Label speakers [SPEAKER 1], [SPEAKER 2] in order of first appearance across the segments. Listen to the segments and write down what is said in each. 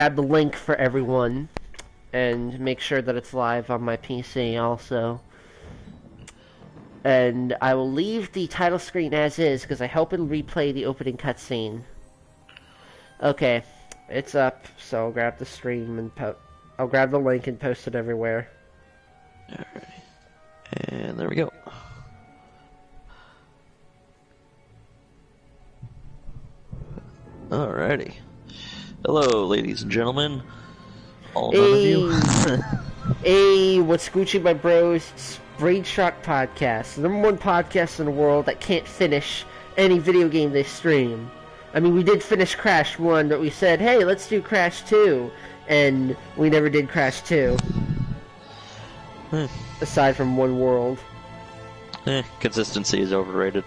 [SPEAKER 1] add the link for everyone and make sure that it's live on my PC also. And I will leave the title screen as is because I hope it'll replay the opening cutscene. Okay, it's up, so I'll grab the stream and I'll grab the link and post it everywhere.
[SPEAKER 2] Alright. And there we go. Alrighty. Hello, ladies and gentlemen. All none of you.
[SPEAKER 1] Hey, what's Gucci, my bros? It's Brainshock podcast, the #1 podcast in the world that can't finish any video game they stream. I mean, we did finish Crash 1, but we said, hey, let's do Crash 2, and we never did Crash 2. Aside from one world.
[SPEAKER 2] Consistency is overrated.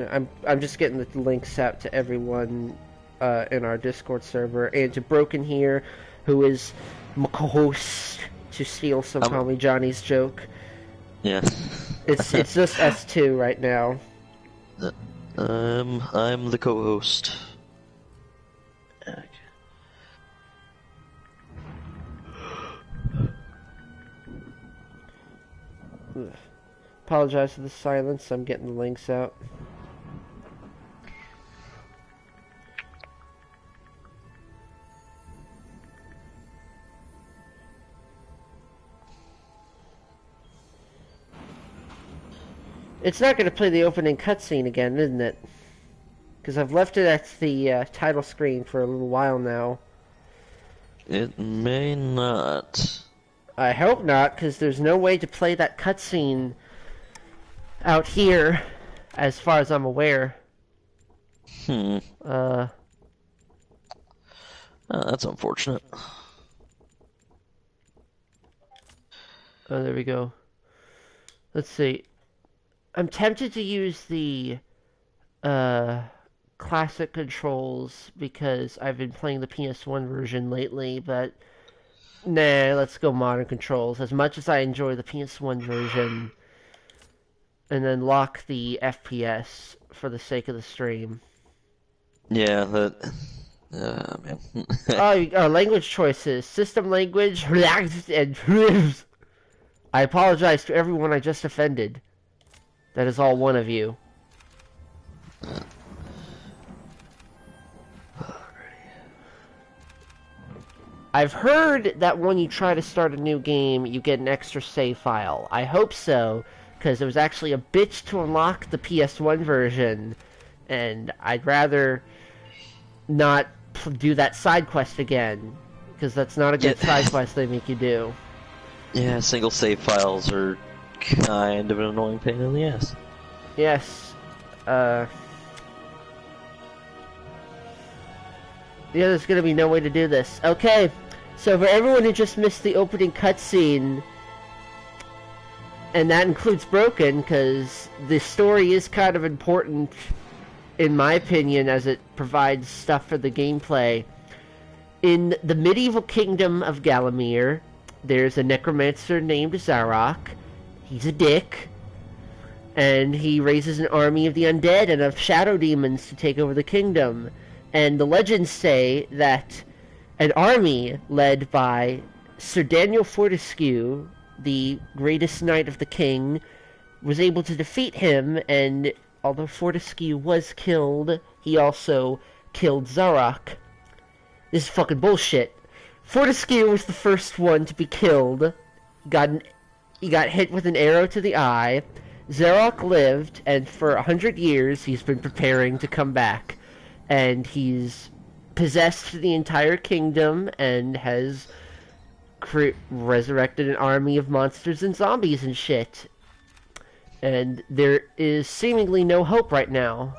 [SPEAKER 1] I'm just getting the links out to everyone in our Discord server, and to Broken here, who is my co-host, to steal some Call Me Johnny's joke.
[SPEAKER 2] Yeah.
[SPEAKER 1] It's just us two right now.
[SPEAKER 2] I'm the co-host. Okay.
[SPEAKER 1] Apologize for the silence, I'm getting the links out. It's not going to play the opening cutscene again, isn't it? Because I've left it at the title screen for a little while now.
[SPEAKER 2] It may not.
[SPEAKER 1] I hope not, because there's no way to play that cutscene out here, as far as I'm aware.
[SPEAKER 2] Oh, that's unfortunate.
[SPEAKER 1] Oh, there we go. Let's see. I'm tempted to use the classic controls because I've been playing the PS1 version lately, but nah, let's go modern controls. As much as I enjoy the PS1 version, and then lock the FPS for the sake of the stream.
[SPEAKER 2] Yeah, that...
[SPEAKER 1] man. Language choices. System language, and I apologize to everyone I just offended. That is all one of you. I've heard that when you try to start a new game, you get an extra save file. I hope so, because it was actually a bitch to unlock the PS1 version, and I'd rather not do that side quest again, because that's not a good side quest they make you do.
[SPEAKER 2] Yeah, single save files are kind of an annoying pain in the ass.
[SPEAKER 1] Yes. Yeah, there's gonna be no way to do this. Okay, so for everyone who just missed the opening cutscene, and that includes Broken, because the story is kind of important, in my opinion, as it provides stuff for the gameplay. In the medieval kingdom of Galamir, there's a necromancer named Zarok. He's a dick, and he raises an army of the undead and of shadow demons to take over the kingdom. And the legends say that an army led by Sir Daniel Fortescue, the greatest knight of the king, was able to defeat him, and although Fortescue was killed, he also killed Zarok. This is fucking bullshit. Fortescue was the first one to be killed. He got hit with an arrow to the eye. Zarok lived, and for 100 years he's been preparing to come back. And he's possessed the entire kingdom and has resurrected an army of monsters and zombies and shit. And there is seemingly no hope right now.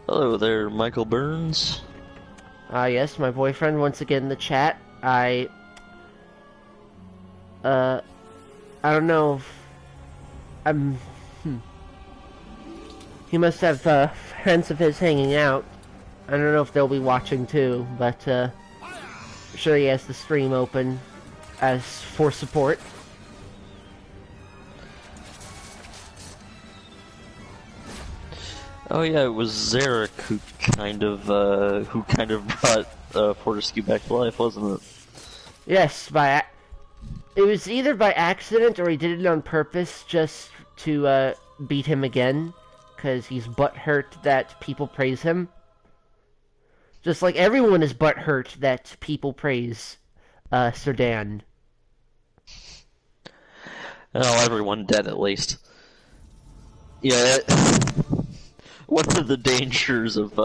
[SPEAKER 2] Hello there, Michael Burns.
[SPEAKER 1] Yes, my boyfriend once again in the chat. I don't know if I'm... He must have friends of his hanging out. I don't know if they'll be watching too, but I'm sure he has the stream open as for support.
[SPEAKER 2] Oh yeah, it was Zarek who kind of brought Fortescue back to life, wasn't it?
[SPEAKER 1] Yes, it was either by accident or he did it on purpose just to beat him again, because he's butthurt that people praise him. Just like everyone is butthurt that people praise Sir Dan.
[SPEAKER 2] Well, everyone dead at least. Yeah, one of the dangers of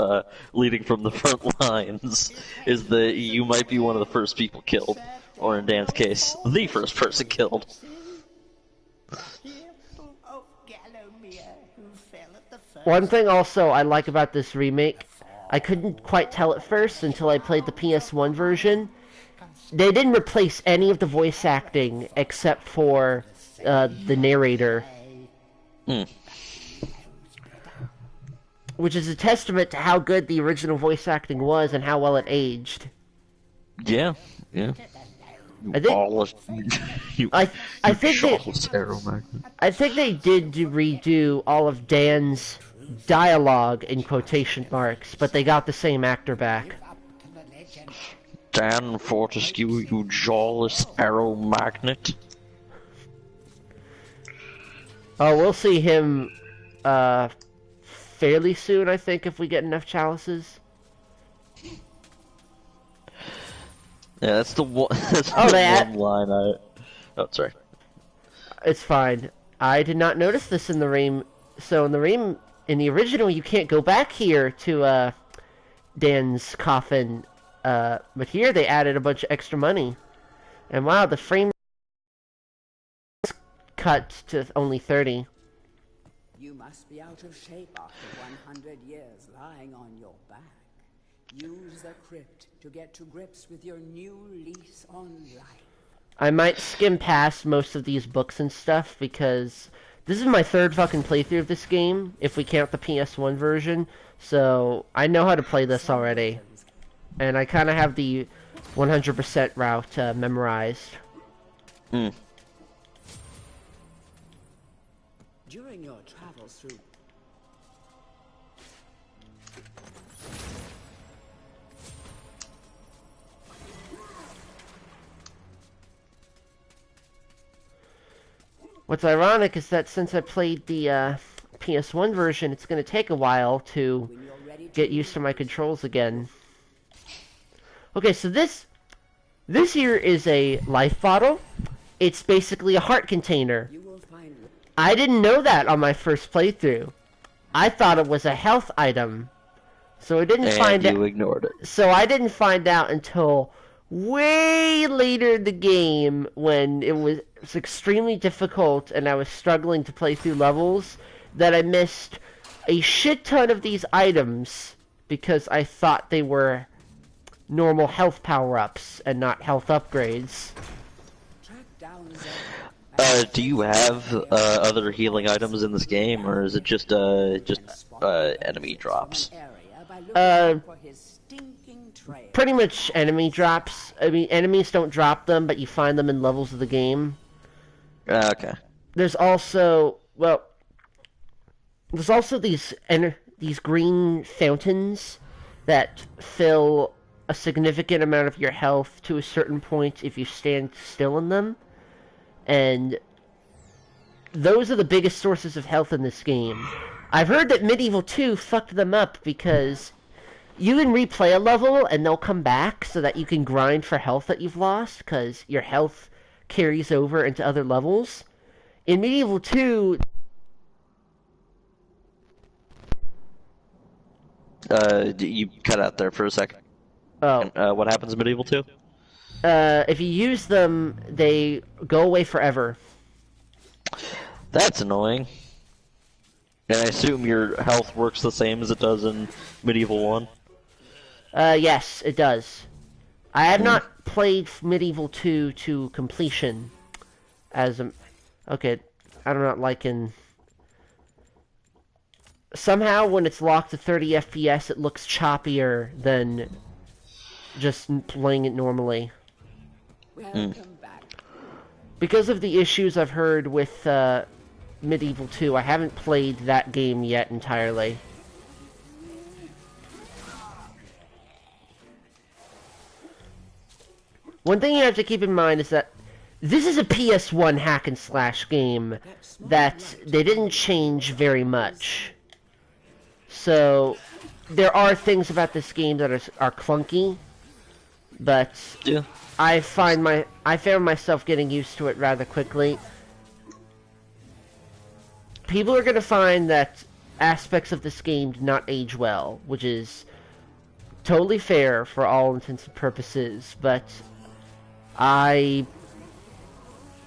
[SPEAKER 2] leading from the front lines is that you might be one of the first people killed, or in Dan's case, the first person killed.
[SPEAKER 1] One thing also I like about this remake, I couldn't quite tell at first until I played the PS1 version. They didn't replace any of the voice acting except for the narrator. Which is a testament to how good the original voice acting was and how well it aged.
[SPEAKER 2] Yeah.
[SPEAKER 1] I think they did redo all of Dan's dialogue in quotation marks, but they got the same actor back.
[SPEAKER 2] Dan Fortescue, you jawless arrow magnet.
[SPEAKER 1] Oh, we'll see him fairly soon, I think, if we get enough chalices.
[SPEAKER 2] Yeah, that's the one. That's one line Oh, sorry.
[SPEAKER 1] It's fine. I did not notice this in the Ream. So in the original, you can't go back here to Dan's coffin. But here they added a bunch of extra money. And wow, the frame cut to only 30.
[SPEAKER 3] You must be out of shape after 100 years lying on your back. Use the crypt to get to grips with your new lease on life.
[SPEAKER 1] I might skim past most of these books and stuff because this is my third fucking playthrough of this game, if we count the PS1 version. So I know how to play this already. And I kind of have the 100% route memorized.
[SPEAKER 3] During your travels through
[SPEAKER 1] What's ironic is that since I played the PS1 version, it's going to take a while to get used to my controls again. Okay, so this here is a life bottle. It's basically a heart container. I didn't know that on my first playthrough. I thought it was a health item. So I didn't find out.
[SPEAKER 2] And you ignored it.
[SPEAKER 1] So I didn't find out until way later in the game when it was extremely difficult and I was struggling to play through levels that I missed a shit ton of these items because I thought they were normal health power-ups and not health upgrades.
[SPEAKER 2] Do you have other healing items in this game, or is it just enemy drops?
[SPEAKER 1] Pretty much enemy drops. I mean, enemies don't drop them, but you find them in levels of the game.
[SPEAKER 2] Okay.
[SPEAKER 1] There's also these green fountains that fill a significant amount of your health to a certain point if you stand still in them. And those are the biggest sources of health in this game. I've heard that MediEvil 2 fucked them up because you can replay a level and they'll come back so that you can grind for health that you've lost because your health carries over into other levels. In MediEvil 2...
[SPEAKER 2] you cut out there for a second.
[SPEAKER 1] Oh.
[SPEAKER 2] And, what happens in MediEvil 2?
[SPEAKER 1] If you use them, they go away forever.
[SPEAKER 2] That's annoying. And I assume your health works the same as it does in MediEvil 1?
[SPEAKER 1] Yes, it does. I have not played MediEvil 2 to completion. Okay, I'm not liking... somehow when it's locked to 30 FPS, it looks choppier than just playing it normally.
[SPEAKER 3] Welcome back.
[SPEAKER 1] Because of the issues I've heard with MediEvil 2, I haven't played that game yet entirely. One thing you have to keep in mind is that this is a PS1 hack and slash game that they didn't change very much. So there are things about this game that are clunky, but
[SPEAKER 2] Yeah.
[SPEAKER 1] I found myself getting used to it rather quickly. People are going to find that aspects of this game did not age well, which is totally fair for all intents and purposes, but I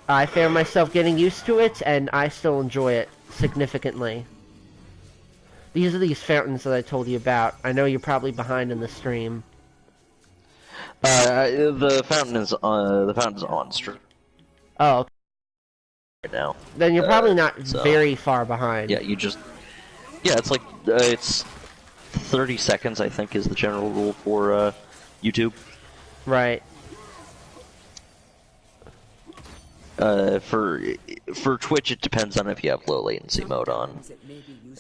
[SPEAKER 1] found myself getting used to it, and I still enjoy it significantly. These are these fountains that I told you about. I know you're probably behind in the stream.
[SPEAKER 2] The fountain is on stream
[SPEAKER 1] Oh, okay.
[SPEAKER 2] right now.
[SPEAKER 1] Then you're probably not
[SPEAKER 2] so-
[SPEAKER 1] very far behind.
[SPEAKER 2] Yeah, it's like it's 30 seconds, I think, is the general rule for YouTube.
[SPEAKER 1] Right.
[SPEAKER 2] For Twitch, it depends on if you have low latency mode on.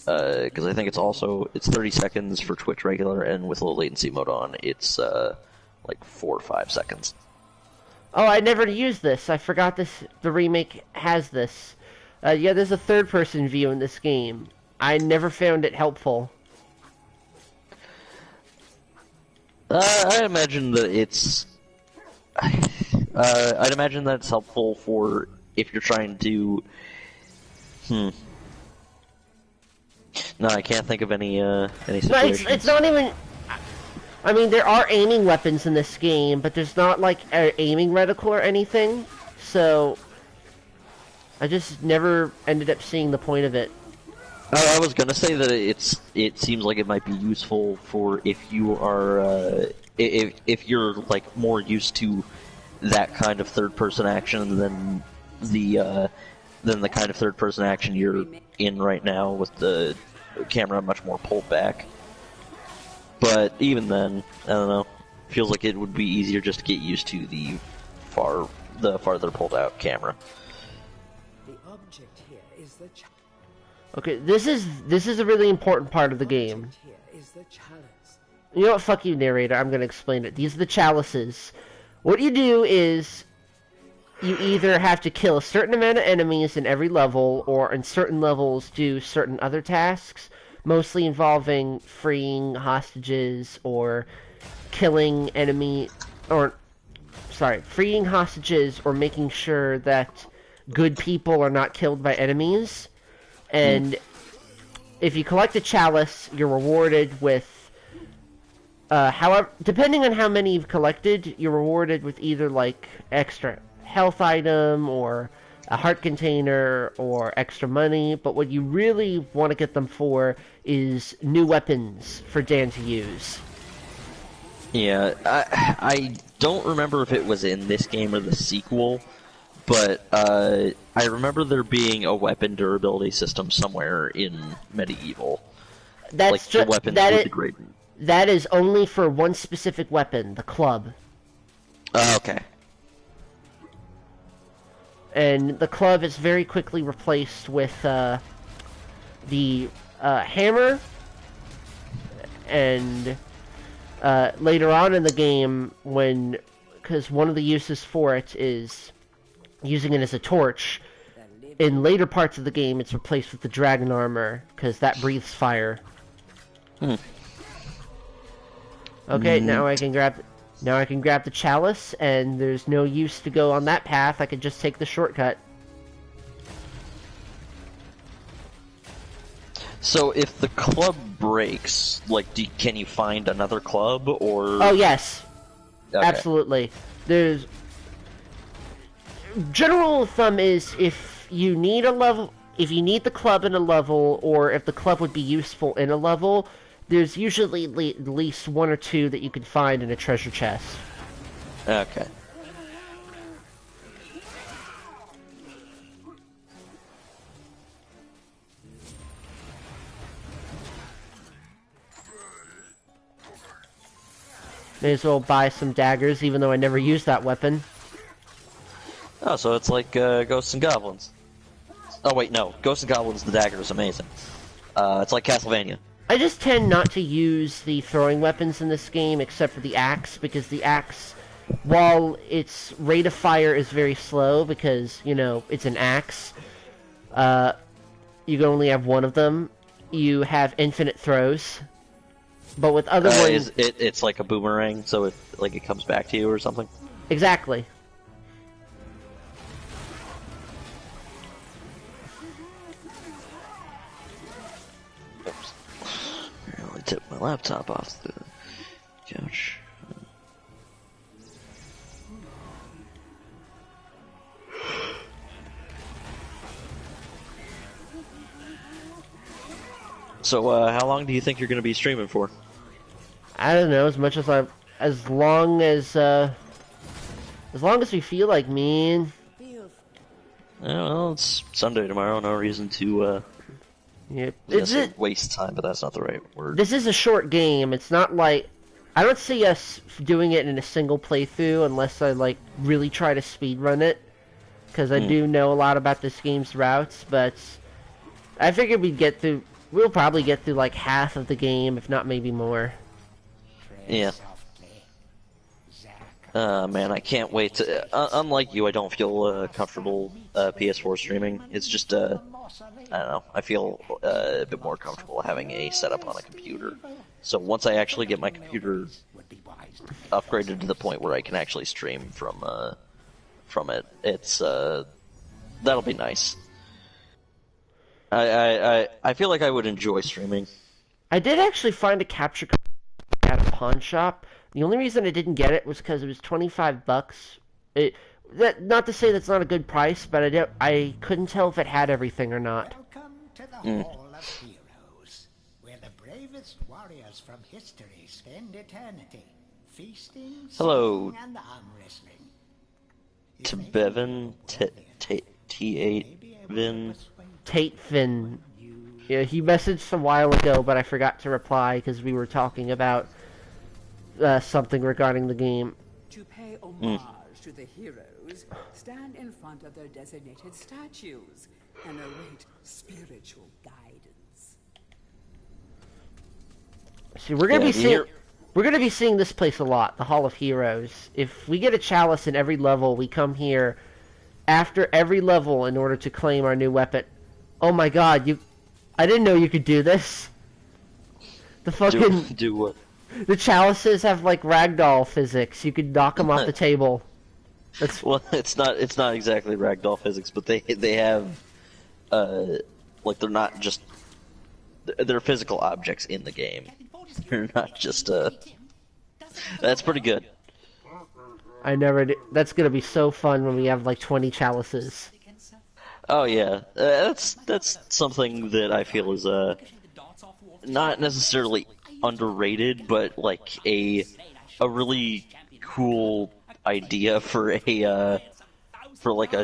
[SPEAKER 2] Because I think it's 30 seconds for Twitch regular, and with low latency mode on, it's like 4 or 5 seconds.
[SPEAKER 1] Oh, I never used this. I forgot the remake has this. Yeah, there's a third-person view in this game. I never found it helpful.
[SPEAKER 2] I imagine that it's... I'd imagine that it's helpful for if you're trying to... No, I can't think of any situations.
[SPEAKER 1] No, it's not even... I mean, there are aiming weapons in this game, but there's not, like, an aiming reticle or anything, so... I just never ended up seeing the point of it.
[SPEAKER 2] I was gonna say that it seems like it might be useful for if you are if you're like more used to that kind of third-person action than the kind of third-person action you're in right now with the camera much more pulled back. But even then, I don't know. Feels like it would be easier just to get used to the farther pulled out camera.
[SPEAKER 3] The object here is the
[SPEAKER 1] Okay, this is a really important part of the game.
[SPEAKER 3] Here is the chalice.
[SPEAKER 1] You know what? Fuck you, narrator. I'm gonna explain it. These are the chalices. What you do is you either have to kill a certain amount of enemies in every level, or in certain levels do certain other tasks, mostly involving freeing hostages or killing freeing hostages or making sure that good people are not killed by enemies. And if you collect a chalice, you're rewarded with however, depending on how many you've collected, you're rewarded with either like extra health item or a heart container or extra money. But what you really want to get them for is new weapons for Dan to use.
[SPEAKER 2] Yeah, I don't remember if it was in this game or the sequel, but I remember there being a weapon durability system somewhere in MediEvil.
[SPEAKER 1] That's
[SPEAKER 2] like the weapons would degrade.
[SPEAKER 1] That is only for one specific weapon, the club.
[SPEAKER 2] Okay.
[SPEAKER 1] And the club is very quickly replaced with the hammer, and later on in the game, because one of the uses for it is using it as a torch, in later parts of the game it's replaced with the dragon armor, because that breathes fire. Okay, now I can grab the chalice, and there's no use to go on that path. I could just take the shortcut.
[SPEAKER 2] So if the club breaks, like, can you find another club, or...
[SPEAKER 1] Oh, yes.
[SPEAKER 2] Okay.
[SPEAKER 1] Absolutely. There's... General rule of thumb is if you need the club in a level, or if the club would be useful in a level, there's usually at least one or two that you can find in a treasure chest.
[SPEAKER 2] Okay.
[SPEAKER 1] May as well buy some daggers, even though I never used that weapon.
[SPEAKER 2] Oh, so it's like Ghosts and Goblins. Oh wait, no. Ghosts and Goblins, the dagger is amazing. It's like Castlevania.
[SPEAKER 1] I just tend not to use the throwing weapons in this game, except for the axe, because the axe, while its rate of fire is very slow, because, you know, it's an axe, you can only have one of them. You have infinite throws. But with other ones...
[SPEAKER 2] It's like a boomerang, so it comes back to you or something?
[SPEAKER 1] Exactly.
[SPEAKER 2] Oops. I only tipped my laptop off the couch. So, how long do you think you're going to be streaming for?
[SPEAKER 1] I don't know, as long as we feel like, man.
[SPEAKER 2] Well, it's Sunday tomorrow, no reason to,
[SPEAKER 1] Yep.
[SPEAKER 2] waste time, but that's not the right word.
[SPEAKER 1] This is a short game. It's not like... I don't see us doing it in a single playthrough unless I, like, really try to speedrun it. Because I do know a lot about this game's routes, but... I figured we'll probably get through, like, half of the game, if not maybe more.
[SPEAKER 2] Yeah. Man, I can't wait to... unlike you, I don't feel comfortable PS4 streaming. It's just, I don't know. I feel a bit more comfortable having a setup on a computer. So once I actually get my computer upgraded to the point where I can actually stream from it, it's that'll be nice. I feel like I would enjoy streaming.
[SPEAKER 1] I did actually find a capture card at a pawn shop. The only reason I didn't get it was because it was $25. Not to say that's not a good price, but I couldn't tell if it had everything or not.
[SPEAKER 4] Welcome to the Hall of Heroes, where the bravest warriors from history spend eternity, feasting,
[SPEAKER 2] Hello.
[SPEAKER 4] singing, and arm wrestling.
[SPEAKER 2] To Bevan, T8Vin.
[SPEAKER 1] Tatefin. Yeah, he messaged a while ago, but I forgot to reply because we were talking about something regarding the game.
[SPEAKER 3] To pay homage to the heroes, stand in front of their designated statues and await spiritual guidance.
[SPEAKER 1] See, we're gonna be seeing this place a lot, the Hall of Heroes. If we get a chalice in every level, we come here after every level in order to claim our new weapon. Oh my god, I didn't know you could do this. The fucking...
[SPEAKER 2] Do what?
[SPEAKER 1] The chalices have, like, ragdoll physics. You could knock them off the table.
[SPEAKER 2] Well, it's not exactly ragdoll physics, but they have, like, they're not just... They're physical objects in the game. They're not just, That's pretty good.
[SPEAKER 1] I never did. That's gonna be so fun when we have, like, 20 chalices.
[SPEAKER 2] Oh yeah, that's something that I feel is not necessarily underrated, but like a really cool idea for like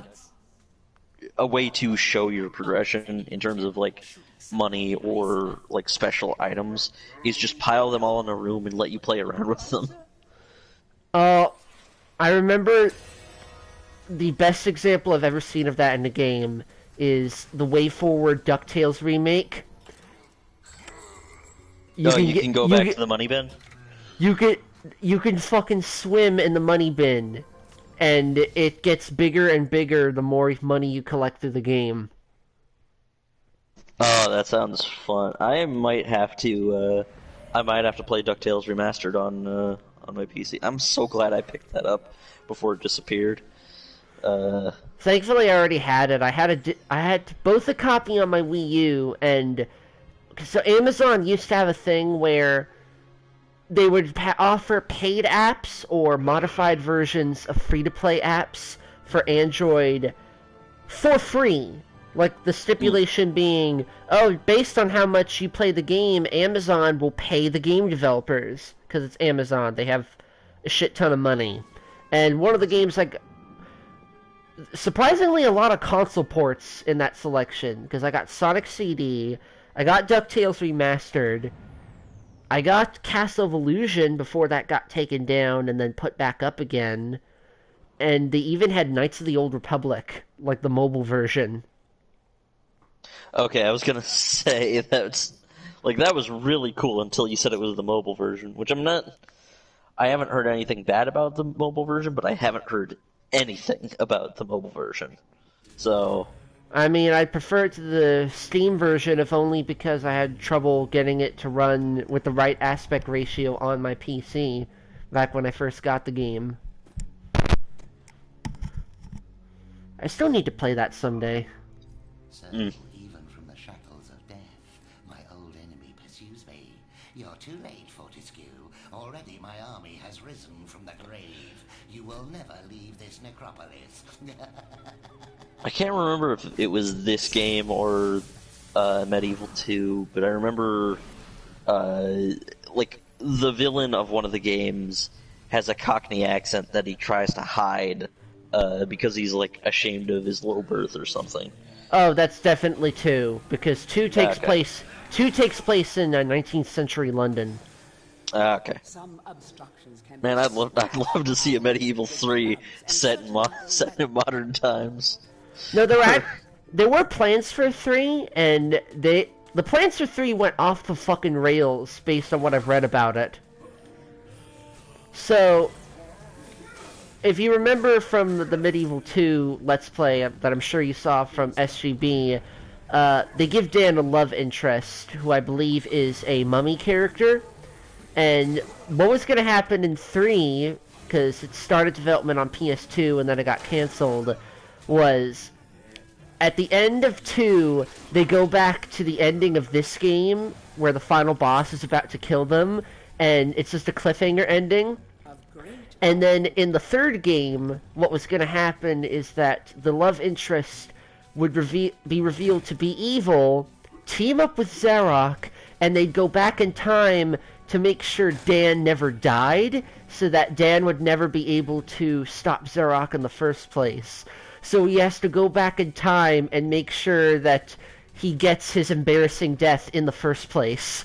[SPEAKER 2] a way to show your progression in terms of like money or like special items is just pile them all in a room and let you play around with them.
[SPEAKER 1] I remember the best example I've ever seen of that in the game is the Way Forward DuckTales remake.
[SPEAKER 2] You can go back to the money bin?
[SPEAKER 1] You can fucking swim in the money bin, and it gets bigger and bigger the more money you collect through the game.
[SPEAKER 2] Oh, that sounds fun. I might have to play DuckTales Remastered on my PC. I'm so glad I picked that up before it disappeared.
[SPEAKER 1] Thankfully, I already had it. I had both a copy on my Wii U, and so Amazon used to have a thing where they would offer paid apps or modified versions of free-to-play apps for Android for free. Like, the stipulation being, based on how much you play the game, Amazon will pay the game developers. Because it's Amazon. They have a shit ton of money. And one of the games, like, surprisingly a lot of console ports in that selection. Because I got Sonic CD, I got DuckTales Remastered, I got Castle of Illusion before that got taken down and then put back up again. And they even had Knights of the Old Republic, like the mobile version.
[SPEAKER 2] Okay, I was gonna say that's like that was really cool until you said it was the mobile version, which I haven't heard anything bad about the mobile version, but I haven't heard anything about the mobile version. So
[SPEAKER 1] I mean, I prefer it to the Steam version, if only because I had trouble getting it to run with the right aspect ratio on my PC back when I first got the game. I still need to play that someday.
[SPEAKER 4] So, even from the shackles of death, my old enemy pursues me. You're too late, Fortescue. Already my army has risen from the grave. You will never leave this necropolis.
[SPEAKER 2] I can't remember if it was this game or MediEvil 2, but I remember like the villain of one of the games has a Cockney accent that he tries to hide because he's like ashamed of his low birth or something.
[SPEAKER 1] Oh, that's definitely 2, because 2 takes place in 19th century London.
[SPEAKER 2] Okay. Man, I'd love to see a MediEvil 3 set in modern times.
[SPEAKER 1] No, there were plans for 3, and the plans for 3 went off the fucking rails based on what I've read about it. So, if you remember from the MediEvil 2 Let's Play that I'm sure you saw from SGB, they give Dan a love interest, who I believe is a mummy character. And what was going to happen in 3, because it started development on PS2 and then it got canceled, was at the end of 2, they go back to the ending of this game, where the final boss is about to kill them, and it's just a cliffhanger ending. And then in the 3rd game, what was going to happen is that the love interest would be revealed to be evil, team up with Zarok, and they'd go back in time to make sure Dan never died, so that Dan would never be able to stop Zarok in the first place. So he has to go back in time and make sure that he gets his embarrassing death in the first place.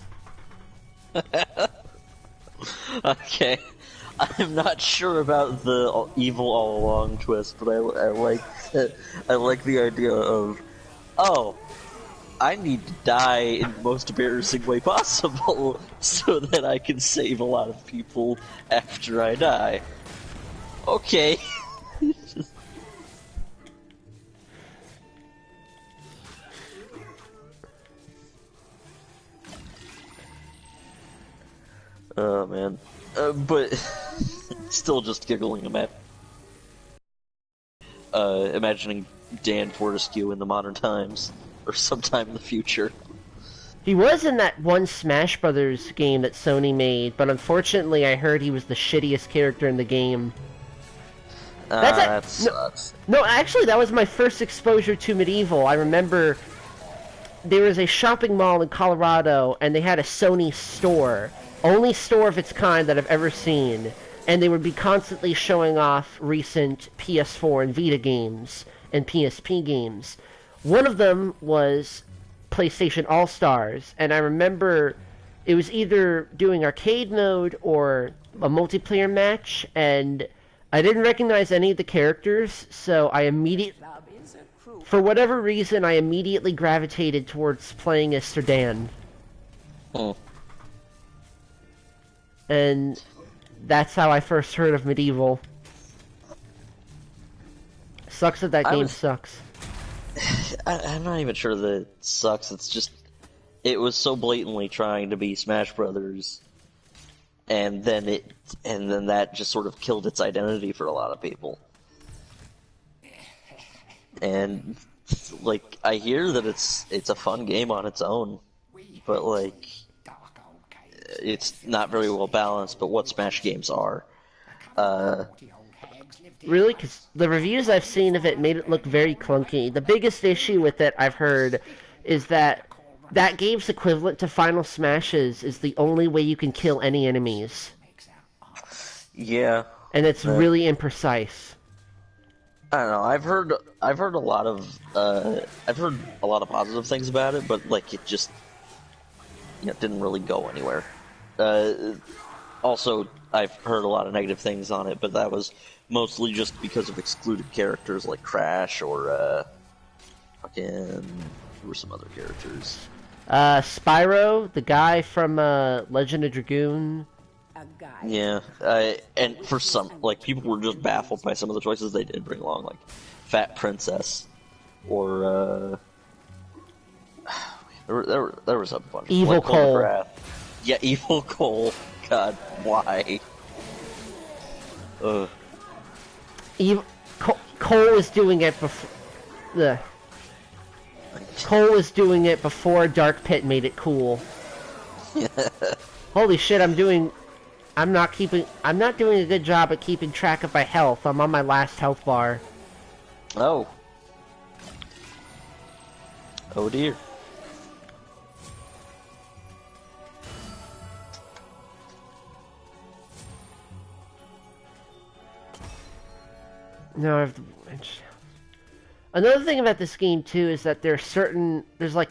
[SPEAKER 2] Okay. I'm not sure about the evil all along twist, but I like the idea of, oh, I need to die in the most embarrassing way possible so that I can save a lot of people after I die. Okay. Oh man. But still just giggling about imagining Dan Fortescue in the modern times, or sometime in the future.
[SPEAKER 1] He was in that one Smash Brothers game that Sony made, but unfortunately I heard he was the shittiest character in the game.
[SPEAKER 2] That sucks.
[SPEAKER 1] No, actually that was my first exposure to MediEvil. I remember there was a shopping mall in Colorado, and they had a Sony store. Only store of its kind that I've ever seen. And they would be constantly showing off recent PS4 and Vita games and PSP games. One of them was PlayStation All-Stars, and I remember it was either doing arcade mode or a multiplayer match, and I didn't recognize any of the characters, so for whatever reason, I immediately gravitated towards playing as Sir Dan.
[SPEAKER 2] Oh.
[SPEAKER 1] And that's how I first heard of MediEvil. Sucks that game sucks.
[SPEAKER 2] I'm not even sure that it sucks. It's just, it was so blatantly trying to be Smash Brothers, and then that just sort of killed its identity for a lot of people. And like, I hear that it's a fun game on its own, but like, it's not very well balanced. But what Smash games are.
[SPEAKER 1] Really? Because the reviews I've seen of it made it look very clunky. The biggest issue with it, I've heard, is that game's equivalent to Final Smashes is the only way you can kill any enemies.
[SPEAKER 2] Yeah.
[SPEAKER 1] And it's really imprecise.
[SPEAKER 2] I don't know. I've heard a lot of positive things about it, but like it just didn't really go anywhere. Also, I've heard a lot of negative things on it, but that was mostly just because of excluded characters like Crash or who were some other characters?
[SPEAKER 1] Spyro, the guy from Legend of Dragoon.
[SPEAKER 2] Yeah, and for some, like, people were just baffled by some of the choices they did bring along, like Fat Princess, or there was a bunch.
[SPEAKER 1] Evil Cole.
[SPEAKER 2] Yeah, Evil Cole. God, why?
[SPEAKER 1] Cole was doing it before. Cole was doing it before Dark Pit made it cool. Holy shit! I'm not doing a good job at keeping track of my health. I'm on my last health bar.
[SPEAKER 2] Oh. Oh dear.
[SPEAKER 1] No, another thing about this game too is that there's a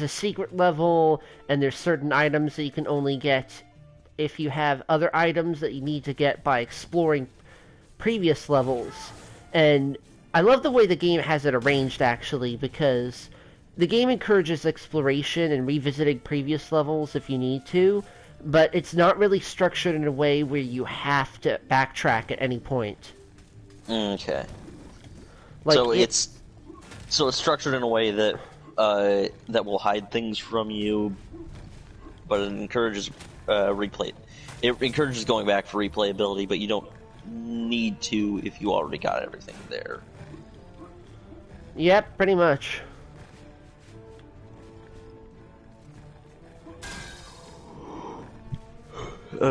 [SPEAKER 1] secret level, and there's certain items that you can only get if you have other items that you need to get by exploring previous levels. And I love the way the game has it arranged, actually, because the game encourages exploration and revisiting previous levels if you need to, but it's not really structured in a way where you have to backtrack at any point.
[SPEAKER 2] Okay.
[SPEAKER 1] Like
[SPEAKER 2] so it's structured in a way that that will hide things from you, but it encourages replay. It encourages going back for replayability, but you don't need to if you already got everything there.
[SPEAKER 1] Yep, pretty much.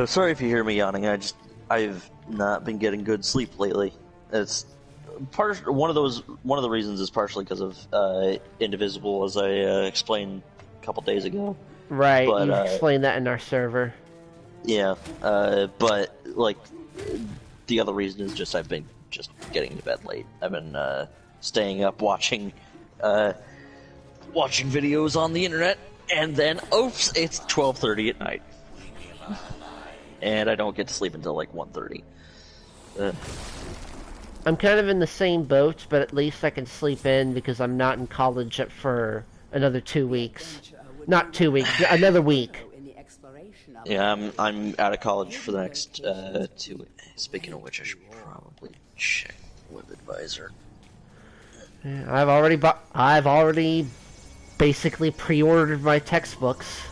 [SPEAKER 2] Sorry if you hear me yawning. I've not been getting good sleep lately. It's one of the reasons is partially because of Indivisible, as I explained a couple days ago.
[SPEAKER 1] Right,
[SPEAKER 2] but,
[SPEAKER 1] you explained that in our server.
[SPEAKER 2] Yeah, but like the other reason is just I've been just getting to bed late. I've been staying up watching videos on the internet, and then oops, it's 12:30 at night, and I don't get to sleep until like 1:30.
[SPEAKER 1] I'm kind of in the same boat, but at least I can sleep in because I'm not in college for another 2 weeks. Not 2 weeks, another week.
[SPEAKER 2] Yeah, I'm out of college for the next 2 weeks. Speaking of which, I should probably check WebAdvisor.
[SPEAKER 1] Yeah, I've already basically pre-ordered my textbooks.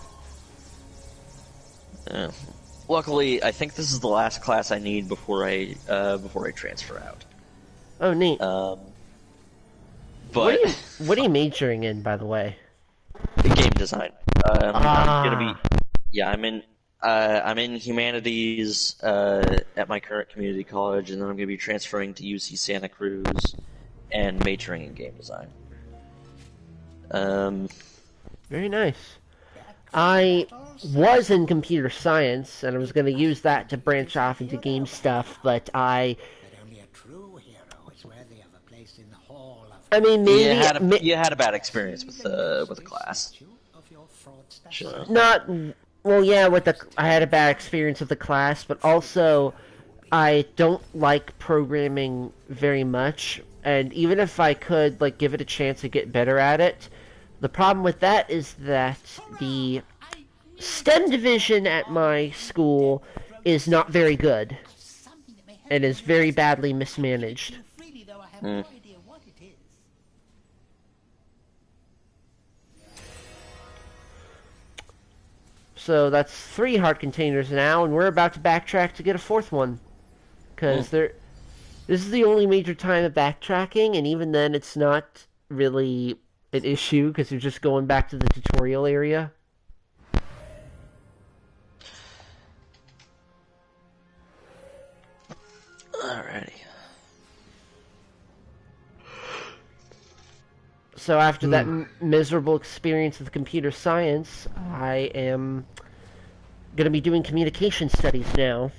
[SPEAKER 2] Luckily, I think this is the last class I need before I transfer out.
[SPEAKER 1] Oh, neat.
[SPEAKER 2] But
[SPEAKER 1] what are you majoring in, by the way?
[SPEAKER 2] Game design. I'm gonna be. Yeah, I'm in humanities at my current community college, and then I'm gonna be transferring to UC Santa Cruz and majoring in game design.
[SPEAKER 1] Very nice. I was in computer science, and I was going to use that to branch off into game stuff, but I mean, maybe
[SPEAKER 2] you had a bad experience with a class. Sure.
[SPEAKER 1] Not well, yeah. I had a bad experience with the class, but also I don't like programming very much. And even if I could give it a chance to get better at it, the problem with that is that the STEM division at my school is not very good and is very badly mismanaged. So that's 3 heart containers now, and we're about to backtrack to get a 4th one. Because this is the only major time of backtracking, and even then it's not really an issue, because you're just going back to the tutorial area.
[SPEAKER 2] Alrighty.
[SPEAKER 1] So after that miserable experience with computer science, I am going to be doing communication studies now.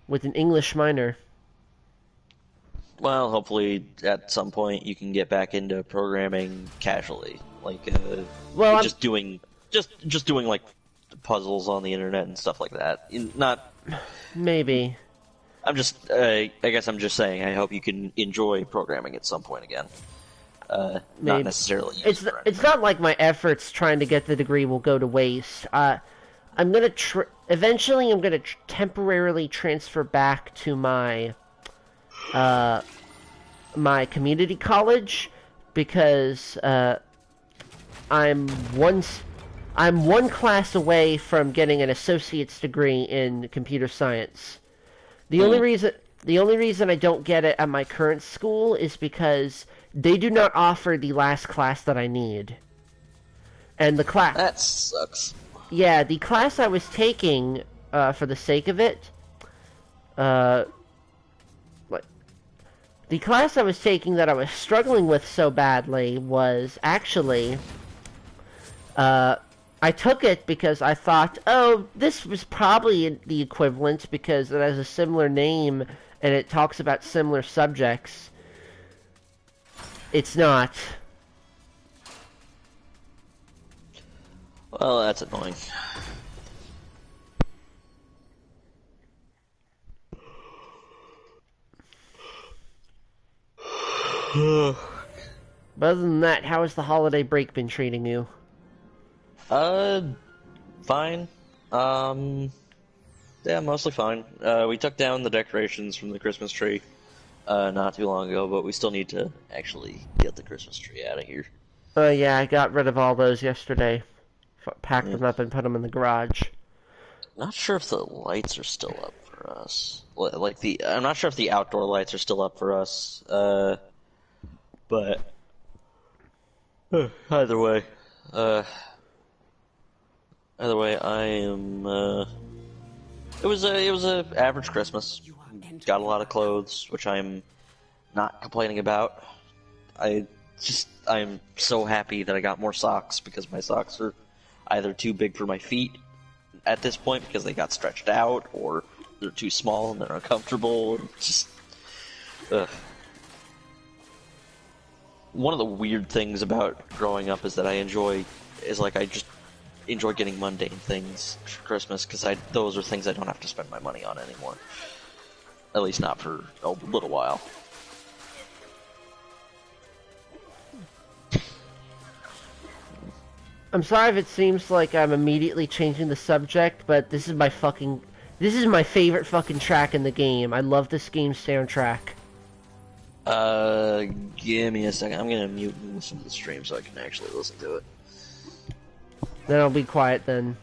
[SPEAKER 1] With an English minor.
[SPEAKER 2] Well, hopefully at some point you can get back into programming casually, just doing puzzles on the internet and stuff like that. Not
[SPEAKER 1] Maybe.
[SPEAKER 2] I'm just I guess I'm just saying I hope you can enjoy programming at some point again. Not necessarily.
[SPEAKER 1] It's not like my efforts trying to get the degree will go to waste. I'm gonna eventually I'm gonna temporarily transfer back to my my community college because I'm one class away from getting an associate's degree in computer science. The only reason I don't get it at my current school is because they do not offer the last class that I need. And the class...
[SPEAKER 2] That sucks.
[SPEAKER 1] Yeah, the class I was taking, for the sake of it, the class I was taking that I was struggling with so badly was actually, I took it because I thought, oh, this was probably the equivalent because it has a similar name and it talks about similar subjects. It's not.
[SPEAKER 2] Well, that's annoying.
[SPEAKER 1] But other than that, how has the holiday break been treating you?
[SPEAKER 2] Fine. Yeah, mostly fine. We took down the decorations from the Christmas tree, not too long ago, but we still need to actually get the Christmas tree out of here.
[SPEAKER 1] Yeah, I got rid of all those yesterday. Packed them up and put them in the garage.
[SPEAKER 2] Not sure if the lights are still up for us. I'm not sure if the outdoor lights are still up for us. But either way, I am. It was a average Christmas. Got a lot of clothes, which I'm not complaining about. I'm so happy that I got more socks because my socks are either too big for my feet at this point because they got stretched out, or they're too small and they're uncomfortable. One of the weird things about growing up is that I just enjoy getting mundane things for Christmas because those are things I don't have to spend my money on anymore. At least not for a little while.
[SPEAKER 1] I'm sorry if it seems like I'm immediately changing the subject, but this is my favorite fucking track in the game. I love this game's soundtrack.
[SPEAKER 2] Give me a second. I'm gonna mute and listen to the stream so I can actually listen to it.
[SPEAKER 1] Then I'll be quiet then.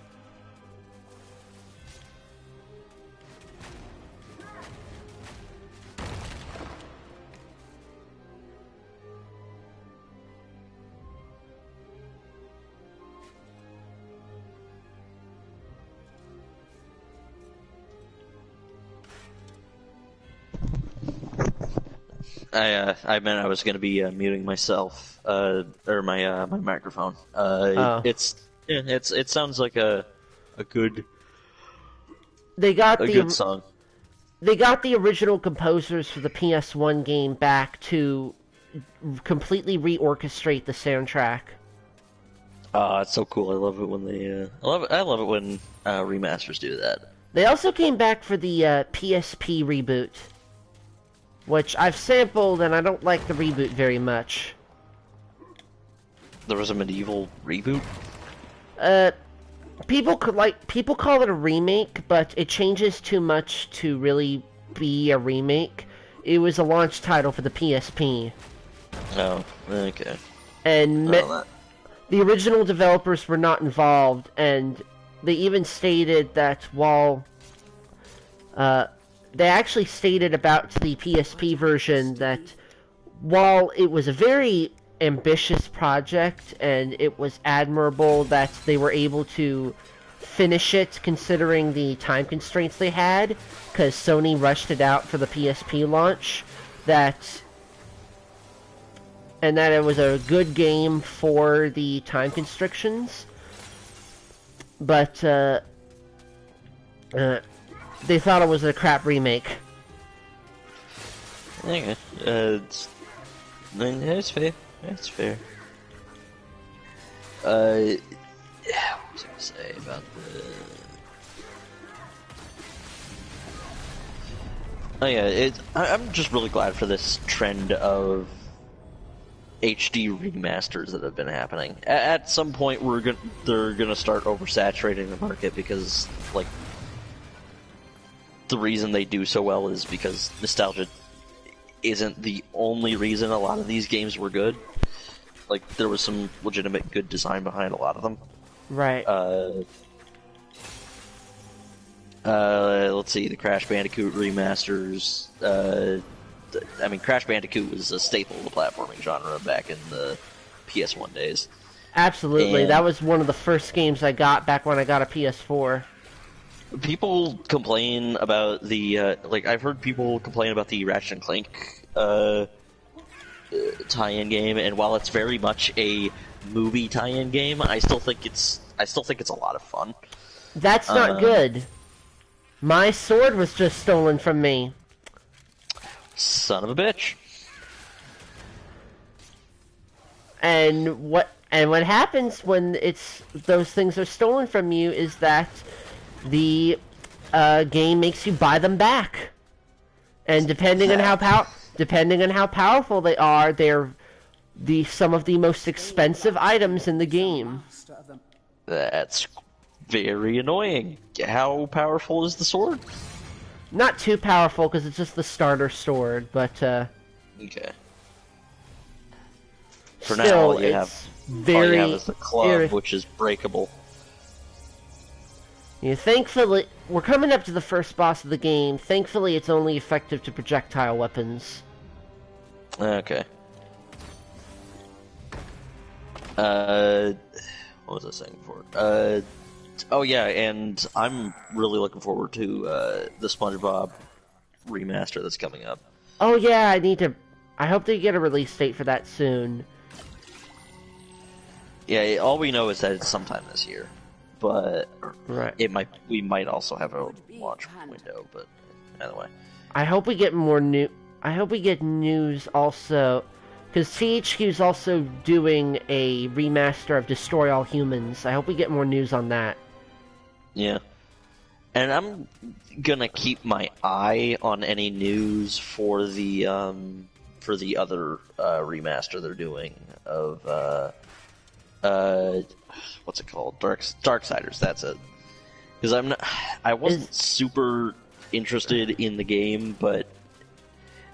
[SPEAKER 2] I meant I was going to be muting myself, or my microphone. It sounds like a good good song.
[SPEAKER 1] They got the original composers for the PS1 game back to completely reorchestrate the soundtrack.
[SPEAKER 2] It's so cool. I love it when they I love it when remasters do that.
[SPEAKER 1] They also came back for the PSP reboot, which I've sampled, and I don't like the reboot very much.
[SPEAKER 2] There was a MediEvil reboot?
[SPEAKER 1] People call it a remake, but it changes too much to really be a remake. It was a launch title for the PSP.
[SPEAKER 2] Oh, okay.
[SPEAKER 1] And the original developers were not involved, and they even stated that while they actually stated about the PSP version that while it was a very ambitious project and it was admirable that they were able to finish it considering the time constraints they had, because Sony rushed it out for the PSP launch, and that it was a good game for the time constrictions, but they thought it was a crap remake.
[SPEAKER 2] Okay, it's fair. It's fair. was I gonna say about the? Oh yeah, I'm just really glad for this trend of HD remasters that have been happening. At some point, they're gonna start oversaturating the market because, like, the reason they do so well is because nostalgia isn't the only reason a lot of these games were good. Like, there was some legitimate good design behind a lot of them.
[SPEAKER 1] Right.
[SPEAKER 2] Let's see, the Crash Bandicoot remasters. I mean, Crash Bandicoot was a staple of the platforming genre back in the PS1 days.
[SPEAKER 1] Absolutely.
[SPEAKER 2] And
[SPEAKER 1] that was one of the first games I got back when I got a PS4.
[SPEAKER 2] People complain about the, like, I've heard people complain about the Ratchet and Clank tie-in game, and while it's very much a movie tie-in game, I still think it's a lot of fun.
[SPEAKER 1] That's not good. My sword was just stolen from me.
[SPEAKER 2] Son of a bitch.
[SPEAKER 1] And what happens when those things are stolen from you is that the game makes you buy them back. And depending on how powerful they are, they're some of the most expensive items in the game.
[SPEAKER 2] That's very annoying. How powerful is the sword?
[SPEAKER 1] Not too powerful, because it's just the starter sword, but
[SPEAKER 2] okay. For
[SPEAKER 1] still,
[SPEAKER 2] now, all you have is the club, which is breakable.
[SPEAKER 1] Yeah, thankfully, we're coming up to the first boss of the game. Thankfully, it's only effective to projectile weapons.
[SPEAKER 2] Okay. What was I saying before? Oh yeah, and I'm really looking forward to the SpongeBob remaster that's coming up.
[SPEAKER 1] Oh yeah, I hope they get a release date for that soon.
[SPEAKER 2] Yeah, all we know is that it's sometime this year, but
[SPEAKER 1] right.
[SPEAKER 2] We might also have a launch window, but either way.
[SPEAKER 1] I hope we get I hope we get news also, because THQ is also doing a remaster of Destroy All Humans. I hope we get more news on that.
[SPEAKER 2] Yeah. And I'm gonna keep my eye on any news for the other remaster they're doing of what's it called? Darksiders, that's it. Because I wasn't super interested in the game, but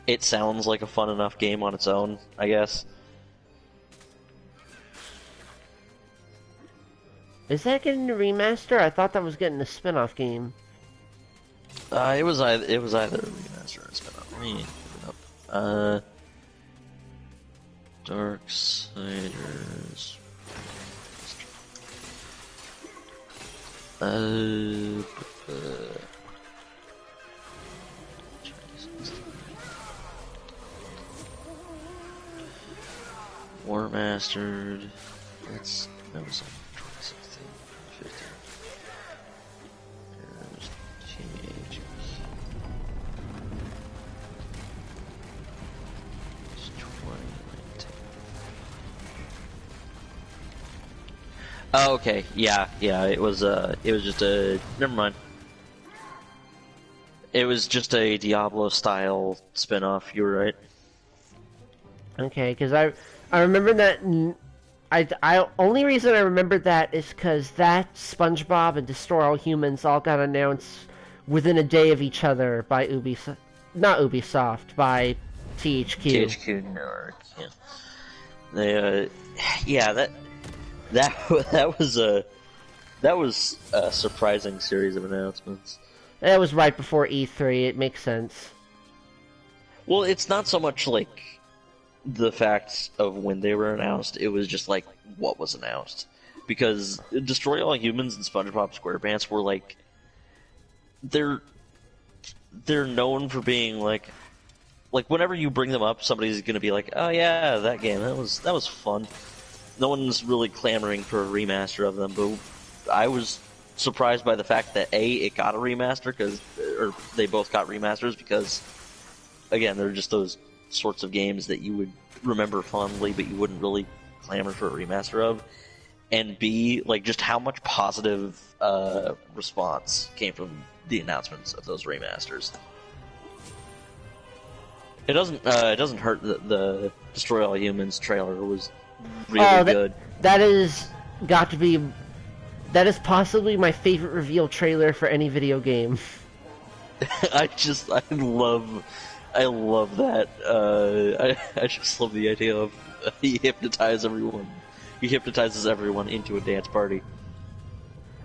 [SPEAKER 2] it sounds like a fun enough game on its own, I guess.
[SPEAKER 1] Is that getting a remaster? I thought that was getting a spin-off game.
[SPEAKER 2] It was either a remaster or a spin-off. Let me look it up. Darksiders. War Mastered. That was on 2016, 15. There's Teenage. It's 2019. Oh, okay. Yeah. It was just a. Never mind. It was just a Diablo-style spin-off. You were right.
[SPEAKER 1] Okay, because I remember that. I only reason I remembered that is because that SpongeBob and Destroy All Humans all got announced within a day of each other by not Ubisoft, by THQ.
[SPEAKER 2] THQ Nordic, yeah. That was a surprising series of announcements.
[SPEAKER 1] That was right before E3. It makes sense.
[SPEAKER 2] Well, it's not so much like the facts of when they were announced, it was just like what was announced. Because Destroy All Humans and SpongeBob SquarePants were like they're known for being like whenever you bring them up, somebody's gonna be like, oh yeah, that game, that was fun. No one's really clamoring for a remaster of them, but I was surprised by the fact that it got a remaster, or they both got remasters, because again, they're just those sorts of games that you would remember fondly, but you wouldn't really clamor for a remaster of. and B, like, just how much positive response came from the announcements of those remasters. It doesn't hurt that the Destroy All Humans trailer was really good.
[SPEAKER 1] That is possibly my favorite reveal trailer for any video game.
[SPEAKER 2] I love that. I just love the idea of he hypnotizes everyone into a dance party.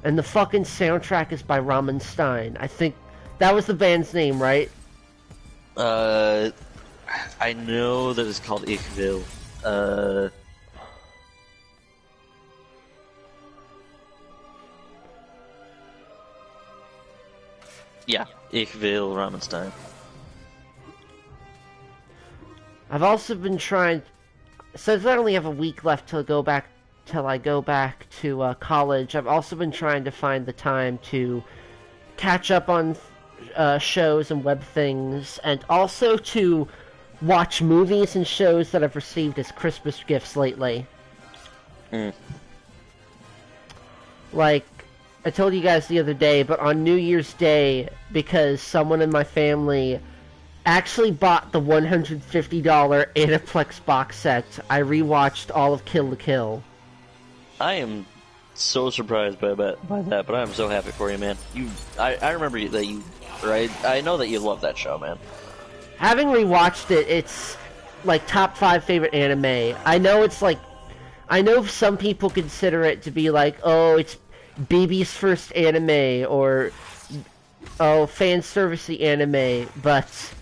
[SPEAKER 1] And the fucking soundtrack is by Rammstein. I think that was the band's name, right?
[SPEAKER 2] I know that it's called ILOVEVHS. Yeah, ILOVEVHS Rammstein.
[SPEAKER 1] I've also been trying, since I only have a week left till I go back to college. I've also been trying to find the time to catch up on shows and web things, and also to watch movies and shows that I've received as Christmas gifts lately. Like, I told you guys the other day, but on New Year's Day, because someone in my family actually bought the $150 Aniplex box set, I rewatched all of Kill la Kill.
[SPEAKER 2] I am so surprised by that, but I'm so happy for you, man. I remember that you, right? I know that you love that show, man.
[SPEAKER 1] Having rewatched it, it's like top 5 favorite anime. I know some people consider it to be like, oh, it's BB's first anime, or oh, fan servicey anime, but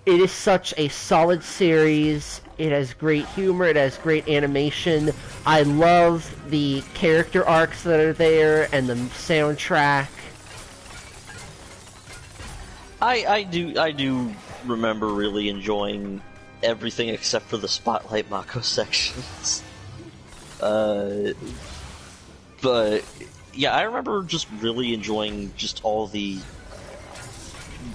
[SPEAKER 1] it is such a solid series. It has great humor, it has great animation. I love the character arcs that are there, and the soundtrack.
[SPEAKER 2] I do remember really enjoying everything except for the Spotlight Mako sections. But yeah, I remember just really enjoying just all the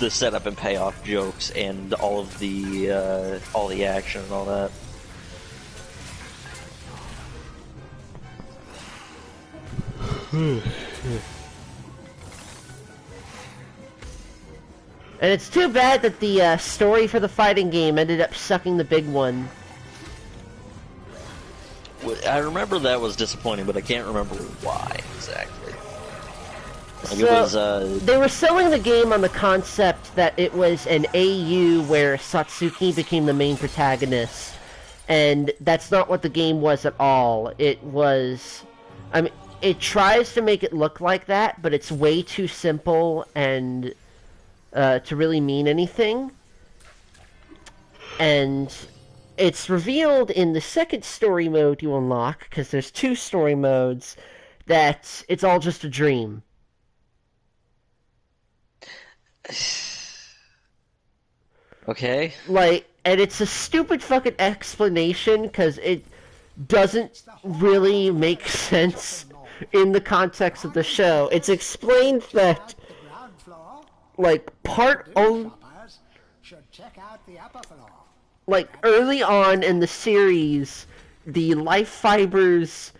[SPEAKER 2] setup and payoff jokes and all the action and all that.
[SPEAKER 1] And it's too bad that the story for the fighting game ended up sucking the big one.
[SPEAKER 2] I remember that was disappointing, but I can't remember why exactly. Like
[SPEAKER 1] So,
[SPEAKER 2] it was,
[SPEAKER 1] they were selling the game on the concept that it was an AU where Satsuki became the main protagonist. And that's not what the game was at all. It was... I mean, it tries to make it look like that, but it's way too simple and... to really mean anything. And it's revealed in the second story mode you unlock, because there's 2 story modes, that it's all just a dream.
[SPEAKER 2] okay.
[SPEAKER 1] Like, and it's a stupid fucking explanation, because it doesn't really make sense in the context of the show. It's explained that, like, like, early on in the series, the life fibers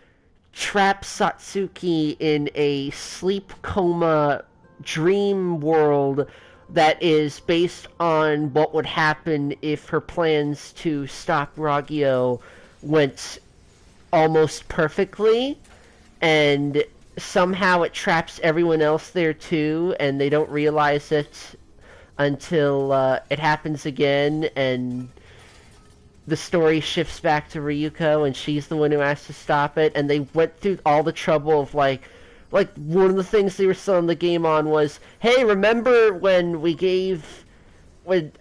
[SPEAKER 1] trap Satsuki in a sleep coma dream world that is based on what would happen if her plans to stop Ragyo went almost perfectly, and somehow it traps everyone else there too, and they don't realize it until it happens again, and the story shifts back to Ryuko, and she's the one who has to stop it. And they went through all the trouble of like one of the things they were selling the game on was, hey, remember when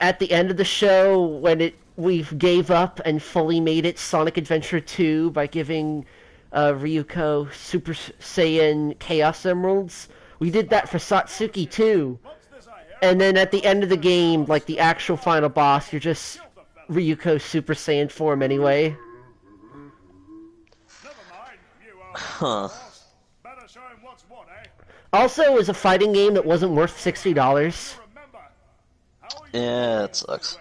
[SPEAKER 1] at the end of the show when we gave up and fully made it Sonic Adventure 2 by giving Ryuko Super Saiyan Chaos Emeralds? We did that for Satsuki too. And then at the end of the game, like the actual final boss, you're just Ryuko's Super Saiyan form anyway.
[SPEAKER 2] Huh.
[SPEAKER 1] Also, it was a fighting game that wasn't worth $60.
[SPEAKER 2] Yeah, that sucks.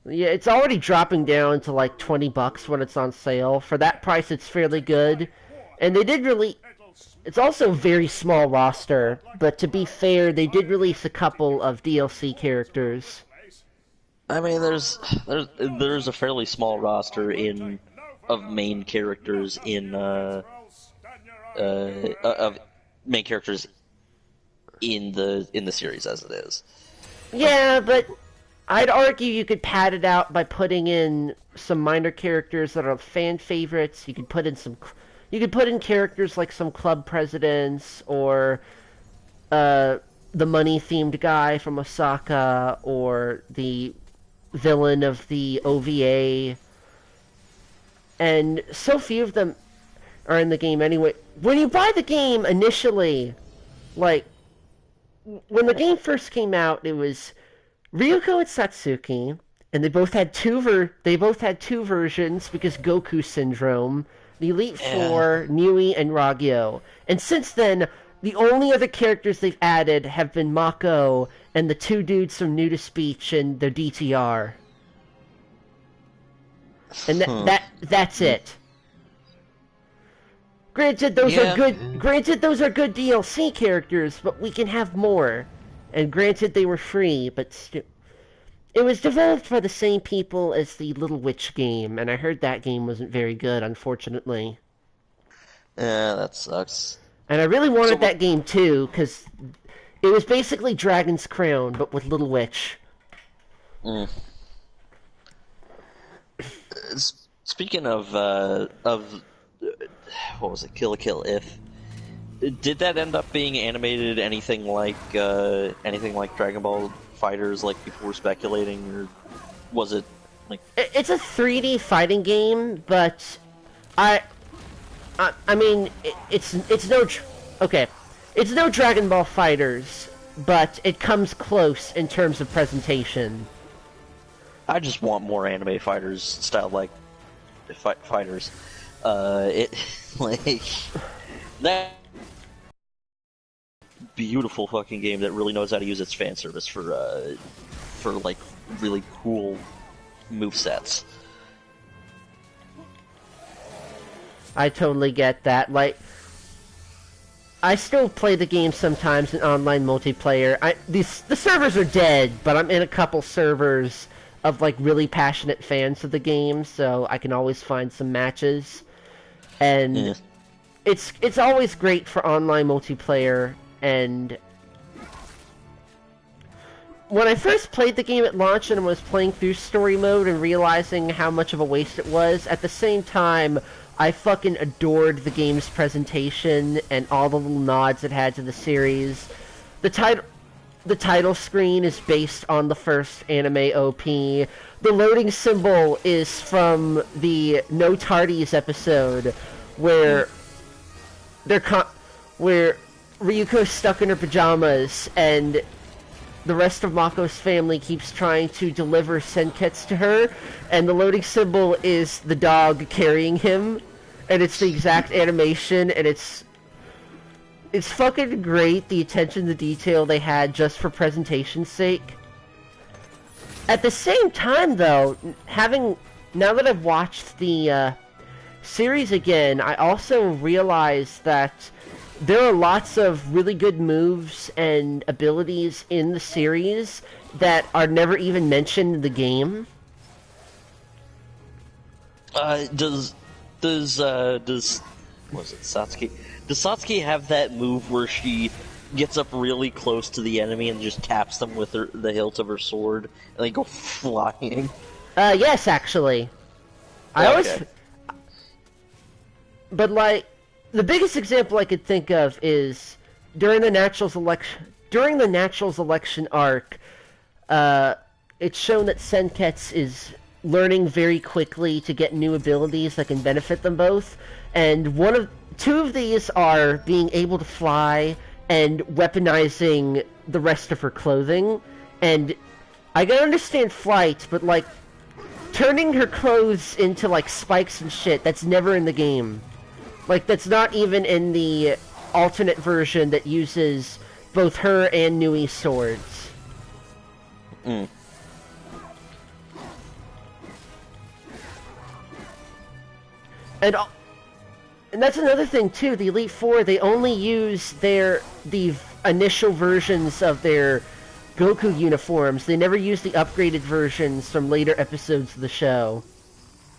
[SPEAKER 1] Yeah, it's already dropping down to like $20 when it's on sale. For that price, it's fairly good. And they did really... It's also a very small roster, but to be fair, they did release a couple of DLC characters.
[SPEAKER 2] I mean, there's a fairly small roster of main characters of main characters in the series as it is.
[SPEAKER 1] Yeah, but I'd argue you could pad it out by putting in some minor characters that are fan favorites. You could put in characters like some club presidents or the money-themed guy from Osaka or the villain of the OVA. And so few of them are in the game anyway. When you buy the game initially, like, when the game first came out, it was Ryuko and Satsuki, and they both had two versions because Goku Syndrome, the Elite Four, Nui, and Ragyo. And since then, the only other characters they've added have been Mako and the two dudes from New to Speech and the DTR. And that's it. Granted, those are good DLC characters, but we can have more. And granted, they were free, but still. It was developed by the same people as the Little Witch game, and I heard that game wasn't very good, unfortunately.
[SPEAKER 2] Yeah, that sucks.
[SPEAKER 1] And I really wanted that game too, because it was basically Dragon's Crown, but with Little Witch.
[SPEAKER 2] Speaking of what was it, Kill la Kill If? Did that end up being animated anything like Dragon Ball Fighters, like people were speculating, or was it like?
[SPEAKER 1] It's a 3D fighting game, but I mean, it's no it's no Dragon Ball Fighters, but it comes close in terms of presentation.
[SPEAKER 2] I just want more anime fighters styled like fighters. It like that beautiful fucking game that really knows how to use its fan service for like really cool movesets.
[SPEAKER 1] I totally get that. Like, I still play the game sometimes in online multiplayer. The servers are dead, but I'm in a couple servers of like really passionate fans of the game, so I can always find some matches. And it's always great for online multiplayer. And when I first played the game at launch and was playing through story mode and realizing how much of a waste it was, at the same time, I fucking adored the game's presentation and all the little nods it had to the series. The title screen is based on the first anime OP. The loading symbol is from the No Tardies episode, where where Ryuko's stuck in her pajamas and the rest of Mako's family keeps trying to deliver Senkets to her, and the loading symbol is the dog carrying him, and it's the exact animation, and it's fucking great, the attention to detail they had just for presentation's sake. At the same time, though, now that I've watched the series again, I also realized that there are lots of really good moves and abilities in the series that are never even mentioned in the game.
[SPEAKER 2] Does what was it, Satsuki? Does Satsuki have that move where she gets up really close to the enemy and just taps them with the hilt of her sword and they go flying?
[SPEAKER 1] Yes, actually. But like, the biggest example I could think of is during the Naturals election arc. It's shown that Senkets is learning very quickly to get new abilities that can benefit them both, and two of these are being able to fly and weaponizing the rest of her clothing. And I can understand flight, but like turning her clothes into like spikes and shit, that's never in the game. Like, that's not even in the alternate version that uses both her and Nui's swords. And that's another thing too. The Elite Four, they only use the initial versions of their Goku uniforms. They never use the upgraded versions from later episodes of the show.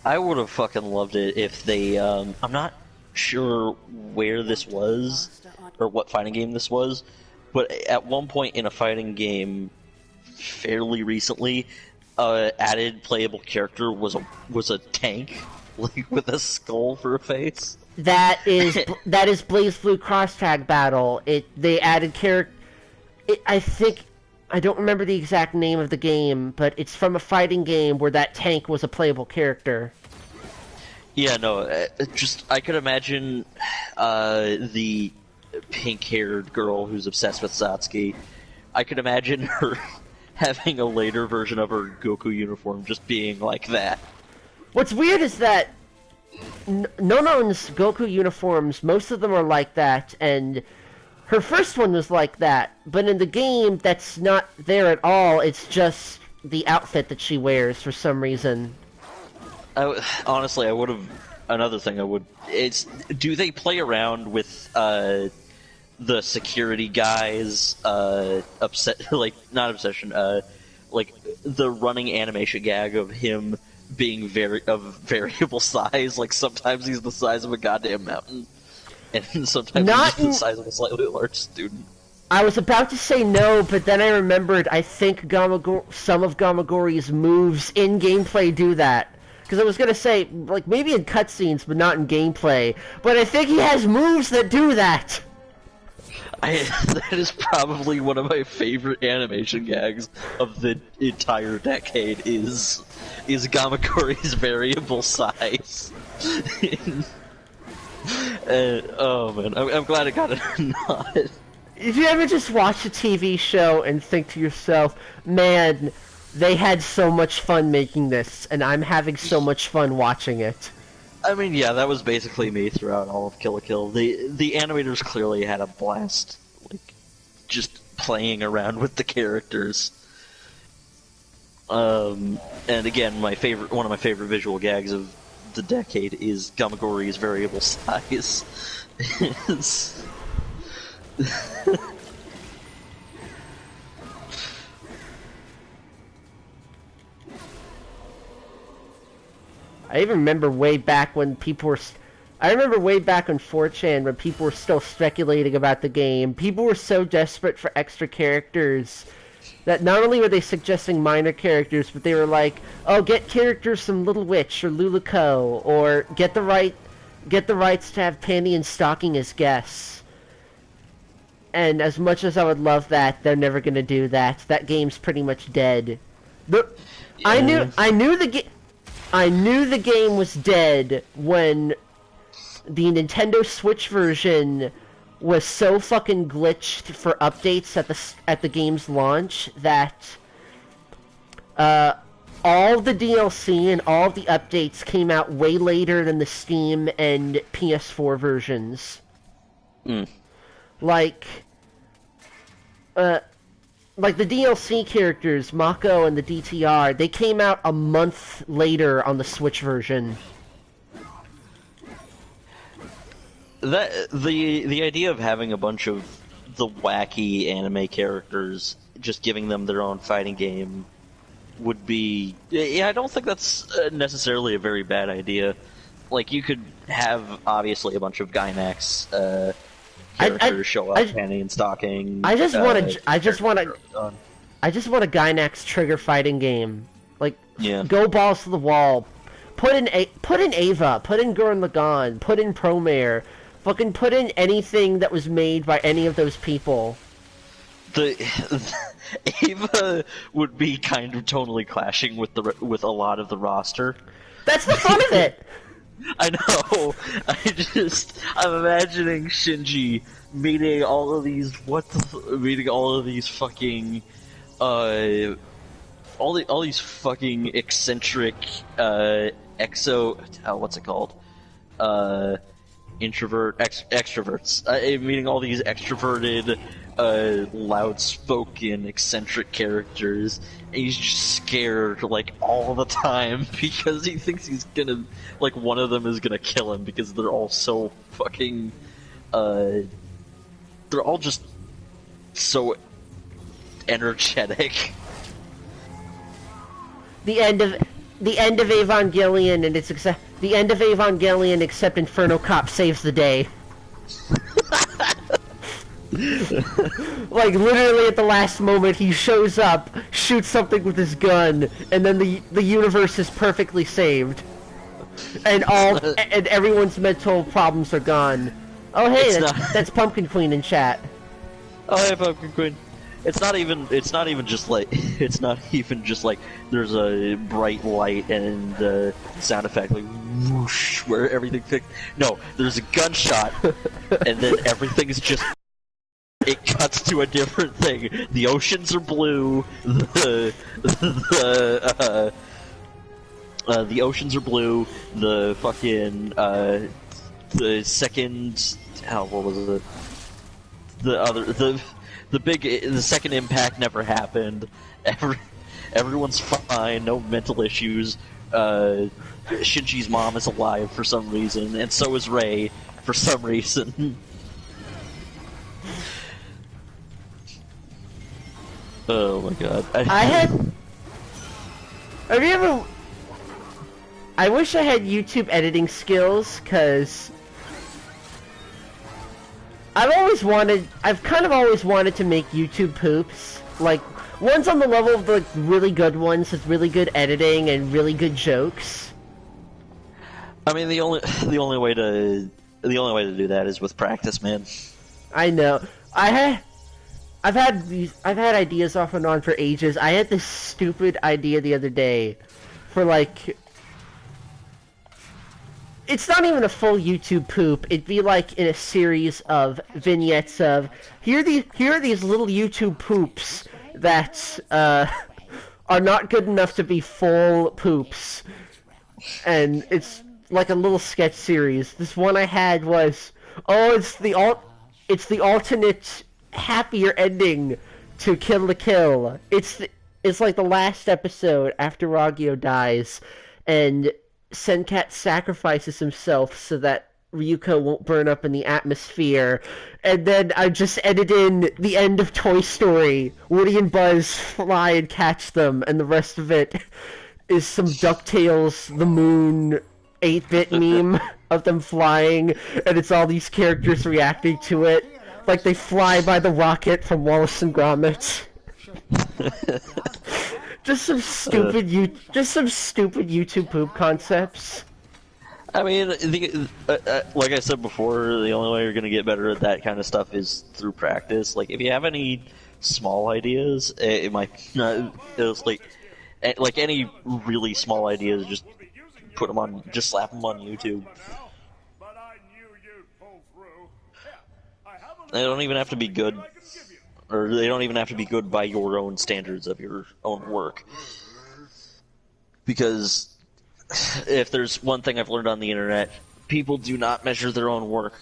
[SPEAKER 2] I would have fucking loved it if they, I'm not sure where this was, or what fighting game this was, but at one point in a fighting game, fairly recently, added playable character was a tank, like with a skull for a face.
[SPEAKER 1] That is BlazBlue Cross Tag Battle. They added character. I don't remember the exact name of the game, but it's from a fighting game where that tank was a playable character.
[SPEAKER 2] Yeah, no, I could imagine the pink-haired girl who's obsessed with Satsuki. I could imagine her having a later version of her Goku uniform just being like that.
[SPEAKER 1] What's weird is that Nonon's Goku uniforms, most of them are like that, and her first one was like that, but in the game, that's not there at all. It's just the outfit that she wears for some reason.
[SPEAKER 2] Honestly, I would have... Another thing I would... do they play around with the security guys, not obsession, like the running animation gag of him being of variable size? Like, sometimes he's the size of a goddamn mountain. And sometimes he's just the size of a slightly large student.
[SPEAKER 1] I was about to say no, but then I remembered I think some of Gamagori's moves in gameplay do that. Because I was going to say, like, maybe in cutscenes, but not in gameplay. But I think he has moves that do that!
[SPEAKER 2] That is probably one of my favorite animation gags of the entire decade, is Gamagori's variable size. Oh man, I'm glad it got a nod.
[SPEAKER 1] If you ever just watch a TV show and think to yourself, man, they had so much fun making this, and I'm having so much fun watching it.
[SPEAKER 2] I mean, yeah, that was basically me throughout all of Kill la Kill. The animators clearly had a blast, like, just playing around with the characters. And again, one of my favorite visual gags of the decade is Gamagori's variable size.
[SPEAKER 1] I even remember way back when people were... I remember way back on 4chan when people were still speculating about the game. People were so desperate for extra characters that not only were they suggesting minor characters, but they were like, oh, get characters from Little Witch or Luluco, or get the rights to have Panty and Stocking as guests. And as much as I would love that, they're never gonna do that. That game's pretty much dead. I knew the game was dead when the Nintendo Switch version was so fucking glitched for updates at the game's launch that all the DLC and all the updates came out way later than the Steam and PS4 versions. Like the DLC characters, Mako and the DTR, they came out a month later on the Switch version.
[SPEAKER 2] The idea of having a bunch of the wacky anime characters, just giving them their own fighting game, would be... Yeah, I don't think that's necessarily a very bad idea. Like, you could have, obviously, a bunch of Gainax characters show up, Panty and Stocking. I just want a
[SPEAKER 1] Gainax trigger fighting game. Like,
[SPEAKER 2] yeah.
[SPEAKER 1] Go balls to the wall. Put in Ava, put in Gurren Lagann, put in Promare. Fucking put in anything that was made by any of those people.
[SPEAKER 2] Ava would be kind of tonally clashing with a lot of the roster.
[SPEAKER 1] That's the fun of it.
[SPEAKER 2] I know. I'm imagining Shinji meeting all of these fucking all these fucking eccentric what's it called? Extroverts. Meeting all these extroverted, loud-spoken, eccentric characters, and he's just scared, like, all the time, because he thinks he's gonna, like, one of them is gonna kill him, because they're all so fucking, they're all just so energetic.
[SPEAKER 1] The end of Evangelion, and the end of Evangelion, except Inferno Cop saves the day. Like, literally at the last moment, he shows up, shoots something with his gun, and then the universe is perfectly saved. And and everyone's mental problems are gone. Oh hey, that's Pumpkin Queen in chat.
[SPEAKER 2] Oh hey, Pumpkin Queen. It's not even just like there's a bright light and sound effect like whoosh where everything fixed. No, there's a gunshot and then everything's just it cuts to a different thing. The oceans are blue. The oceans are blue. The fucking the second what was it? The second impact never happened. Everyone's fine. No mental issues. Shinji's mom is alive for some reason, and so is Rei for some reason. Oh my god.
[SPEAKER 1] I wish I had YouTube editing skills, cause I've kind of always wanted to make YouTube poops. Like, ones on the level of the really good ones with really good editing and really good jokes.
[SPEAKER 2] I mean, the only way to do that is with practice, man.
[SPEAKER 1] I know. I've had ideas off and on for ages. I had this stupid idea the other day for, like, it's not even a full YouTube poop. It'd be like in a series of vignettes of here are these little YouTube poops that are not good enough to be full poops, and it's like a little sketch series. This one I had was it's the alternate happier ending to Kill la Kill. It's like the last episode after Ragyo dies, and Senkat sacrifices himself so that Ryuko won't burn up in the atmosphere, and then I just edit in the end of Toy Story. Woody and Buzz fly and catch them, and the rest of it is some DuckTales, the Moon, 8-bit meme of them flying, and it's all these characters reacting to it, like they fly by the rocket from Wallace and Gromit. Just some stupid YouTube poop concepts.
[SPEAKER 2] I mean, like I said before, the only way you're gonna get better at that kind of stuff is through practice. Like, if you have any small ideas, it might not. It's like any really small ideas, just slap them on YouTube. They don't even have to be good. Or they don't even have to be good by your own standards of your own work. Because if there's one thing I've learned on the internet, people do not measure their own work.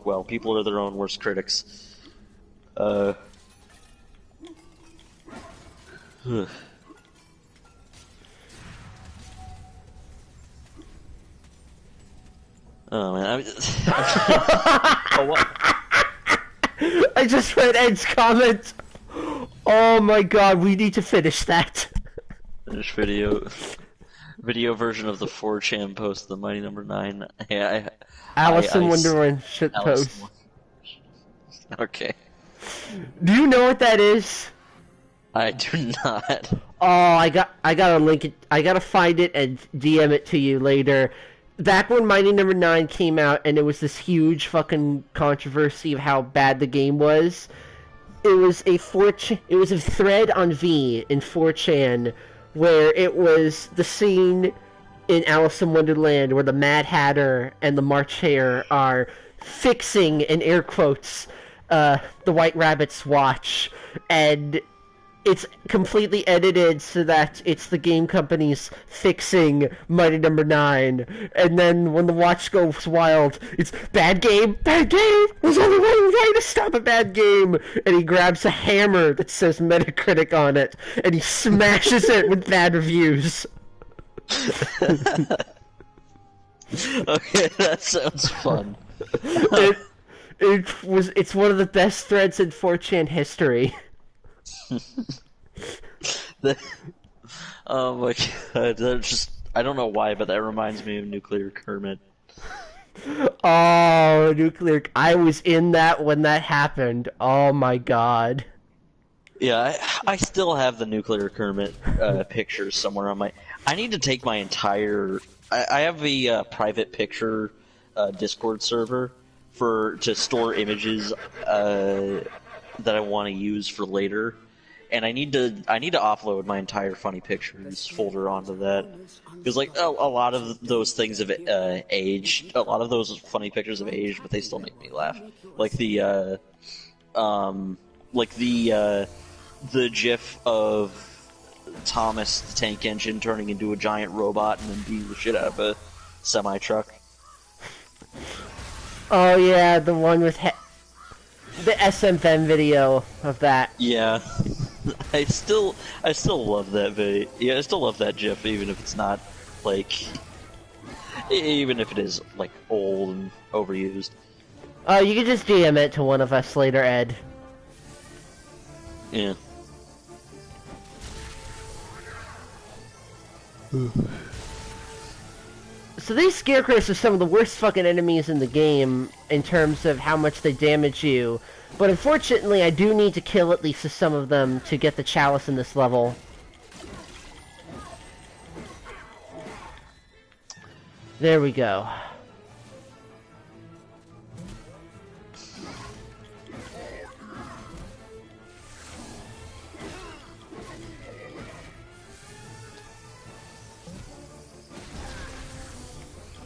[SPEAKER 2] Well. People are their own worst critics. Oh man, oh what?
[SPEAKER 1] I just read Ed's comment. Oh my god, we need to finish that.
[SPEAKER 2] Finish video version of the 4chan post, the Mighty Number 9. Yeah,
[SPEAKER 1] Alice in Wonderland shit post.
[SPEAKER 2] Okay.
[SPEAKER 1] Do you know what that is?
[SPEAKER 2] I do not.
[SPEAKER 1] Oh, I gotta link it. I gotta find it and DM it to you later. Back when Mighty Number 9 came out, and it was this huge fucking controversy of how bad the game was, it was a thread on V in 4chan where it was the scene in Alice in Wonderland where the Mad Hatter and the March Hare are fixing, in air quotes, the White Rabbit's watch, and it's completely edited so that it's the game companies fixing Mighty Number 9. And then when the watch goes wild, it's bad game, bad game. There's only one way to stop a bad game. And he grabs a hammer that says Metacritic on it, and he smashes it with bad reviews.
[SPEAKER 2] Okay, that sounds fun.
[SPEAKER 1] It's one of the best threads in 4chan history.
[SPEAKER 2] Oh my god, that just, I don't know why, but that reminds me of Nuclear Kermit.
[SPEAKER 1] Oh, Nuclear, I was in that when that happened. Oh my god.
[SPEAKER 2] Yeah, I still have the Nuclear Kermit pictures somewhere on my... I need to take my entire... I have a private picture Discord server to store images that I want to use for later, and I need to offload my entire funny pictures folder onto that, because like a lot of those things have aged. A lot of those funny pictures have aged, but they still make me laugh. Like the GIF of Thomas the Tank Engine turning into a giant robot and then beating the shit out of a semi-truck.
[SPEAKER 1] Oh yeah, the one with the SMFM video of that.
[SPEAKER 2] Yeah, I still love that video. Yeah, I still love that GIF, even if it's not like, even if it is like old and overused.
[SPEAKER 1] Oh, you can just DM it to one of us later, Ed.
[SPEAKER 2] Yeah.
[SPEAKER 1] So these scarecrows are some of the worst fucking enemies in the game in terms of how much they damage you. But unfortunately, I do need to kill at least some of them to get the chalice in this level. There we go.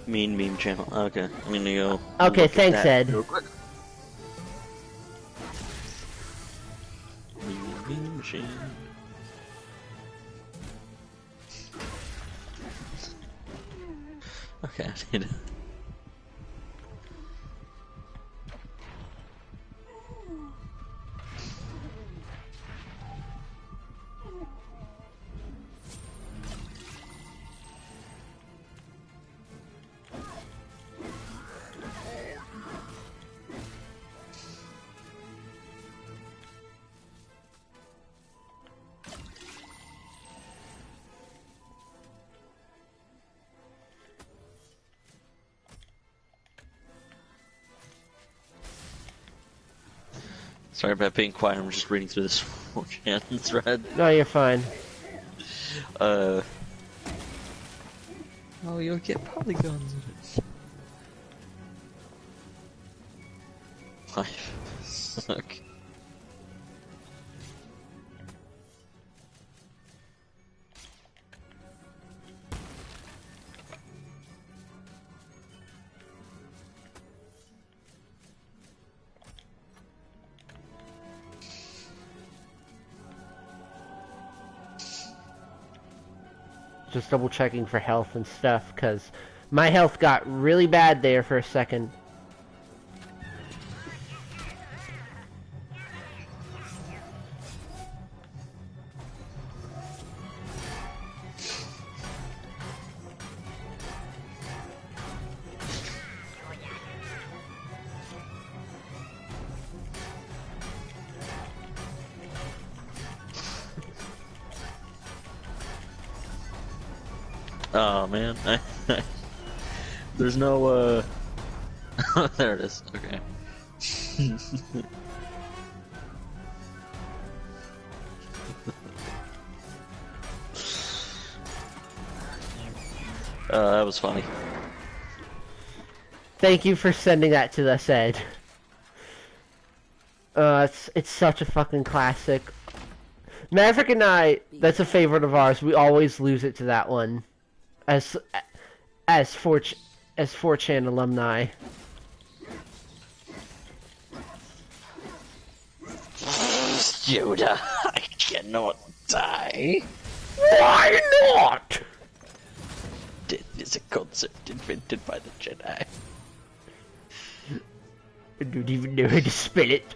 [SPEAKER 2] Mean meme channel. Okay, I'm gonna go.
[SPEAKER 1] Okay, thanks, Ed.
[SPEAKER 2] Real quick. Meme machine. Okay, I need to... Sorry about being quiet, I'm just reading through this 4chan thread.
[SPEAKER 1] No, you're fine.
[SPEAKER 2] Oh, you'll get polygons. Fuck.
[SPEAKER 1] Just double checking for health and stuff, because my health got really bad there for a second.
[SPEAKER 2] Oh man, there's no there it is. Okay. That was funny.
[SPEAKER 1] Thank you for sending that to us, Ed. It's such a fucking classic. Maverick and I, that's a favorite of ours. We always lose it to that one. As 4chan alumni.
[SPEAKER 2] Yoda, I cannot die.
[SPEAKER 1] Why not?
[SPEAKER 2] Death is a concept invented by the Jedi.
[SPEAKER 1] I don't even know how to spell it.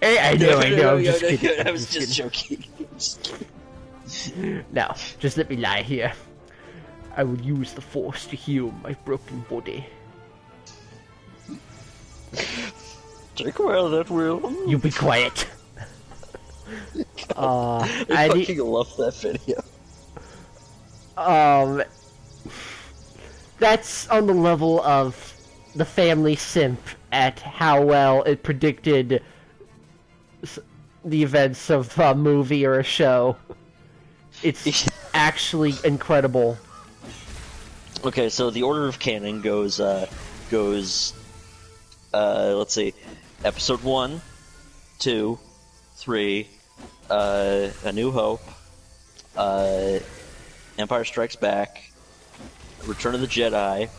[SPEAKER 1] I know, I'm just kidding.
[SPEAKER 2] I was just joking.
[SPEAKER 1] Now, just let me lie here. I will use the Force to heal my broken body.
[SPEAKER 2] Take well that will.
[SPEAKER 1] You be quiet.
[SPEAKER 2] I fucking love that video.
[SPEAKER 1] That's on the level of the family simp at how well it predicted the events of a movie or a show. It's actually incredible.
[SPEAKER 2] Okay, so the order of canon goes, let's see, episode 1, 2, 3, A New Hope, Empire Strikes Back, Return of the Jedi,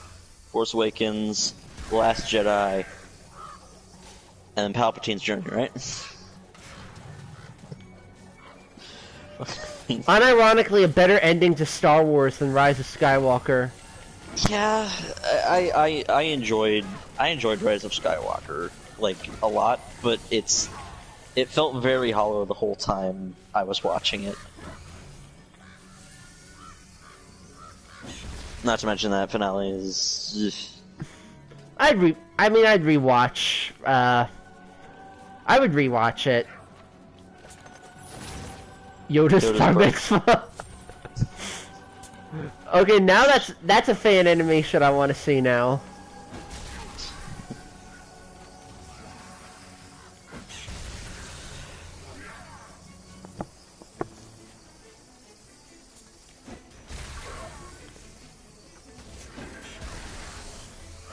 [SPEAKER 2] Force Awakens, The Last Jedi, and then Palpatine's Journey, right?
[SPEAKER 1] Unironically, a better ending to Star Wars than Rise of Skywalker.
[SPEAKER 2] Yeah, I enjoyed Rise of Skywalker like a lot, but it felt very hollow the whole time I was watching it. Not to mention that finale is.
[SPEAKER 1] I'd rewatch. I would rewatch it. Yoda's Bar Mitzvah. Okay, now that's a fan animation I want to see now.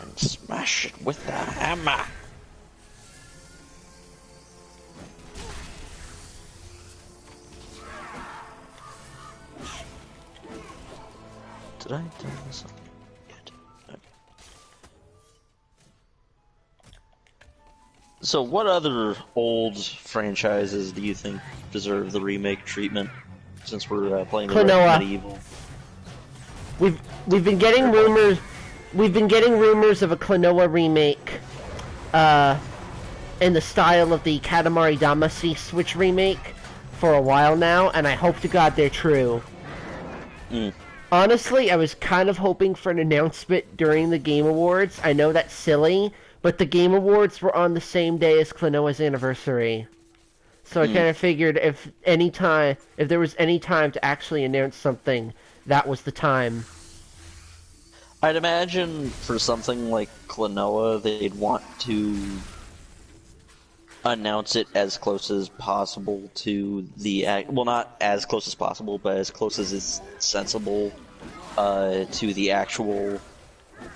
[SPEAKER 2] And smash it with the hammer. Did I do this? Okay. So, what other old franchises do you think deserve the remake treatment? Since we're playing the MediEvil.
[SPEAKER 1] We've been getting rumors. We've been getting rumors of a Klonoa remake, in the style of the Katamari Damacy Switch remake for a while now, and I hope to God they're true. Honestly, I was kind of hoping for an announcement during the Game Awards. I know that's silly, but the Game Awards were on the same day as Klonoa's anniversary. So I kind of figured if there was any time to actually announce something, that was the time.
[SPEAKER 2] I'd imagine for something like Klonoa, they'd want to announce it as close as possible to the well, not as close as possible, but as close as is sensible to the actual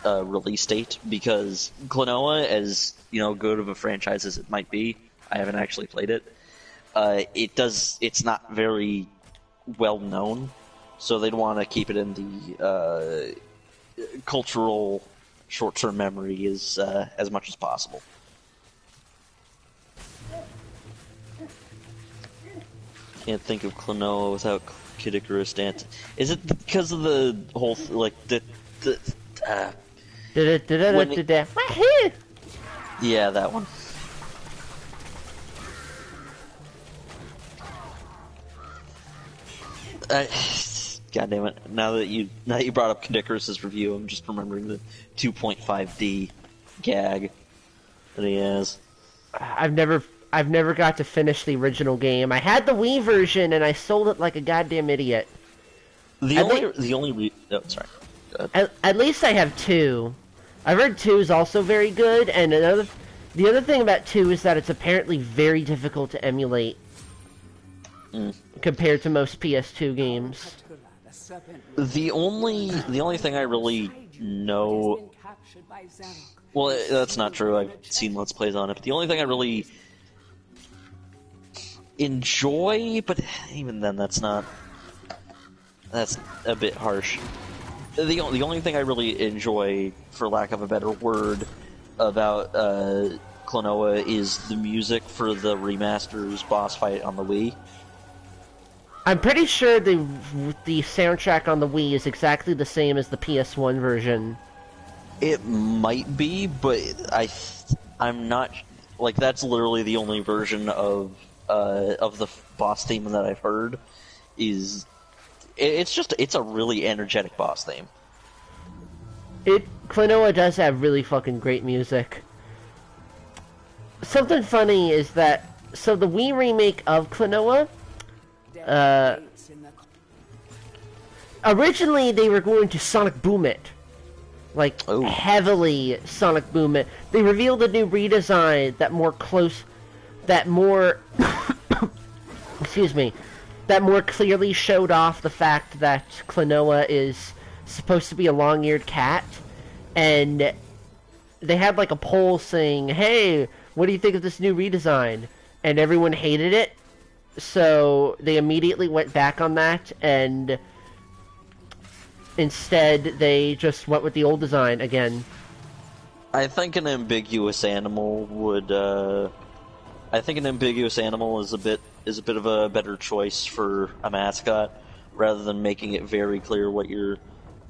[SPEAKER 2] release date. Because Klonoa, as good of a franchise as it might be, I haven't actually played it. It's not very well known, so they'd want to keep it in the cultural short-term memory as much as possible. Can't think of Klonoa without Kid Icarus dance. Is it because of the whole yeah, that one. God damn it! Now that you brought up Kid Icarus's review, I'm just remembering the 2.5D gag that he has.
[SPEAKER 1] I've never got to finish the original game. I had the Wii version and I sold it like a goddamn idiot.
[SPEAKER 2] Sorry. Go ahead.
[SPEAKER 1] At least I have 2. I've heard 2 is also very good, and the other thing about 2 is that it's apparently very difficult to emulate compared to most PS2 games.
[SPEAKER 2] The only thing I really know. Well, that's not true. I've seen Let's Plays on it. But the only thing I really enjoy, but even then, that's a bit harsh. The only thing I really enjoy, for lack of a better word, about Klonoa is the music for the remaster's boss fight on the Wii.
[SPEAKER 1] I'm pretty sure the soundtrack on the Wii is exactly the same as the PS1 version.
[SPEAKER 2] It might be, but I'm not like that's literally the only version of the boss theme that I've heard. It's a really energetic boss theme.
[SPEAKER 1] Klonoa does have really fucking great music. Something funny is that the Wii remake of Klonoa. Originally, they were going to Sonic Boom it. Like, heavily Sonic Boom it. They revealed a new redesign excuse me, that more clearly showed off the fact that Klonoa is supposed to be a long-eared cat. And they had, like, a poll saying, hey, what do you think of this new redesign? And everyone hated it. So they immediately went back on that, and instead they just went with the old design again.
[SPEAKER 2] I think an ambiguous animal would. I think an ambiguous animal is a bit of a better choice for a mascot, rather than making it very clear what you're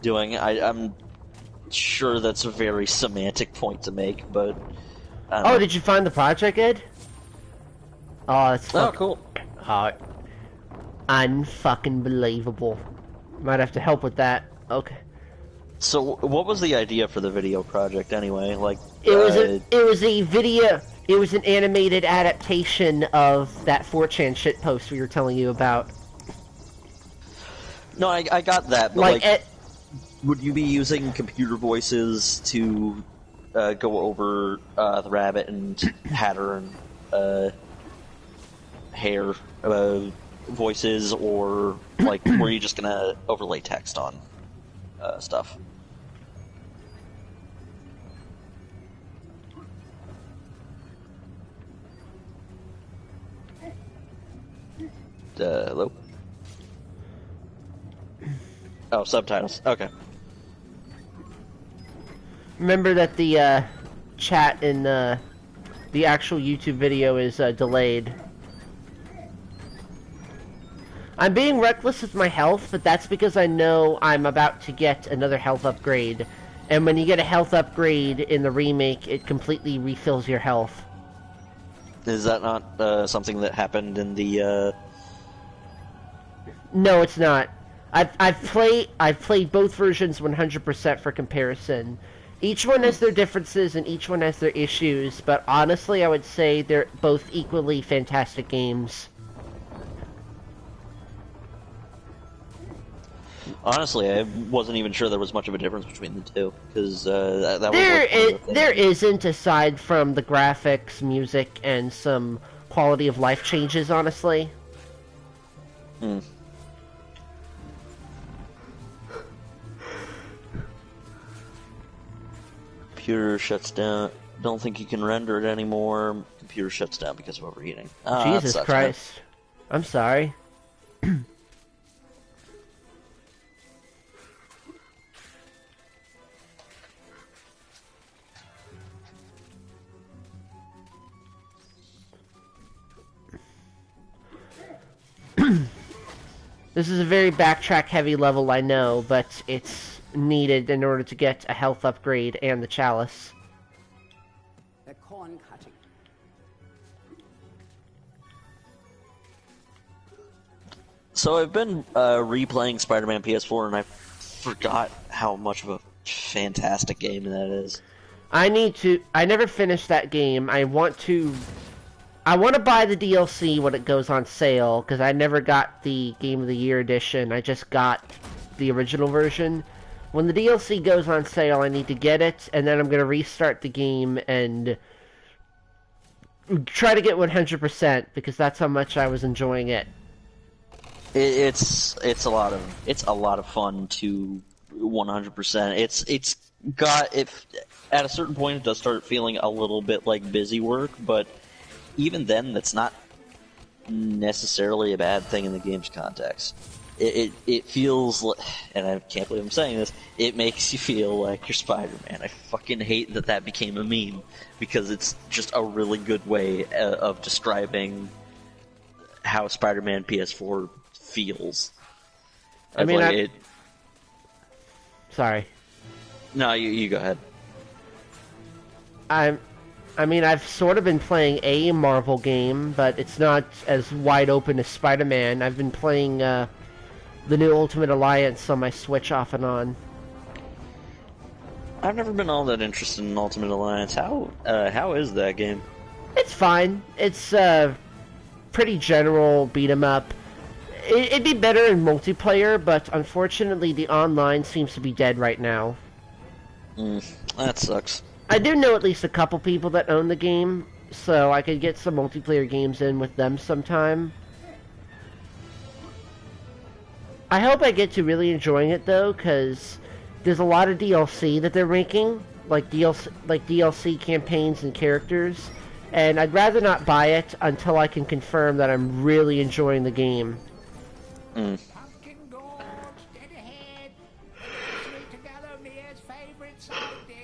[SPEAKER 2] doing. I'm sure that's a very semantic point to make, but.
[SPEAKER 1] Oh, did you find the project, Ed? Oh, that's
[SPEAKER 2] cool.
[SPEAKER 1] Unfucking believable. Might have to help with that. Okay.
[SPEAKER 2] So, what was the idea for the video project anyway? Like,
[SPEAKER 1] it was a video. It was an animated adaptation of that 4chan shitpost we were telling you about.
[SPEAKER 2] No, I got that. But would you be using computer voices to go over the rabbit and Hatter and Hare voices, or like were you just gonna overlay text on stuff? Hello? Oh, subtitles. Okay.
[SPEAKER 1] Remember that the chat in the actual YouTube video is delayed. I'm being reckless with my health, but that's because I know I'm about to get another health upgrade. And when you get a health upgrade in the remake, it completely refills your health.
[SPEAKER 2] Is that not something that happened in the...
[SPEAKER 1] No, it's not. I've played both versions 100% for comparison. Each one has their differences and each one has their issues, but honestly I would say they're both equally fantastic games.
[SPEAKER 2] Honestly, I wasn't even sure there was much of a difference between the two, because
[SPEAKER 1] there isn't, aside from the graphics, music, and some quality of life changes, honestly.
[SPEAKER 2] Computer shuts down. Don't think you can render it anymore. Computer shuts down because of overheating.
[SPEAKER 1] Jesus Christ. Man. I'm sorry. This is a very backtrack-heavy level, I know, but it's needed in order to get a health upgrade and the chalice.
[SPEAKER 3] The corn cutting.
[SPEAKER 2] So I've been replaying Spider-Man PS4, and I forgot how much of a fantastic game that is.
[SPEAKER 1] I never finished that game. I want to buy the DLC when it goes on sale, because I never got the Game of the Year edition. I just got the original version. When the DLC goes on sale, I need to get it, and then I'm going to restart the game and try to get 100%, because that's how much I was enjoying it.
[SPEAKER 2] It's a lot of fun to 100%. It's got, if at a certain point it does start feeling a little bit like busy work, but even then, that's not necessarily a bad thing in the game's context. it feels like, and I can't believe I'm saying this, it makes you feel like you're Spider-Man. I fucking hate that became a meme, because it's just a really good way of describing how Spider-Man PS4 feels.
[SPEAKER 1] I mean, sorry.
[SPEAKER 2] No, you go ahead.
[SPEAKER 1] I mean, I've sort of been playing a Marvel game, but it's not as wide open as Spider-Man. I've been playing the new Ultimate Alliance on my Switch off and on.
[SPEAKER 2] I've never been all that interested in Ultimate Alliance. How is that game?
[SPEAKER 1] It's fine. It's pretty general beat 'em up. It'd be better in multiplayer, but unfortunately the online seems to be dead right now.
[SPEAKER 2] That sucks.
[SPEAKER 1] I do know at least a couple people that own the game, so I could get some multiplayer games in with them sometime. I hope I get to really enjoying it though, because there's a lot of DLC that they're making, like DLC campaigns and characters, and I'd rather not buy it until I can confirm that I'm really enjoying the game.
[SPEAKER 3] Pumpkin gorge, dead ahead. Sweet together, Mia's favorite side dish.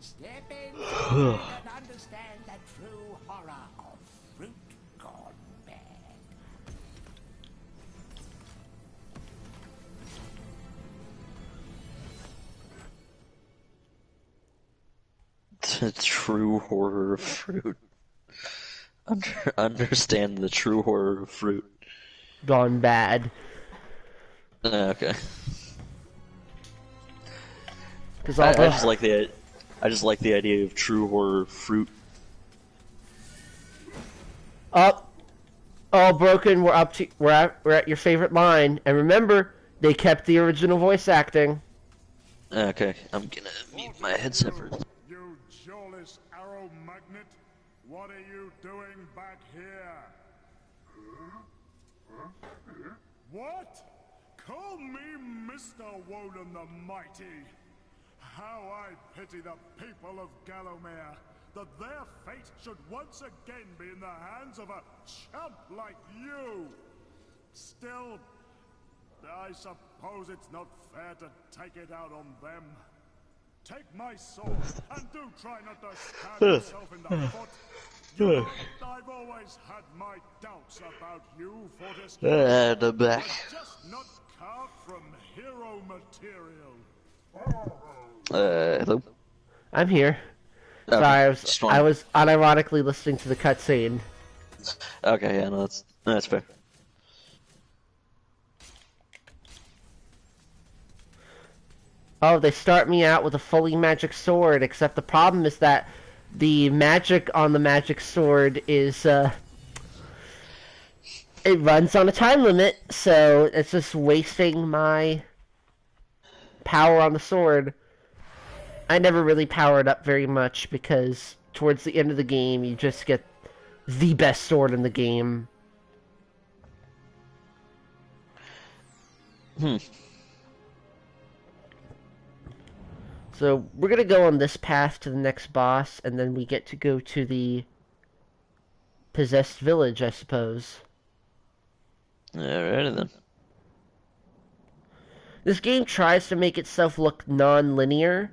[SPEAKER 3] Step in and understand the true horror of fruit gone bad.
[SPEAKER 2] The true horror of fruit. Understand the true horror of fruit.
[SPEAKER 1] Gone bad.
[SPEAKER 2] Okay.
[SPEAKER 1] Because
[SPEAKER 2] I just like the idea of true horror of fruit.
[SPEAKER 1] Up, all broken. We're at your favorite line, and remember, they kept the original voice acting.
[SPEAKER 2] Okay, I'm gonna mute my headset for
[SPEAKER 5] You jawless arrow magnet, what are you doing back here? What? Call me Mr. Woden the Mighty. How I pity the people of Gallowmere, that their fate should once again be in the hands of a chump like you. Still, I suppose it's not fair to take it out on them. Take my sword, and do try not to stab yourself in the foot. You know, I've always had my doubts about you, Fortescue.
[SPEAKER 2] the back.
[SPEAKER 5] Just not carved from hero material.
[SPEAKER 2] Hello?
[SPEAKER 1] I'm here.
[SPEAKER 2] Okay,
[SPEAKER 1] Sorry, I was unironically listening to the cutscene.
[SPEAKER 2] Okay, yeah, no, that's fair.
[SPEAKER 1] Oh, they start me out with a fully magic sword, except the problem is that the magic on the magic sword is, it runs on a time limit, so it's just wasting my power on the sword. I never really powered up very much, because towards the end of the game, you just get the best sword in the game. So, we're gonna go on this path to the next boss, and then we get to go to the possessed village, I suppose.
[SPEAKER 2] Alrighty then.
[SPEAKER 1] This game tries to make itself look non-linear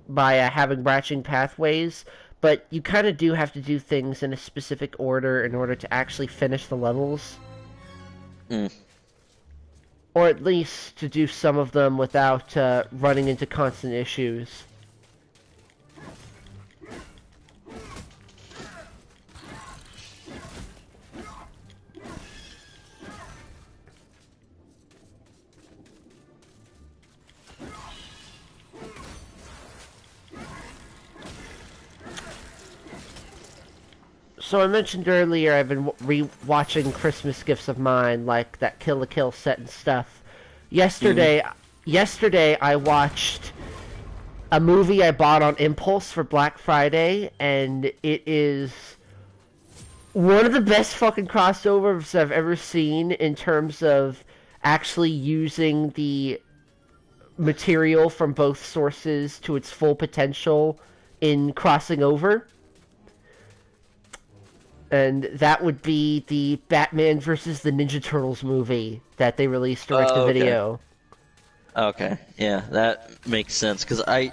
[SPEAKER 1] by having branching pathways, but you kind of do have to do things in a specific order in order to actually finish the levels. Or at least to do some of them without running into constant issues. So I mentioned earlier I've been re-watching Christmas gifts of mine, like that Kill la Kill set and stuff. Yesterday I watched a movie I bought on impulse for Black Friday, and it is one of the best fucking crossovers I've ever seen in terms of actually using the material from both sources to its full potential in crossing over. And that would be the Batman versus the Ninja Turtles movie that they released direct to video.
[SPEAKER 2] Okay, yeah, that makes sense, because I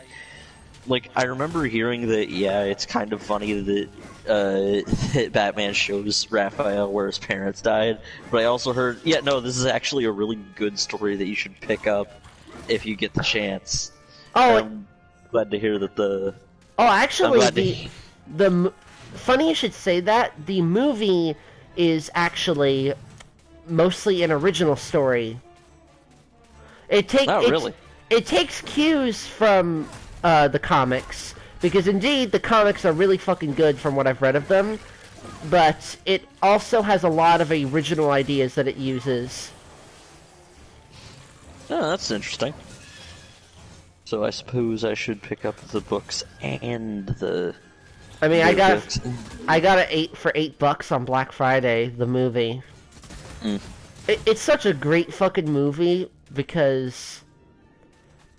[SPEAKER 2] remember hearing that, yeah, it's kind of funny that, that Batman shows Raphael where his parents died, but I also heard, yeah, no, this is actually a really good story that you should pick up if you get the chance.
[SPEAKER 1] Oh,
[SPEAKER 2] I'm glad to hear that the...
[SPEAKER 1] Oh, actually, funny you should say that. The movie is actually mostly an original story.
[SPEAKER 2] Really?
[SPEAKER 1] It takes cues from the comics, because indeed the comics are really fucking good from what I've read of them, but it also has a lot of original ideas that it uses.
[SPEAKER 2] Oh, that's interesting. So I suppose I should pick up the books and the...
[SPEAKER 1] I mean, I got it for $8 on Black Friday, the movie. It's such a great fucking movie, because...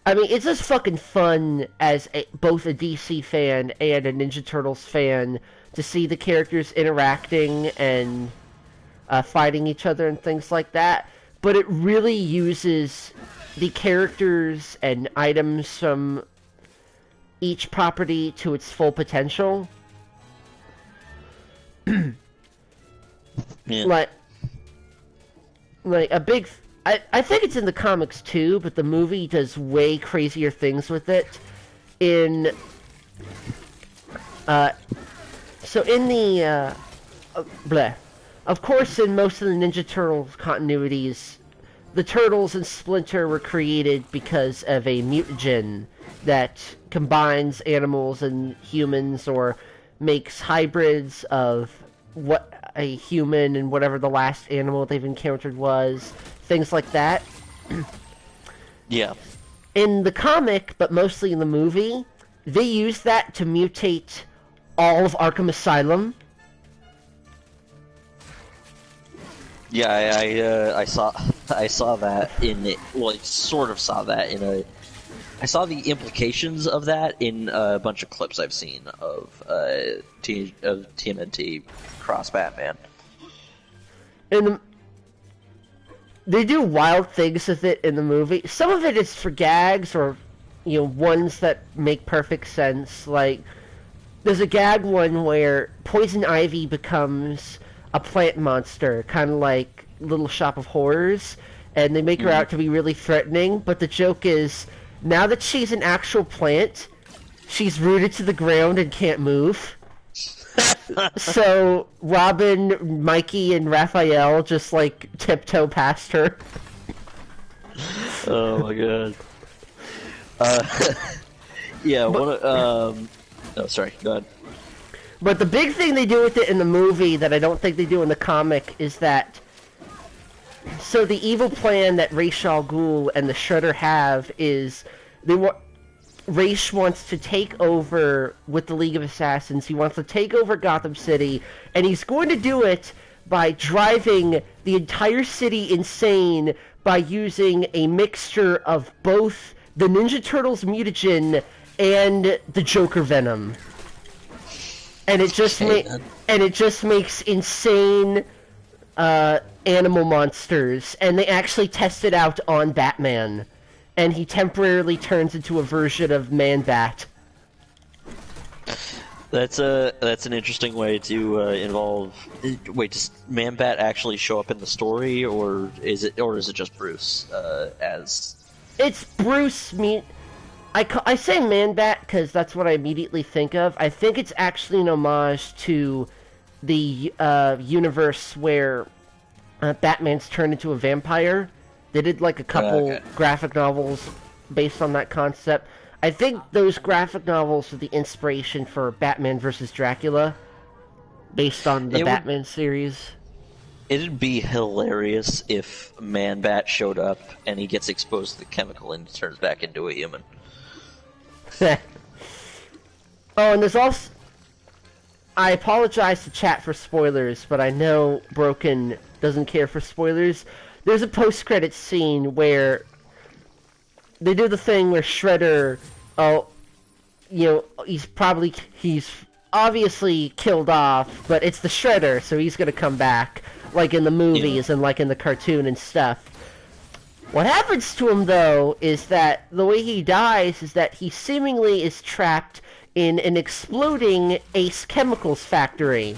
[SPEAKER 1] I mean, it's just fucking fun as both a DC fan and a Ninja Turtles fan to see the characters interacting and fighting each other and things like that. But it really uses the characters and items from each property to its full potential.
[SPEAKER 2] Yeah.
[SPEAKER 1] Like a big... I think it's in the comics too, but the movie does way crazier things with it. So in the... Of course, in most of the Ninja Turtles continuities, the Turtles and Splinter were created because of a mutagen that combines animals and humans, or makes hybrids of what a human and whatever the last animal they've encountered was. Things like that.
[SPEAKER 2] Yeah.
[SPEAKER 1] In the comic, but mostly in the movie, they use that to mutate all of Arkham Asylum.
[SPEAKER 2] Yeah, I saw that in it. Well, I sort of saw that in a. I saw the implications of that in a bunch of clips I've seen of TMNT Cross Batman.
[SPEAKER 1] And they do wild things with it in the movie. Some of it is for gags, or ones that make perfect sense. Like, there's a gag one where Poison Ivy becomes a plant monster, kind of like Little Shop of Horrors, and they make her out to be really threatening, but the joke is, now that she's an actual plant, she's rooted to the ground and can't move. So Robin, Mikey, and Raphael just like tiptoe past her.
[SPEAKER 2] Oh my god. Yeah, sorry, go ahead.
[SPEAKER 1] But the big thing they do with it in the movie that I don't think they do in the comic is that... So the evil plan that Ra's al Ghul and the Shredder have is... Ra's wants to take over with the League of Assassins. He wants to take over Gotham City, and he's going to do it by driving the entire city insane by using a mixture of both the Ninja Turtles mutagen and the Joker venom. And it just makes insane animal monsters, and they actually test it out on Batman, and he temporarily turns into a version of Man-Bat.
[SPEAKER 2] That's an interesting way to involve. Wait, does Man-Bat actually show up in the story, or is it just Bruce as? It's
[SPEAKER 1] Bruce. I say Man-Bat because that's what I immediately think of. I think it's actually an homage to the universe where Batman's turned into a vampire. They did like a couple graphic novels based on that concept. I think those graphic novels are the inspiration for Batman vs. Dracula, based on the Batman series.
[SPEAKER 2] It'd be hilarious if Man-Bat showed up and he gets exposed to the chemical and turns back into a human.
[SPEAKER 1] Oh, and there's also... I apologize to chat for spoilers, but I know Broken doesn't care for spoilers. There's a post-credits scene where they do the thing where Shredder, he's obviously killed off, but it's the Shredder, so he's gonna come back, like in the movies and like in the cartoon and stuff. What happens to him, though, is that the way he dies is that he seemingly is trapped in an exploding Ace Chemicals factory.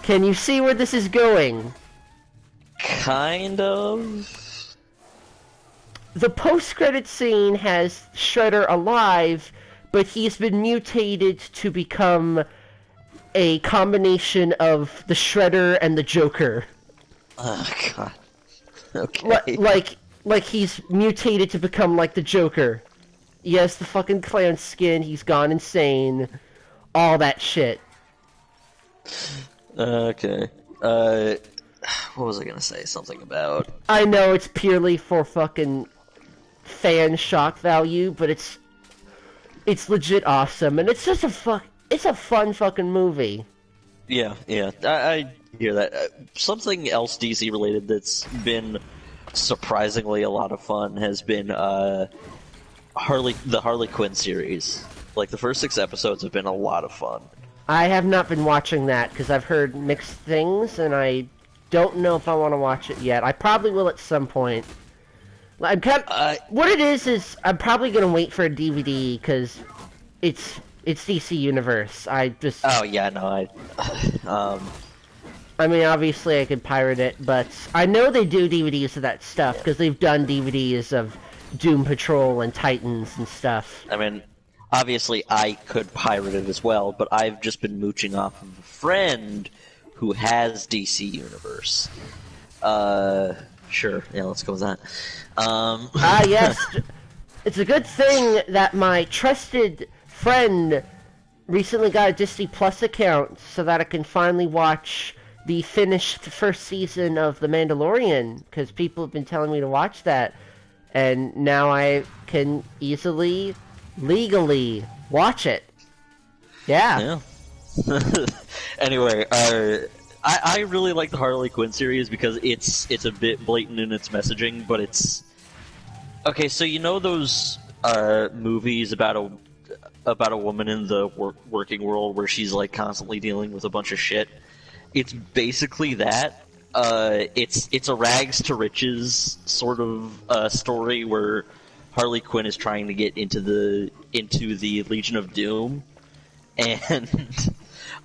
[SPEAKER 1] Can you see where this is going?
[SPEAKER 2] Kind of.
[SPEAKER 1] The post-credit scene has Shredder alive, but he's been mutated to become a combination of the Shredder and the Joker.
[SPEAKER 2] Oh, God. Okay.
[SPEAKER 1] Like he's mutated to become like the Joker. He has the fucking clown skin, he's gone insane. All that shit.
[SPEAKER 2] Okay. What was I gonna say? Something about...
[SPEAKER 1] I know it's purely for fucking fan shock value, but it's legit awesome, and it's just it's a fun fucking movie.
[SPEAKER 2] Yeah, I hear that. Something else DC related that's been surprisingly a lot of fun has been the Harley Quinn series. Like, the first 6 episodes have been a lot of fun.
[SPEAKER 1] I have not been watching that, because I've heard mixed things, and I don't know if I want to watch it yet. I probably will at some point. I'm what it is I'm probably going to wait for a DVD, because it's DC Universe.
[SPEAKER 2] Oh, yeah, no,
[SPEAKER 1] I mean, obviously I could pirate it, but I know they do DVDs of that stuff, because they've done DVDs of Doom Patrol and Titans and stuff.
[SPEAKER 2] I mean, obviously I could pirate it as well, but I've just been mooching off of a friend who has DC Universe. Sure, yeah, let's go with that.
[SPEAKER 1] Yes. It's a good thing that my trusted friend recently got a Disney Plus account so that I can finally watch the finished first season of The Mandalorian, because people have been telling me to watch that, and now I can easily, legally watch it. Yeah.
[SPEAKER 2] Anyway, I really like the Harley Quinn series because it's a bit blatant in its messaging, but it's... Okay, so you know those movies about a woman in the working world where she's like constantly dealing with a bunch of shit? It's basically that. It's a rags to riches sort of story where Harley Quinn is trying to get into the Legion of Doom, and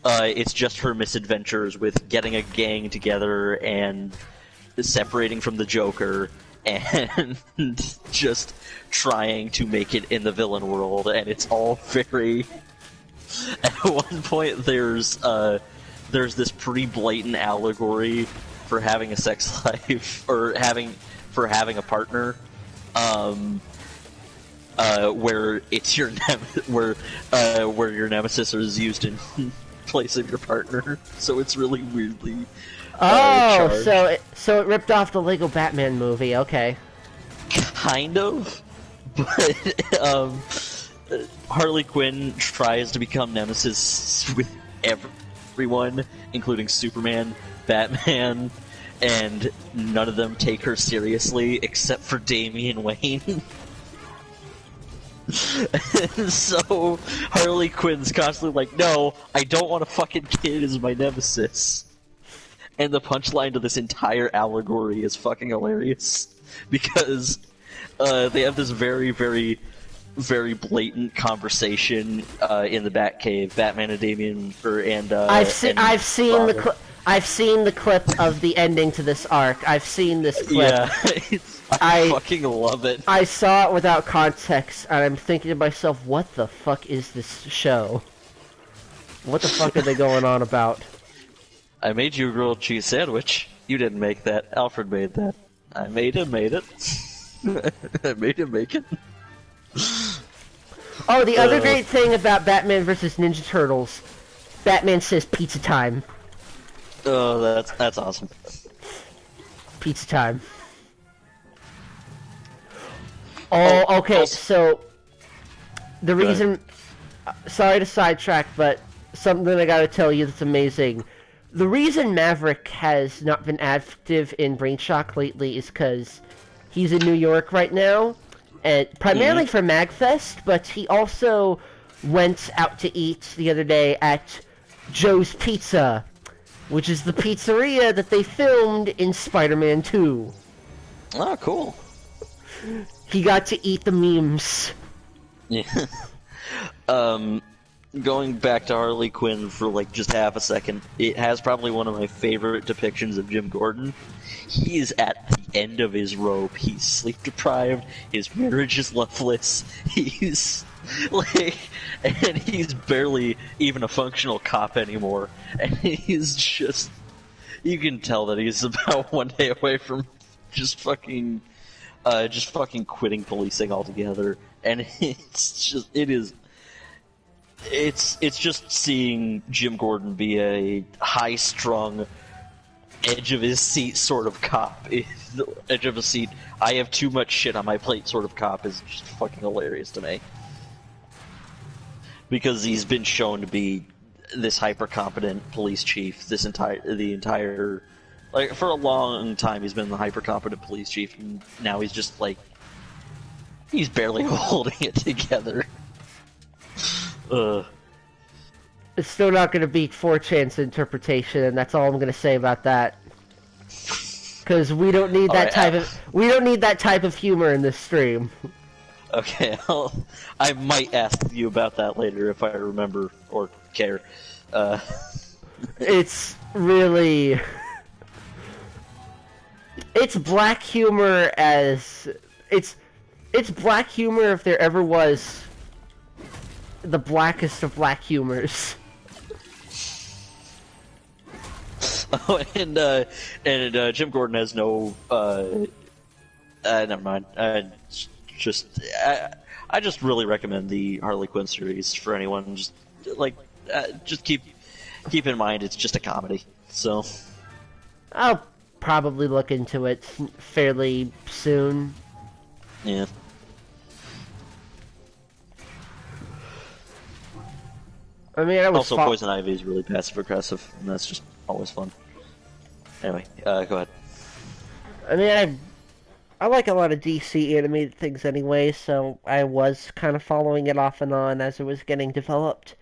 [SPEAKER 2] it's just her misadventures with getting a gang together and separating from the Joker and just trying to make it in the villain world, and it's all very... At one point there's this pretty blatant allegory for having a sex life, or for having a partner, where it's your where your nemesis is used in place of your partner. So it's really weirdly charged.
[SPEAKER 1] So it ripped off the Lego Batman movie. Okay.
[SPEAKER 2] Kind of, but Harley Quinn tries to become nemesis with everyone, including Superman, Batman, and none of them take her seriously except for Damian Wayne. And so Harley Quinn's constantly like, no, I don't want a fucking kid as my nemesis. And the punchline to this entire allegory is fucking hilarious, because they have this very, very, very blatant conversation in the Batcave. Batman and Damian, I've
[SPEAKER 1] seen the clip of the ending to this arc. I've seen this clip.
[SPEAKER 2] Yeah, I fucking love it.
[SPEAKER 1] I saw it without context, and I'm thinking to myself, what the fuck is this show? What the fuck are they going on about?
[SPEAKER 2] I made you a grilled cheese sandwich. You didn't make that. Alfred made that. I made it. I made him make it.
[SPEAKER 1] Oh, the other great thing about Batman vs. Ninja Turtles, Batman says pizza time.
[SPEAKER 2] Oh, that's awesome.
[SPEAKER 1] Pizza time. Oh, okay, so the reason... Sorry to sidetrack, but something I gotta tell you that's amazing. The reason Maverick has not been active in Brainshock lately is because he's in New York right now, and primarily for MagFest, but he also went out to eat the other day at Joe's Pizza, which is the pizzeria that they filmed in Spider-Man 2.
[SPEAKER 2] Oh, cool.
[SPEAKER 1] He got to eat the memes.
[SPEAKER 2] Yeah. Going back to Harley Quinn for like just half a second, it has probably one of my favorite depictions of Jim Gordon. He is at the end of his rope. He's sleep deprived. His marriage is loveless. He's like, and he's barely even a functional cop anymore. And he's just, you can tell that he's about one day away from just fucking quitting policing altogether. And it's just seeing Jim Gordon be a high-strung, edge-of-his-seat sort of cop. Edge of a seat, I have too much shit on my plate sort of cop is just fucking hilarious to me. Because he's been shown to be this hyper-competent police chief the entire... Like, for a long time he's been the hyper-competent police chief, and now he's just, like... He's barely holding it together.
[SPEAKER 1] It's still not going to beat 4chan's interpretation, and that's all I'm going to say about that. Because we don't need that type of humor in this stream.
[SPEAKER 2] Okay, I might ask you about that later if I remember or care.
[SPEAKER 1] It's really... It's black humor as... It's black humor if there ever was the blackest of black humors.
[SPEAKER 2] Oh, and Jim Gordon has no, never mind. I just really recommend the Harley Quinn series for anyone. Just keep in mind it's just a comedy. So
[SPEAKER 1] I'll probably look into it fairly soon.
[SPEAKER 2] Yeah.
[SPEAKER 1] I mean,
[SPEAKER 2] also, Poison Ivy is really passive-aggressive, and that's just always fun. Anyway, go ahead.
[SPEAKER 1] I mean, I like a lot of DC animated things anyway, so I was kind of following it off and on as it was getting developed.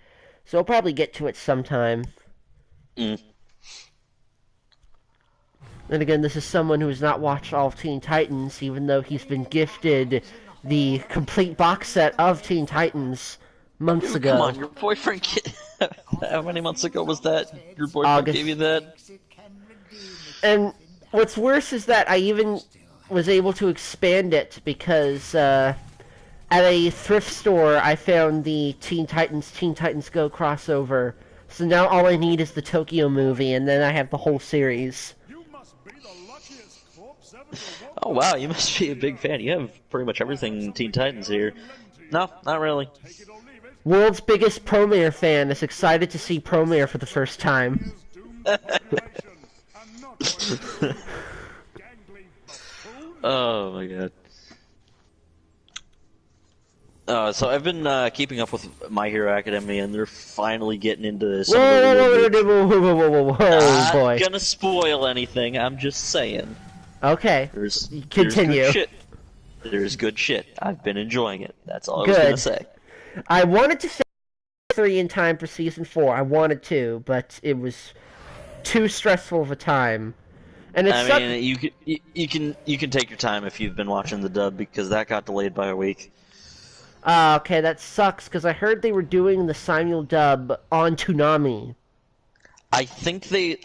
[SPEAKER 1] So I'll probably get to it sometime.
[SPEAKER 2] Mm.
[SPEAKER 1] And again, this is someone who has not watched all of Teen Titans, even though he's been gifted the complete box set of Teen Titans months ago.
[SPEAKER 2] Come on, your boyfriend... How many months ago was that? Your boyfriend gave you that?
[SPEAKER 1] And what's worse is that I even was able to expand it because at a thrift store I found the Teen Titans Go crossover. So now all I need is the Tokyo movie, and then I have the whole series.
[SPEAKER 2] Oh wow, you must be a big fan. You have pretty much everything Teen Titans here. No, not really.
[SPEAKER 1] World's biggest Promare fan is excited to see Promare for the first time.
[SPEAKER 2] Oh my god. So I've been keeping up with My Hero Academia, and they're finally getting into some
[SPEAKER 1] Whoa, boy.
[SPEAKER 2] Not gonna spoil anything, I'm just saying.
[SPEAKER 1] Okay, continue.
[SPEAKER 2] There's good shit. I've been enjoying it. That's all I was gonna say.
[SPEAKER 1] I wanted to finish 3 in time for Season 4. I wanted to, but it was too stressful of a time. And
[SPEAKER 2] you can take your time if you've been watching the dub, because that got delayed by a week.
[SPEAKER 1] Okay, that sucks, because I heard they were doing the simul dub on Toonami.
[SPEAKER 2] I think they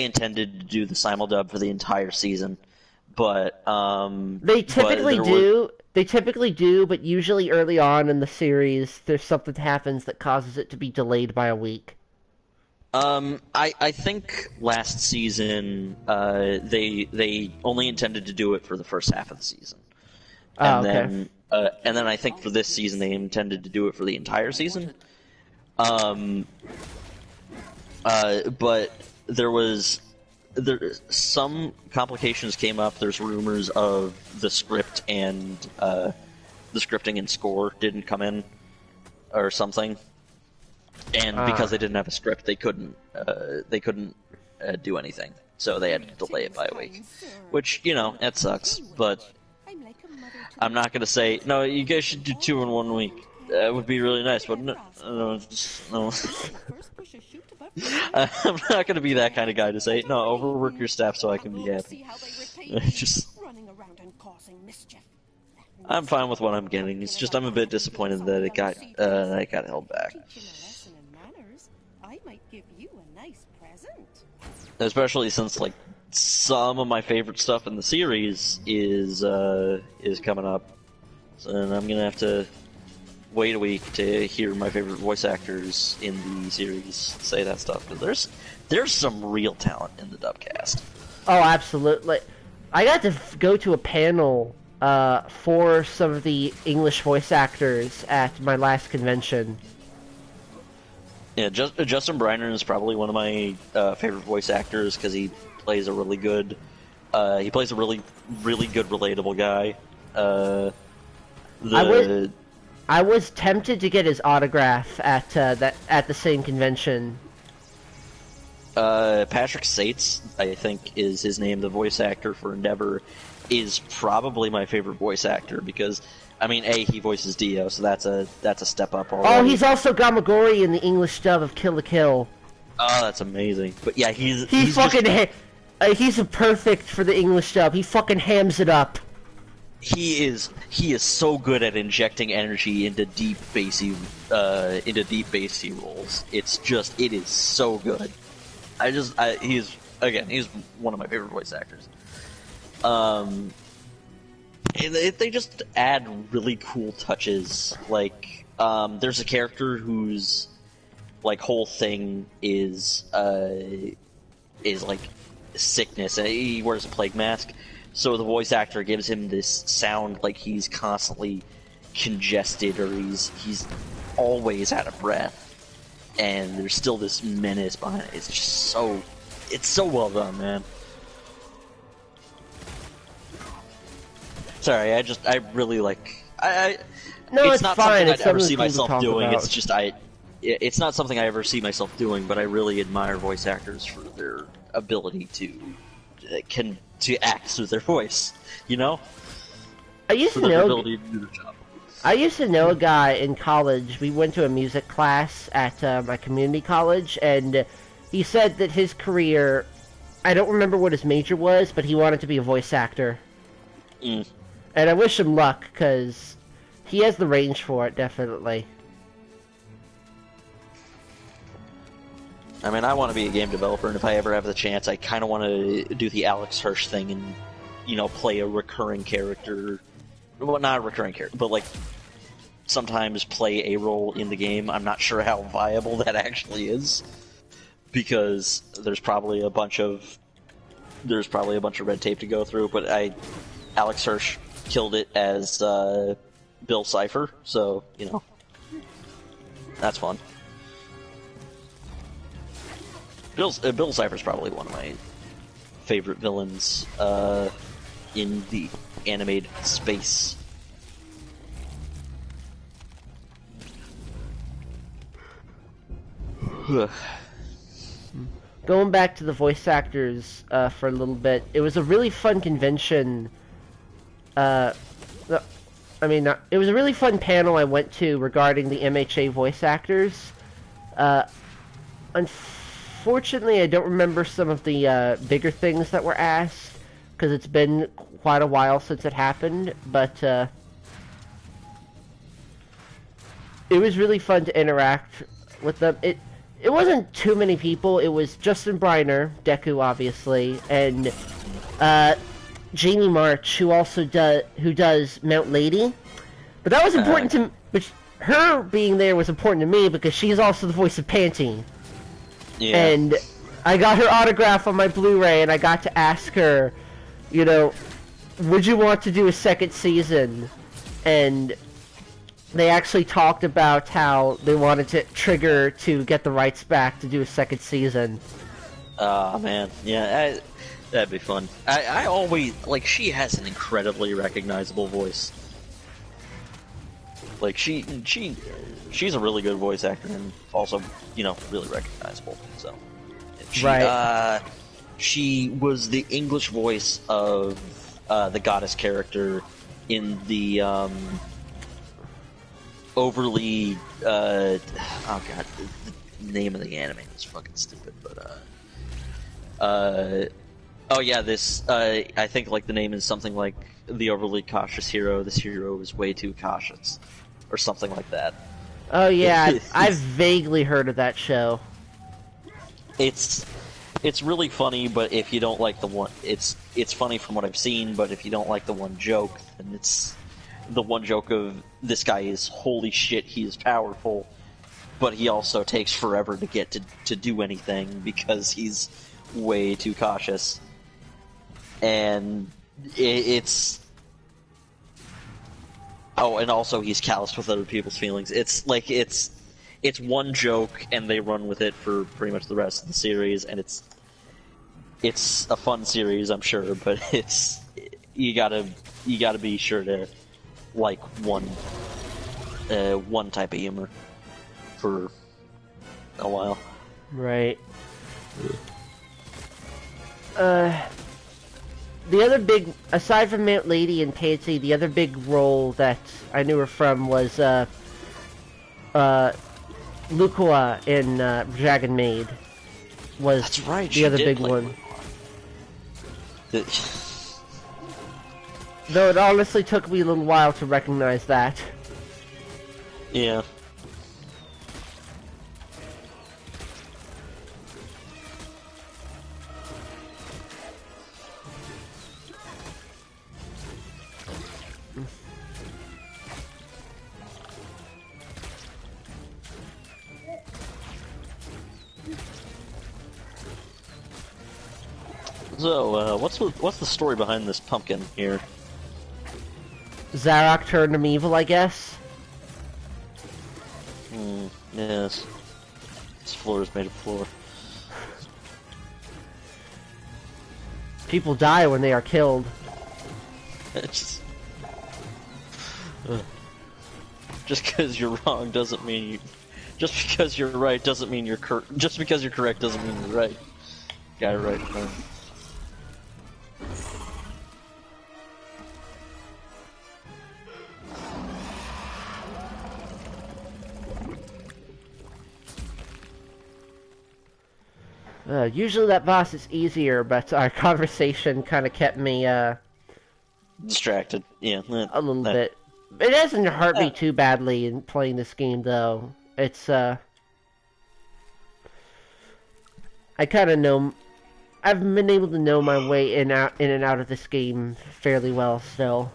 [SPEAKER 2] intended to do the simul dub for the entire season, but
[SPEAKER 1] they typically do. They typically do, but usually early on in the series, there's something that happens that causes it to be delayed by a week.
[SPEAKER 2] I think last season they only intended to do it for the first half of the season, and then I think for this season they intended to do it for the entire season. But some complications came up. There's rumors of the script and the scripting and score didn't come in, or something. And because they didn't have a script, they couldn't do anything. So they had to delay it by a week, which that sucks. But I'm not gonna say no. You guys should do 2 in 1 week. That would be really nice, wouldn't it? No. I'm not gonna be that kind of guy to say, no, overwork your staff so I can be happy. I'm fine with what I'm getting. It's just I'm a bit disappointed that it got held back. Especially since like some of my favorite stuff in the series is coming up, and I'm gonna have to wait a week to hear my favorite voice actors in the series say that stuff, because there's some real talent in the dubcast.
[SPEAKER 1] Oh, absolutely. I got to go to a panel for some of the English voice actors at my last convention.
[SPEAKER 2] Yeah, Justin Briner is probably one of my favorite voice actors because he plays a really good, really good relatable guy.
[SPEAKER 1] I was tempted to get his autograph at the same convention.
[SPEAKER 2] Patrick Sates, I think is his name, the voice actor for Endeavor, is probably my favorite voice actor because, I mean, he voices Dio, so that's a step up already.
[SPEAKER 1] Oh, he's also Gamagori in the English dub of Kill la Kill.
[SPEAKER 2] Oh, that's amazing. But yeah, he's
[SPEAKER 1] he's perfect for the English dub. He fucking hams it up.
[SPEAKER 2] He is so good at injecting energy into deep bassy roles. It is so good. He's one of my favorite voice actors. They just add really cool touches. Like, there's a character whose like whole thing is like sickness, and he wears a plague mask. So the voice actor gives him this sound like he's constantly congested, or he's always out of breath, and there's still this menace behind it. It's so well done, man. Sorry, I really like.
[SPEAKER 1] No,
[SPEAKER 2] it's not
[SPEAKER 1] fine.
[SPEAKER 2] something
[SPEAKER 1] It's
[SPEAKER 2] I'd ever see
[SPEAKER 1] cool to
[SPEAKER 2] myself
[SPEAKER 1] talk
[SPEAKER 2] doing.
[SPEAKER 1] about.
[SPEAKER 2] It's just it's not something I ever see myself doing. But I really admire voice actors for their ability to act through their voice. You know,
[SPEAKER 1] I used to
[SPEAKER 2] their
[SPEAKER 1] know.
[SPEAKER 2] ability to do their job.
[SPEAKER 1] I used to know a guy in college. We went to a music class at my community college, and he said that his career, I don't remember what his major was, but he wanted to be a voice actor.
[SPEAKER 2] Mm.
[SPEAKER 1] And I wish him luck, because he has the range for it, definitely.
[SPEAKER 2] I mean, I want to be a game developer, and if I ever have the chance, I kind of want to do the Alex Hirsch thing and, play a recurring character. Well, not a recurring character, but, like, sometimes play a role in the game. I'm not sure how viable that actually is, because there's probably a bunch of red tape to go through, but Alex Hirsch killed it as Bill Cipher, so, that's fun. Bill Cipher's probably one of my favorite villains in the animated space.
[SPEAKER 1] Going back to the voice actors for a little bit, it was a really fun convention. It was a really fun panel I went to regarding the MHA voice actors. Unfortunately, I don't remember some of the bigger things that were asked, because it's been quite a while since it happened, but it was really fun to interact with them. It wasn't too many people. It was Justin Briner, Deku obviously, and Jamie March, who does Mount Lady. But that was important to me. But her being there was important to me because she's also the voice of Pantene.
[SPEAKER 2] Yeah.
[SPEAKER 1] And I got her autograph on my Blu-ray, and I got to ask her, would you want to do a second season? And they actually talked about how they wanted to trigger to get the rights back to do a second season.
[SPEAKER 2] Oh, man. Yeah, that'd be fun. I always... Like, she has an incredibly recognizable voice. Like, she's a really good voice actor and also, really recognizable, so...
[SPEAKER 1] Right.
[SPEAKER 2] She was the English voice of the goddess character in the overly oh god, the name of the anime is fucking stupid, but oh yeah, this I think like the name is something like the overly cautious hero. This hero is way too cautious, or something like that.
[SPEAKER 1] Oh yeah, I've vaguely heard of that show.
[SPEAKER 2] It's really funny, but if you don't like the one, it's funny from what I've seen. But if you don't like the one joke, then it's the one joke of this guy is holy shit, he is powerful, but he also takes forever to get to do anything because he's way too cautious, and it's oh, and also he's callous with other people's feelings. It's like it's one joke, and they run with it for pretty much the rest of the series, and it's a fun series, I'm sure, but it's you gotta be sure to like one type of humor for a while.
[SPEAKER 1] Right. The other big, aside from Mount Lady and Pansy, the other big role that I knew her from was Lukua in Dragon Maid. Was
[SPEAKER 2] That's right,
[SPEAKER 1] the other big one. Though it honestly took me a little while to recognize that.
[SPEAKER 2] Yeah. So, what's the story behind this pumpkin here?
[SPEAKER 1] Zarok turned him evil, I guess.
[SPEAKER 2] Yes. This floor is made of floor.
[SPEAKER 1] People die when they are killed.
[SPEAKER 2] It's just because you're wrong doesn't mean you. Just because you're right doesn't mean you're just because you're correct doesn't mean you're right. Got it right.
[SPEAKER 1] Usually that boss is easier, but our conversation kind of kept me,
[SPEAKER 2] distracted. Yeah,
[SPEAKER 1] a little bit. It doesn't hurt me too badly in playing this game, though. It's, I kind of know... I've been able to know my way in and out of this game fairly well, still.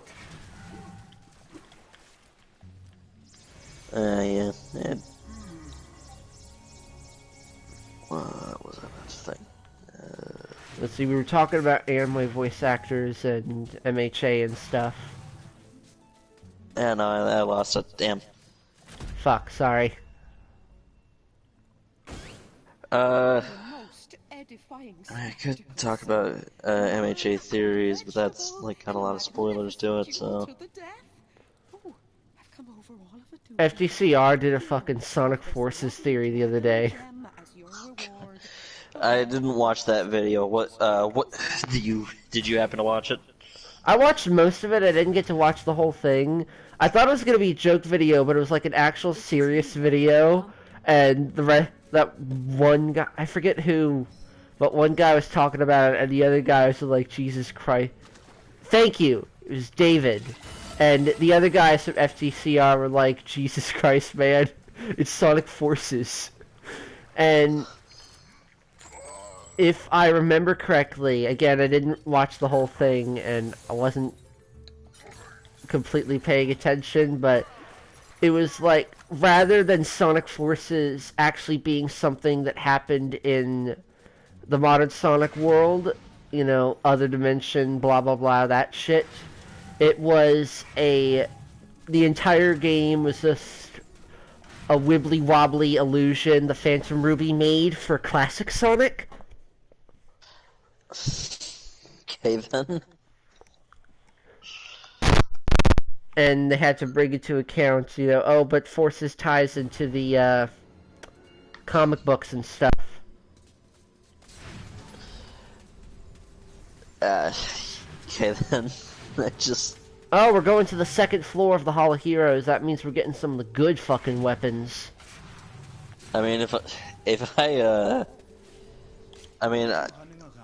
[SPEAKER 2] Yeah. What was that thing?
[SPEAKER 1] Let's see, we were talking about anime voice actors and MHA and stuff.
[SPEAKER 2] And I lost it. Damn.
[SPEAKER 1] Fuck, sorry.
[SPEAKER 2] I could talk about MHA theories, but that's like got a lot of spoilers to it, so.
[SPEAKER 1] FDCR did a fucking Sonic Forces theory the other day.
[SPEAKER 2] I didn't watch that video. What did you happen to watch it?
[SPEAKER 1] I watched most of it. I didn't get to watch the whole thing. I thought it was gonna be a joke video, but it was like an actual serious video. And that one guy, I forget who, but one guy was talking about it, and the other guy was like, Jesus Christ. Thank you. It was David. And the other guys from FTCR were like, Jesus Christ, man. It's Sonic Forces. And if I remember correctly, again, I didn't watch the whole thing, and I wasn't completely paying attention, but it was like, rather than Sonic Forces actually being something that happened in the modern Sonic world, you know, other dimension, blah blah blah, that shit, it was the entire game was just a wibbly wobbly illusion the Phantom Ruby made for classic Sonic.
[SPEAKER 2] Okay then.
[SPEAKER 1] And they had to bring into account, you know, oh, but Forces ties into the comic books and stuff.
[SPEAKER 2] Okay then. I just...
[SPEAKER 1] Oh, we're going to the second floor of the Hall of Heroes. That means we're getting some of the good fucking weapons.
[SPEAKER 2] I mean,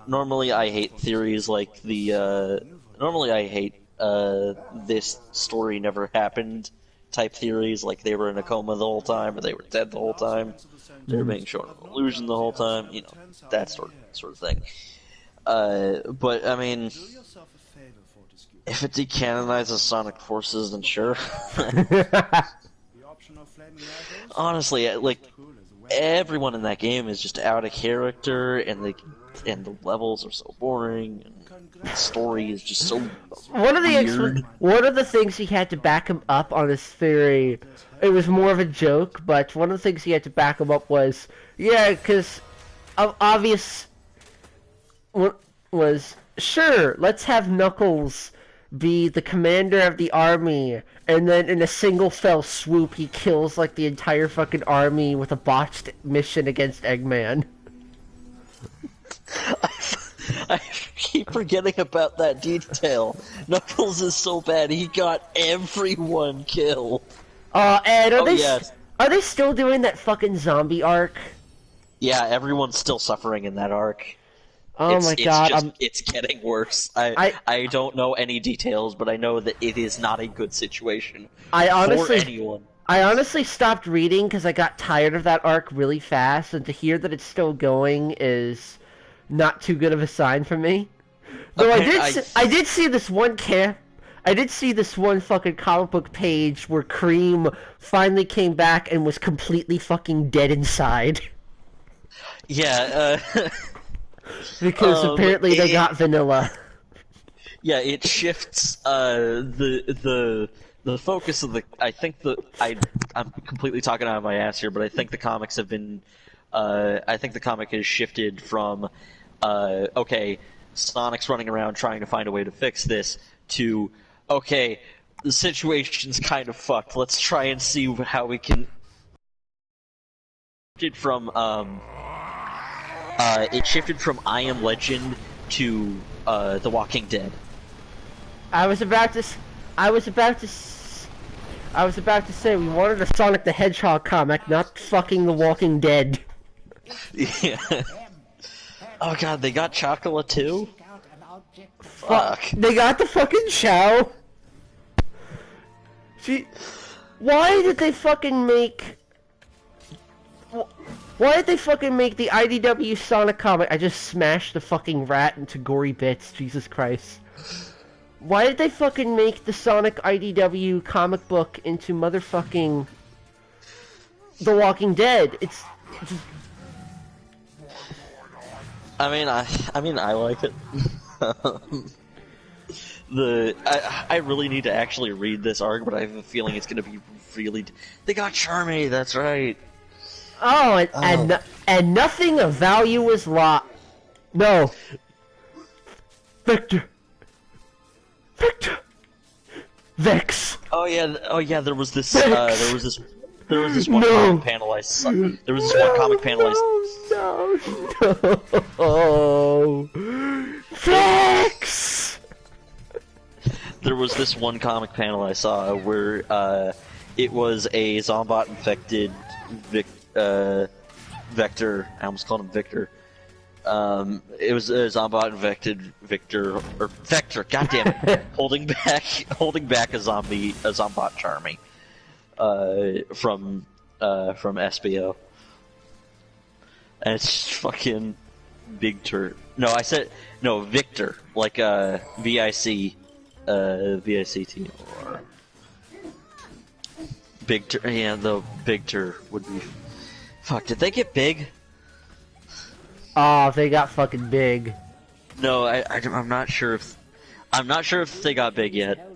[SPEAKER 2] normally I hate theories like normally I hate, this story never happened type theories, like they were in a coma the whole time, or they were dead the whole time, they were being shown an illusion the whole time, you know, that sort of thing. But, I mean, if it decanonizes Sonic Forces, then sure. Honestly, like, everyone in that game is just out of character, and the levels are so boring, and the story is just so weird.
[SPEAKER 1] One of the things he had to back him up on his theory, it was more of a joke, but one of the things he had to back him up was, yeah, because obvious was, sure, let's have Knuckles be the commander of the army, and then in a single fell swoop he kills like the entire fucking army with a botched mission against Eggman.
[SPEAKER 2] I keep forgetting about that detail. Knuckles is so bad, he got everyone killed.
[SPEAKER 1] And
[SPEAKER 2] yes.
[SPEAKER 1] Are they still doing that fucking zombie arc?
[SPEAKER 2] Yeah, everyone's still suffering in that arc.
[SPEAKER 1] Oh my god,
[SPEAKER 2] it's getting worse. I don't know any details, but I know that it is not a good situation for anyone.
[SPEAKER 1] I honestly stopped reading because I got tired of that arc really fast, and to hear that it's still going is not too good of a sign for me. Though I did see this one fucking comic book page where Cream finally came back and was completely fucking dead inside.
[SPEAKER 2] Yeah,
[SPEAKER 1] because apparently they got vanilla.
[SPEAKER 2] Yeah, it shifts the focus of the. I'm completely talking out of my ass here, but I think the comics have been. I think the comic has shifted from, okay, Sonic's running around trying to find a way to fix this, to, okay, the situation's kind of fucked. Let's try and see how we can. It shifted from I Am Legend to The Walking Dead.
[SPEAKER 1] I was about to say we wanted a Sonic the Hedgehog comic, not fucking The Walking Dead.
[SPEAKER 2] Yeah. Oh god, they got Chocola too?
[SPEAKER 1] Fuck. They got the fucking Chow. Why did they fucking make the IDW Sonic comic? I just smashed the fucking rat into gory bits, Jesus Christ. Why did they fucking make the Sonic IDW comic book into motherfucking The Walking Dead? It's
[SPEAKER 2] I mean, I like it. I really need to actually read this arc, but I have a feeling it's gonna be really. They got Charmy, that's right.
[SPEAKER 1] Oh, and nothing of value was lost. No. Victor. Vex.
[SPEAKER 2] Oh yeah. There was this one comic panel I saw. There was this one comic panel I
[SPEAKER 1] No. Vex.
[SPEAKER 2] There was this one comic panel I saw where it was a Zombot infected Vector. I almost called him Victor. It was a Zombot infected Vector. God damn it! holding back a Zombot Charmy from SBO, and it's just fucking big turd. No, I said no, Victor, like VIC, VICT or big tur. Yeah, the big tur would be. Fuck, did they get big?
[SPEAKER 1] Oh, they got fucking big.
[SPEAKER 2] No, I'm not sure if they got big yet.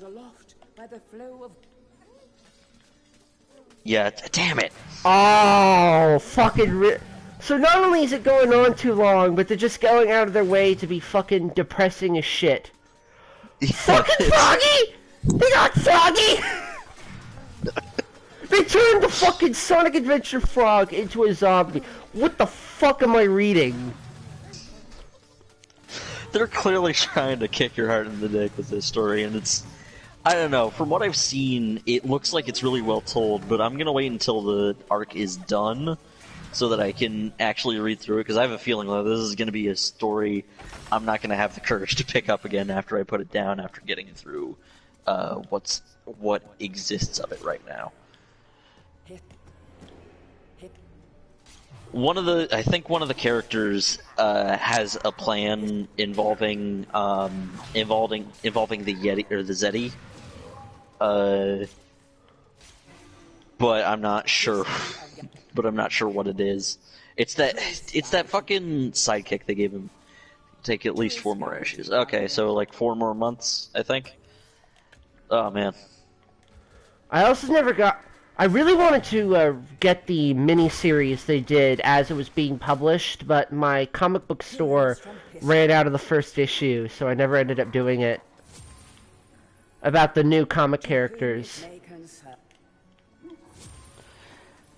[SPEAKER 2] Yeah, damn it.
[SPEAKER 1] Oh, fucking so not only is it going on too long, but they're just going out of their way to be fucking depressing as shit. Yeah, fucking Froggy! They got Froggy! They turned the fucking Sonic Adventure Frog into a zombie. What the fuck am I reading?
[SPEAKER 2] They're clearly trying to kick your heart in the dick with this story, and it's... I don't know. From what I've seen, it looks like it's really well told, but I'm gonna wait until the arc is done so that I can actually read through it, because I have a feeling that this is gonna be a story I'm not gonna have the courage to pick up again after I put it down after getting through what exists of it right now. I think one of the characters has a plan involving the Yeti or the Zeti, but I'm not sure. But I'm not sure what it is. It's that fucking sidekick they gave him. Take at least 4 more issues. Okay, so like 4 more months, I think. Oh man.
[SPEAKER 1] I also never got. I really wanted to get the mini-series they did as it was being published, but my comic book store ran out of the first issue, so I never ended up doing it. About the new comic characters.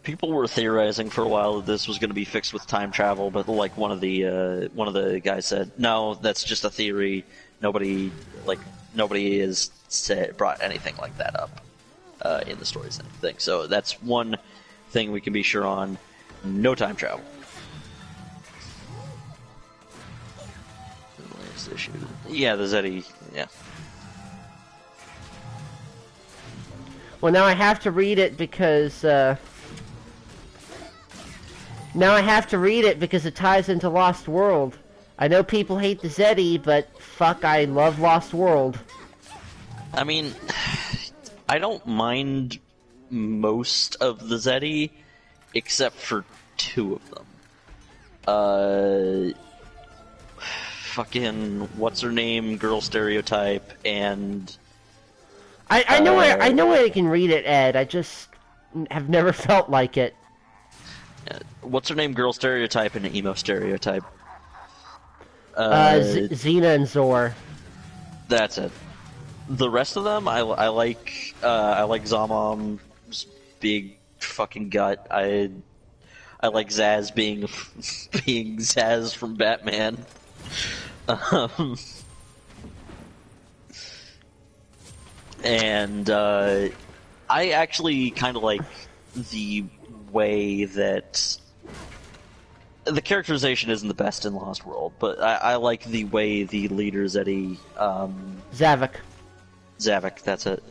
[SPEAKER 2] People were theorizing for a while that this was going to be fixed with time travel, but like one of the guys said, no, that's just a theory. Nobody has brought anything like that up in the stories and things. So that's one thing we can be sure on: no time travel. Last issue, yeah, the Zeti, yeah.
[SPEAKER 1] Well, now I have to read it because. Now I have to read it because it ties into Lost World. I know people hate the Zeti, but fuck, I love Lost World.
[SPEAKER 2] I mean, I don't mind most of the Zeti, except for 2 of them. Fucking what's her name, girl stereotype, and
[SPEAKER 1] I know I can read it, Ed. I just have never felt like it.
[SPEAKER 2] What's her name, girl stereotype, and emo stereotype?
[SPEAKER 1] Xena and Zor.
[SPEAKER 2] That's it. The rest of them, I like Zamom's big fucking gut. I like Zaz being Zaz from Batman. And I actually kind of like the way that the characterization isn't the best in Lost World, but I like the way the leader Zeti Zavik, that's it.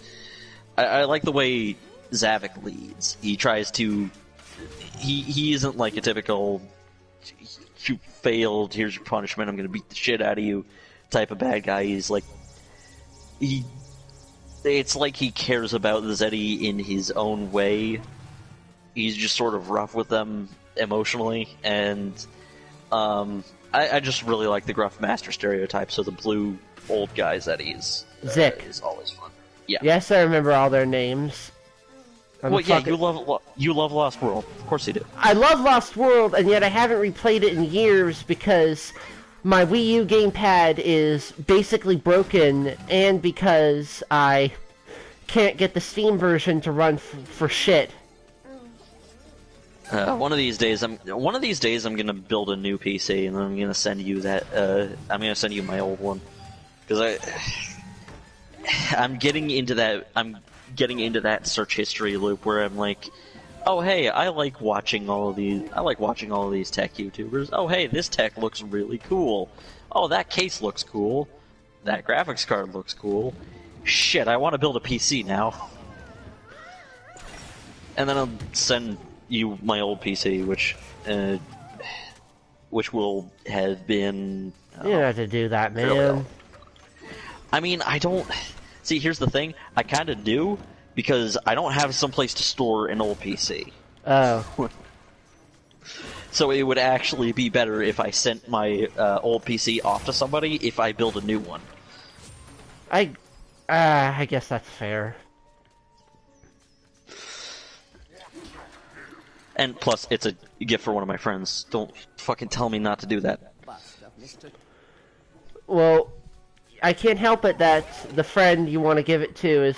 [SPEAKER 2] I like the way Zavik leads. He tries to he isn't like a typical you failed, here's your punishment, I'm gonna beat the shit out of you type of bad guy. He's like it's like he cares about the Zeti in his own way. He's just sort of rough with them emotionally, and I just really like the gruff master stereotype, so the blue old guy Zeti is always fun. Yeah.
[SPEAKER 1] Yes, I remember all their names.
[SPEAKER 2] Well, yeah, you love Lost World. Of course you do.
[SPEAKER 1] I love Lost World, and yet I haven't replayed it in years because my Wii U gamepad is basically broken, and because I can't get the Steam version to run for shit.
[SPEAKER 2] One of these days, I'm gonna build a new PC, and then I'm gonna send you that. I'm gonna send you my old one, because I'm getting into that search history loop where I'm like, oh hey, I like watching all of these tech YouTubers. Oh hey, this tech looks really cool. Oh, that case looks cool. That graphics card looks cool. Shit, I want to build a PC now. And then I'll send you my old PC, which will have been.
[SPEAKER 1] You don't have to do that, man.
[SPEAKER 2] I mean, I don't. See, here's the thing. I kind of do, because I don't have someplace to store an old PC.
[SPEAKER 1] Oh.
[SPEAKER 2] So it would actually be better if I sent my old PC off to somebody if I build a new one.
[SPEAKER 1] I guess that's fair.
[SPEAKER 2] And plus, it's a gift for one of my friends. Don't fucking tell me not to do that.
[SPEAKER 1] Well, I can't help it that the friend you want to give it to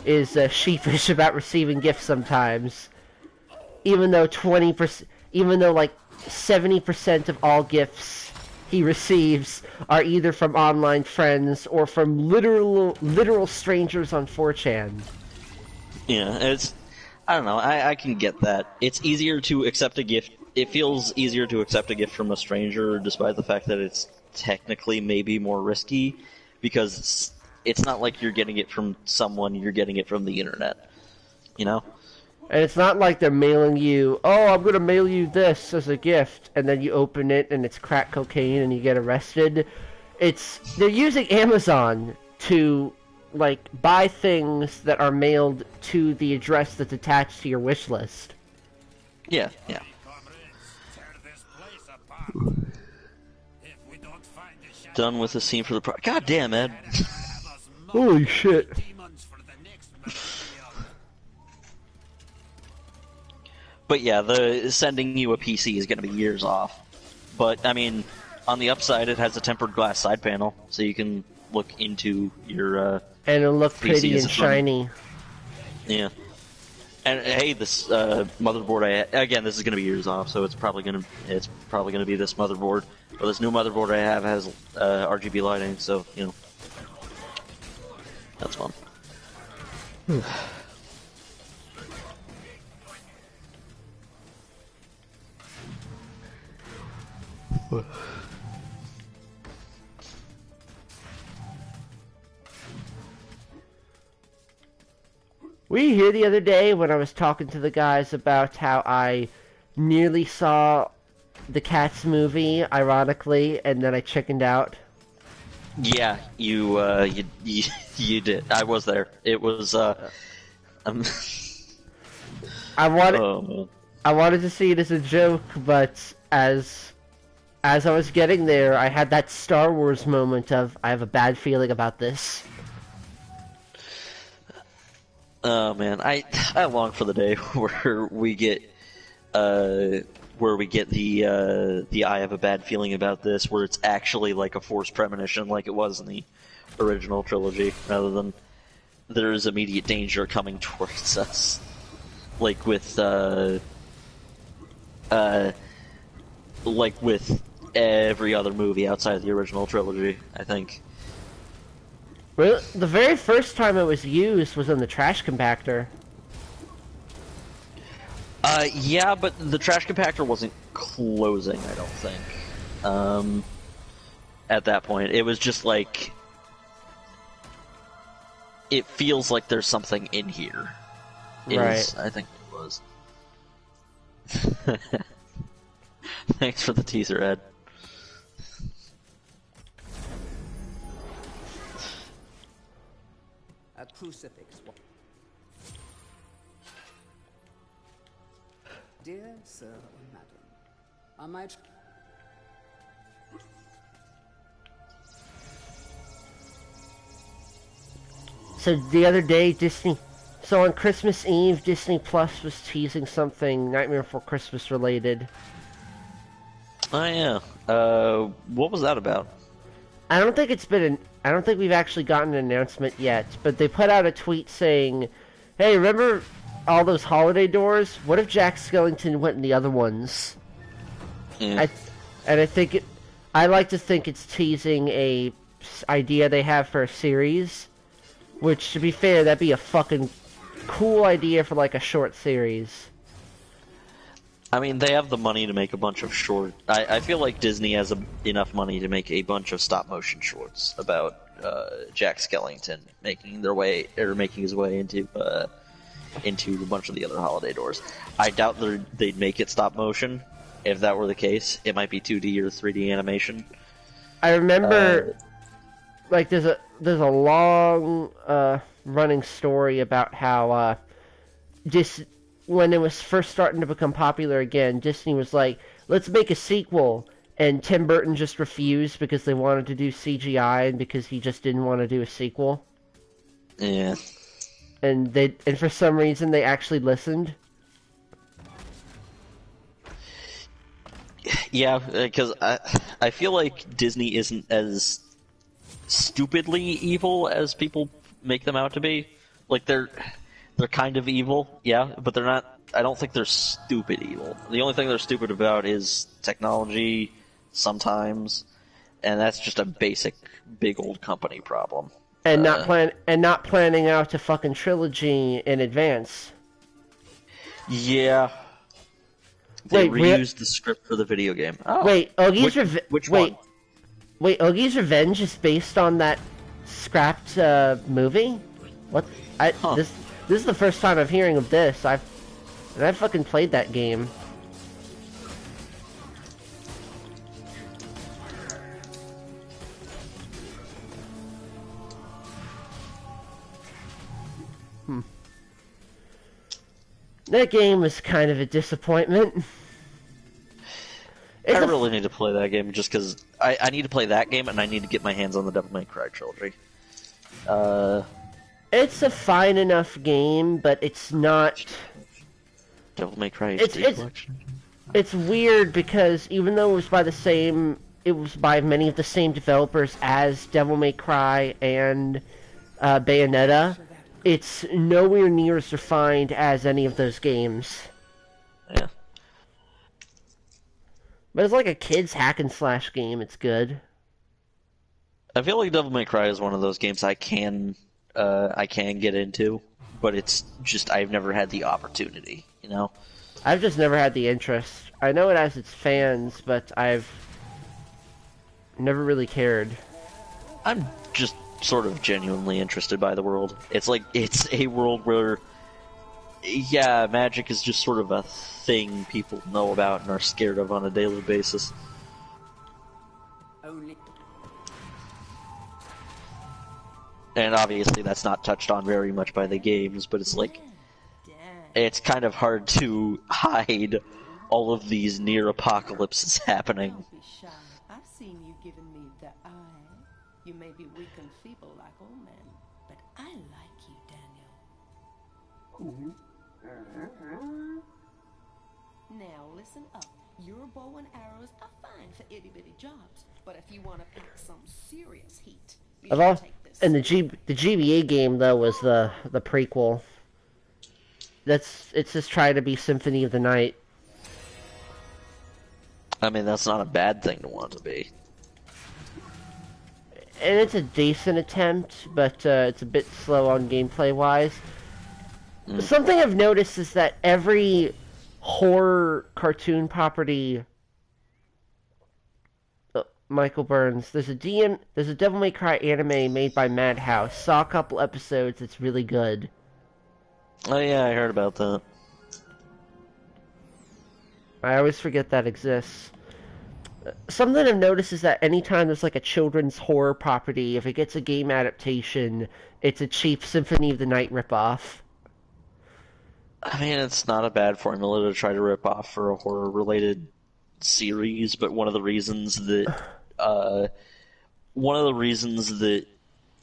[SPEAKER 1] is sheepish about receiving gifts sometimes. Even though like 70% of all gifts he receives are either from online friends or from literal strangers on 4chan.
[SPEAKER 2] Yeah, I don't know, I can get that. It's easier to accept a gift. It feels easier to accept a gift from a stranger, despite the fact that it's technically maybe more risky, because it's not like you're getting it from someone, you're getting it from the internet. You know?
[SPEAKER 1] And it's not like they're mailing you, oh, I'm going to mail you this as a gift, and then you open it and it's crack cocaine and you get arrested. They're using Amazon to, like, buy things that are mailed to the address that's attached to your wish list.
[SPEAKER 2] Yeah, yeah. Done with the scene for the God damn, Ed.
[SPEAKER 1] Holy shit.
[SPEAKER 2] But yeah, the sending you a PC is going to be years off. But, I mean, on the upside, it has a tempered glass side panel, so you can look into your
[SPEAKER 1] and it'll look
[SPEAKER 2] PC
[SPEAKER 1] pretty and shiny.
[SPEAKER 2] Yeah. And hey, this motherboard again, this is going to be years off, so it's probably going to be this motherboard. But this new motherboard I have has RGB lighting, so, you know, that's fun.
[SPEAKER 1] Were you here the other day when I was talking to the guys about how I nearly saw the Cats movie, ironically, and then I chickened out?
[SPEAKER 2] Yeah, you did. I was there. It was
[SPEAKER 1] I wanted to see it as a joke, but as I was getting there, I had that Star Wars moment of, I have a bad feeling about this.
[SPEAKER 2] Oh man, I long for the day where we get the I have a bad feeling about this, where it's actually like a forced premonition, like it was in the original trilogy, rather than there is immediate danger coming towards us, like with every other movie outside the original trilogy, I think.
[SPEAKER 1] Well, the very first time it was used was in the trash compactor.
[SPEAKER 2] Yeah, but the trash compactor wasn't closing, I don't think. At that point, it was just like, it feels like there's something in here.
[SPEAKER 1] Right.
[SPEAKER 2] I think it was. Thanks for the teaser, Ed.
[SPEAKER 6] A crucifix. Dear sir or madam, I might...
[SPEAKER 1] So the other day, so on Christmas Eve, Disney Plus was teasing something Nightmare Before Christmas related.
[SPEAKER 2] Oh yeah. What was that about?
[SPEAKER 1] I don't think we've actually gotten an announcement yet, but they put out a tweet saying, hey, remember all those holiday doors? What if Jack Skellington went in the other ones?
[SPEAKER 2] Yeah.
[SPEAKER 1] I like to think it's teasing a idea they have for a series, which, to be fair, that'd be a fucking cool idea for like a short series.
[SPEAKER 2] I mean, they have the money to make a bunch of short... I feel like Disney has enough money to make a bunch of stop-motion shorts about Jack Skellington making his way into a bunch of the other holiday doors. I doubt they'd make it stop-motion. If that were the case, it might be 2D or 3D animation.
[SPEAKER 1] I remember, like, there's a long running story about how when it was first starting to become popular again, Disney was like, let's make a sequel, and Tim Burton just refused because they wanted to do CGI and because he just didn't want to do a sequel.
[SPEAKER 2] Yeah.
[SPEAKER 1] And for some reason they actually listened.
[SPEAKER 2] Yeah, because I feel like Disney isn't as stupidly evil as people make them out to be. Like, they're kind of evil, yeah, but they're not... I don't think they're stupid evil. The only thing they're stupid about is technology, sometimes, and that's just a basic big old company problem.
[SPEAKER 1] And not planning out a fucking trilogy in advance.
[SPEAKER 2] Yeah. They reused the script for the video game. Oh.
[SPEAKER 1] Wait,
[SPEAKER 2] which one?
[SPEAKER 1] Wait, Oogie's Revenge is based on that scrapped movie? What? This is the first time I'm hearing of this. I fucking played that game. That game was kind of a disappointment.
[SPEAKER 2] I really need to play that game just because I need to play that game and I need to get my hands on the Devil May Cry trilogy.
[SPEAKER 1] It's a fine enough game, but it's not...
[SPEAKER 2] Devil May Cry HD Collection?
[SPEAKER 1] It's weird because even though it was by many of the same developers as Devil May Cry and Bayonetta, it's nowhere near as refined as any of those games.
[SPEAKER 2] Yeah.
[SPEAKER 1] But it's like a kid's hack and slash game. It's good.
[SPEAKER 2] I feel like Devil May Cry is one of those games I can get into, but it's just I've never had the opportunity, you know?
[SPEAKER 1] I've just never had the interest. I know it has its fans, but I've never really cared.
[SPEAKER 2] I'm just sort of genuinely interested by the world. It's like, it's a world where, yeah, magic is just sort of a thing people know about and are scared of on a daily basis. And obviously that's not touched on very much by the games, but it's like, it's kind of hard to hide all of these near apocalypses happening.
[SPEAKER 7] Don't be shy. I've seen you giving me the eye. You may be weak and feeble like old men, but I like you, Daniel. Now listen up. Your bow and arrows are fine for itty bitty jobs, but if you want to pack some serious heat, you should take this.
[SPEAKER 1] And the GBA game though was the prequel. It's just trying to be Symphony of the Night.
[SPEAKER 2] I mean, that's not a bad thing to want to be.
[SPEAKER 1] And it's a decent attempt, but it's a bit slow on gameplay-wise. Something I've noticed is that every horror cartoon property... Michael Burns, there's a Devil May Cry anime made by Madhouse. Saw a couple episodes, it's really good.
[SPEAKER 2] Oh yeah, I heard about that.
[SPEAKER 1] I always forget that exists. Something I've noticed is that anytime there's like a children's horror property, if it gets a game adaptation, it's a cheap Symphony of the Night ripoff.
[SPEAKER 2] I mean, it's not a bad formula to try to rip off for a horror-related series, but one of the reasons that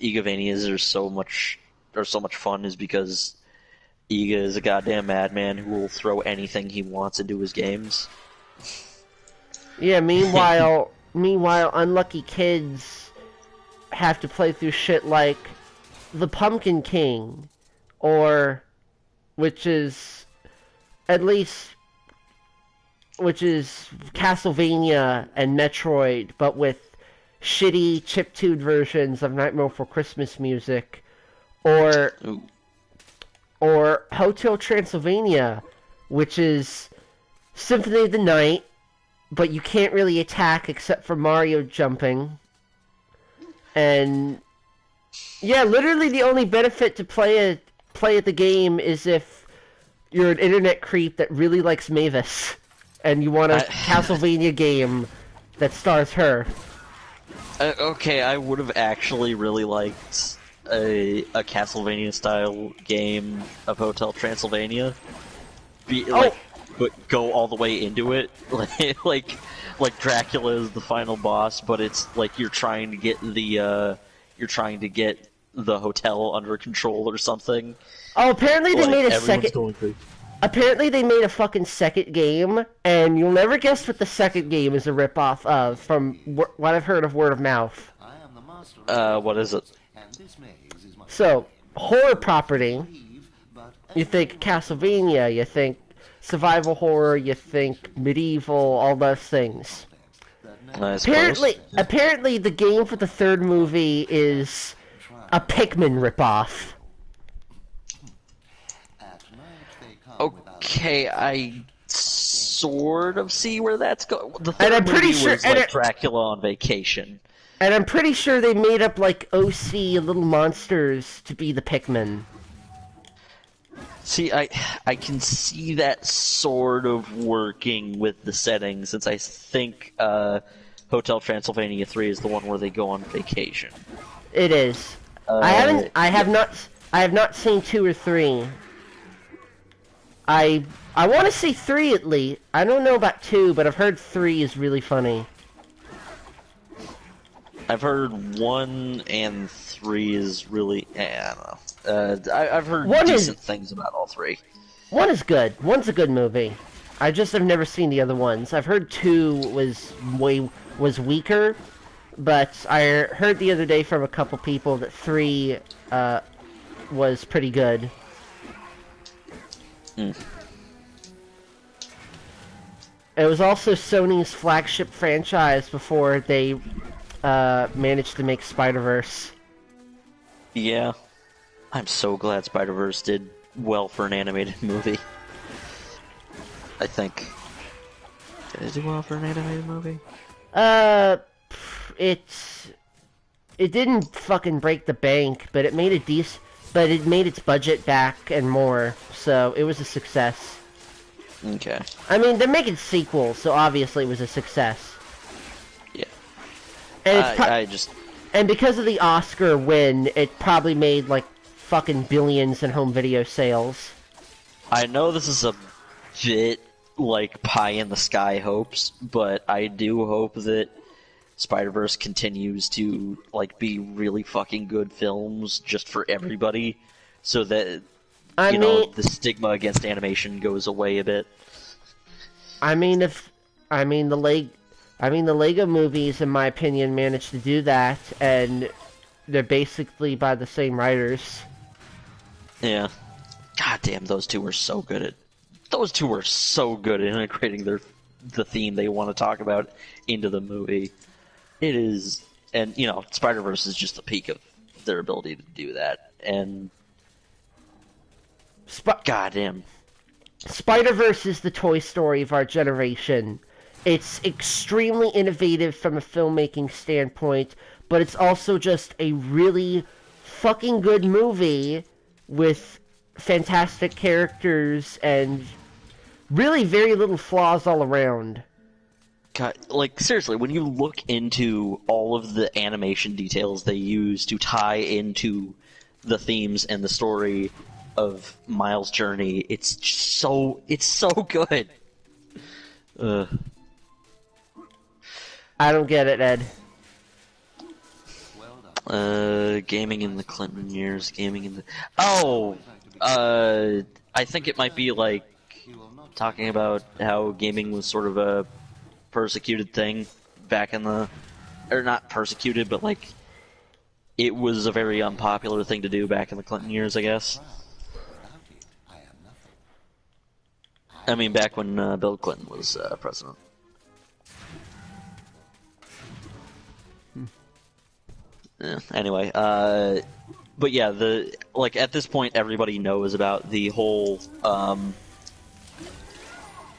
[SPEAKER 2] Igavanias are so much fun is because Iga is a goddamn madman who will throw anything he wants into his games.
[SPEAKER 1] Yeah, meanwhile, unlucky kids have to play through shit like The Pumpkin King, which is Castlevania and Metroid, but with shitty chiptune versions of Nightmare Before Christmas music, or Hotel Transylvania, which is Symphony of the Night, but you can't really attack except for Mario jumping. And yeah, literally the only benefit to play at the game is if you're an internet creep that really likes Mavis and you want a Castlevania game that stars her.
[SPEAKER 2] Okay, I would have actually really liked a Castlevania-style game of Hotel Transylvania. But go all the way into it, like Dracula is the final boss, but it's like you're trying to get the hotel under control or something.
[SPEAKER 1] Oh, apparently they made a second. Apparently they made a fucking second game, and you'll never guess what the second game is a ripoff of, from what I've heard of word of mouth.
[SPEAKER 2] What is it?
[SPEAKER 1] So, horror property, you think Castlevania, you think survival horror, you think medieval, all those things. Apparently, the game for the third movie is a Pikmin ripoff.
[SPEAKER 2] Okay, I sort of see where that's going. The
[SPEAKER 1] And I'm
[SPEAKER 2] third
[SPEAKER 1] pretty
[SPEAKER 2] movie
[SPEAKER 1] sure-
[SPEAKER 2] was
[SPEAKER 1] and
[SPEAKER 2] like
[SPEAKER 1] it-
[SPEAKER 2] Dracula on vacation.
[SPEAKER 1] And I'm pretty sure they made up, like, OC little monsters to be the Pikmin.
[SPEAKER 2] See, I can see that sort of working with the setting, since I think Hotel Transylvania 3 is the one where they go on vacation.
[SPEAKER 1] It is. I have not seen 2 or 3. I want to see 3 at least. I don't know about 2, but I've heard 3 is really funny.
[SPEAKER 2] I've heard 1 and 3 is really... I don't know. I've heard decent things about all 3.
[SPEAKER 1] 1 is good. 1's a good movie. I just have never seen the other ones. I've heard 2 was weaker, but I heard the other day from a couple people that 3 was pretty good.
[SPEAKER 2] Mm.
[SPEAKER 1] It was also Sony's flagship franchise before they managed to make Spider-Verse.
[SPEAKER 2] Yeah. I'm so glad Spider-Verse did well for an animated movie. I think. Did it do well for an animated movie?
[SPEAKER 1] It didn't fucking break the bank, but it made it made its budget back and more, so it was a success.
[SPEAKER 2] Okay.
[SPEAKER 1] I mean, they're making sequels, so obviously it was a success.
[SPEAKER 2] Yeah.
[SPEAKER 1] And and because of the Oscar win, it probably made like fucking billions in home video sales.
[SPEAKER 2] I know this is a bit like pie in the sky hopes, but I do hope that Spider-Verse continues to like be really fucking good films just for everybody, so that you know the stigma against animation goes away a bit.
[SPEAKER 1] The Lego movies, in my opinion, managed to do that, and they're basically by the same writers.
[SPEAKER 2] Yeah. God damn, those two were so good at integrating the theme they want to talk about into the movie. It is, and you know, Spider-Verse is just the peak of their ability to do that. And goddamn,
[SPEAKER 1] Spider-Verse is the Toy Story of our generation. It's extremely innovative from a filmmaking standpoint, but it's also just a really fucking good movie with fantastic characters and really very little flaws all around.
[SPEAKER 2] God, like seriously, when you look into all of the animation details they use to tie into the themes and the story of Miles' journey, it's so good.
[SPEAKER 1] I don't get it, Ed.
[SPEAKER 2] Gaming in the Clinton years, I think it might be like talking about how gaming was sort of a persecuted thing back in the, or not persecuted, but like it was a very unpopular thing to do back in the Clinton years, I guess. I mean, back when Bill Clinton was president. Anyway, but yeah, at this point, everybody knows about the whole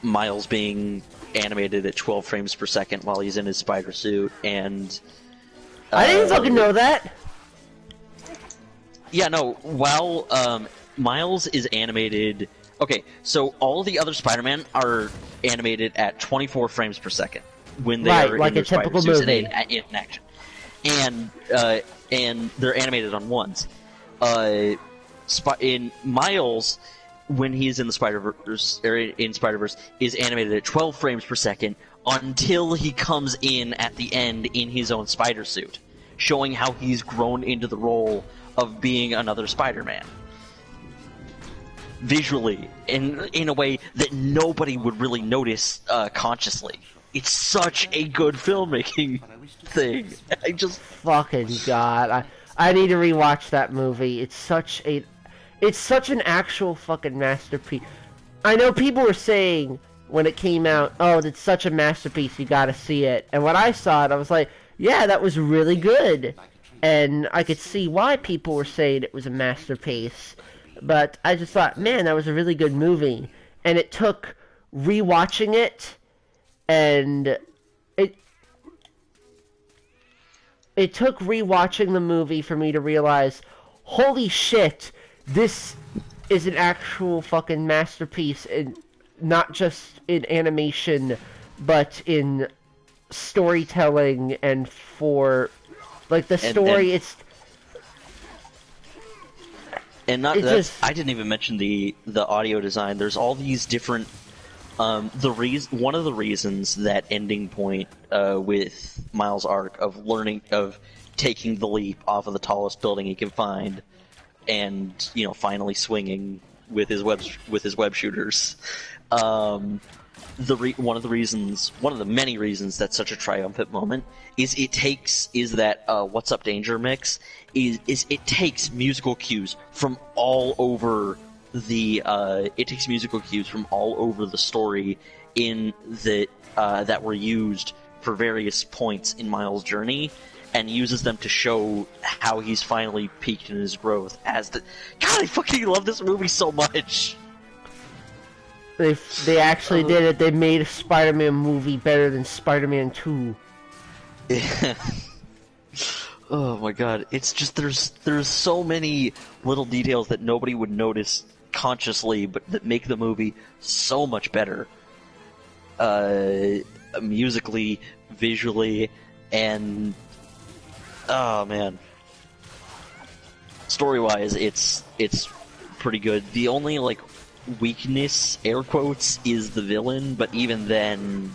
[SPEAKER 2] Miles being animated at 12 frames per second while he's in his spider suit, and
[SPEAKER 1] I didn't fucking know that.
[SPEAKER 2] Yeah, no. While Miles is animated, okay, so all the other Spider-Man are animated at 24 frames per second when they are
[SPEAKER 1] like
[SPEAKER 2] in their
[SPEAKER 1] a typical
[SPEAKER 2] spider suits
[SPEAKER 1] movie.
[SPEAKER 2] and in action. And they're animated on ones. In Miles, when he's in the Spider-Verse, or in Spider-Verse, is animated at 12 frames per second until he comes in at the end in his own spider suit, showing how he's grown into the role of being another Spider-Man. Visually, in a way that nobody would really notice consciously. It's such a good filmmaking thing. I just
[SPEAKER 1] fucking God, I need to rewatch that movie. It's such an actual fucking masterpiece. I know people were saying when it came out, oh, it's such a masterpiece, you gotta see it. And when I saw it, I was like, yeah, that was really good. And I could see why people were saying it was a masterpiece. But I just thought, man, that was a really good movie. And it took rewatching it, and it took rewatching the movie for me to realize, holy shit, this is an actual fucking masterpiece, and not just in animation, but in storytelling and for, like, the story.
[SPEAKER 2] I didn't even mention the audio design. There's all these different. One of the reasons that ending point with Miles' arc of taking the leap off of the tallest building he can find, and finally swinging with his web shooters. One of the many reasons that's such a triumphant moment is that What's Up Danger mix is it takes musical cues from all over the story that were used for various points in Miles' journey, and uses them to show how he's finally peaked in his growth. God, I fucking love this movie so much.
[SPEAKER 1] They actually did it. They made a Spider-Man movie better than Spider-Man 2.
[SPEAKER 2] Yeah. Oh my god, it's just there's so many little details that nobody would notice consciously, but that make the movie so much better. Musically, visually, and oh man, story-wise, it's pretty good. The only weakness, air quotes, is the villain, but even then,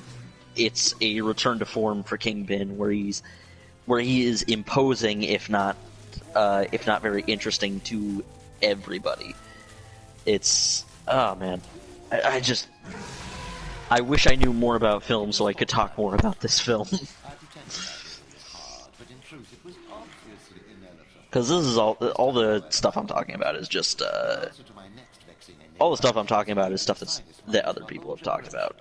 [SPEAKER 2] it's a return to form for Kingpin, where he is imposing, if not very interesting to everybody. It's man, I wish I knew more about film so I could talk more about this film. Because this is all the stuff I'm talking about is just all the stuff I'm talking about is stuff that other people have talked about.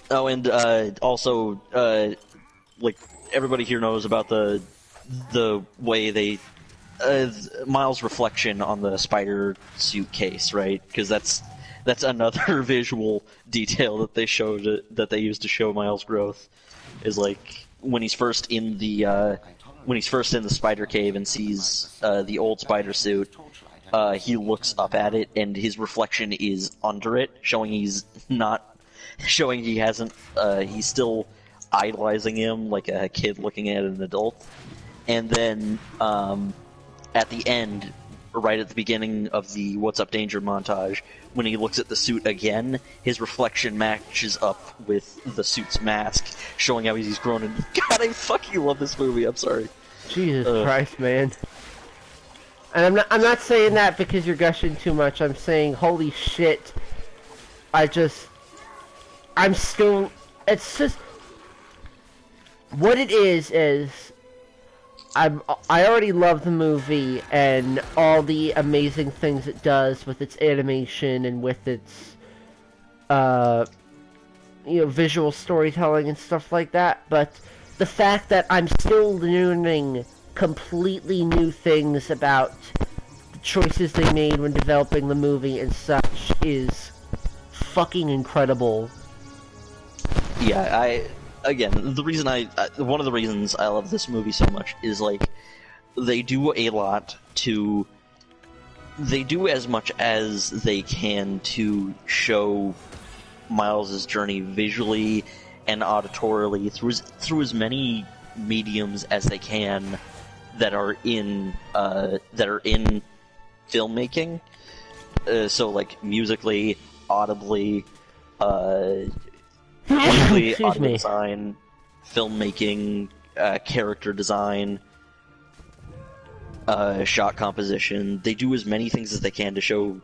[SPEAKER 2] Oh, and also, everybody here knows about the way they Miles' reflection on the spider suit case, right? Because that's another visual detail that they used to show Miles' growth. Is when he's first in the spider cave and sees the old spider suit, he looks up at it and his reflection is under it, showing he's still idolizing him like a kid looking at an adult. And then at the end, right at the beginning of the What's Up Danger montage, when he looks at the suit again, his reflection matches up with the suit's mask, showing how he's grown. And God, I fucking love this movie. I'm sorry. Jesus
[SPEAKER 1] Christ, man. And I'm not saying that because you're gushing too much. I'm saying, holy shit. It's just, what it is I already love the movie and all the amazing things it does with its animation and with its, visual storytelling and stuff like that, but the fact that I'm still learning completely new things about the choices they made when developing the movie and such is fucking incredible.
[SPEAKER 2] Yeah, one of the reasons I love this movie so much is they do as much as they can to show Miles' journey visually and auditorily through as many mediums as they can that are in filmmaking. So musically, audibly, audio design, filmmaking, character design, shot composition. They do as many things as they can to show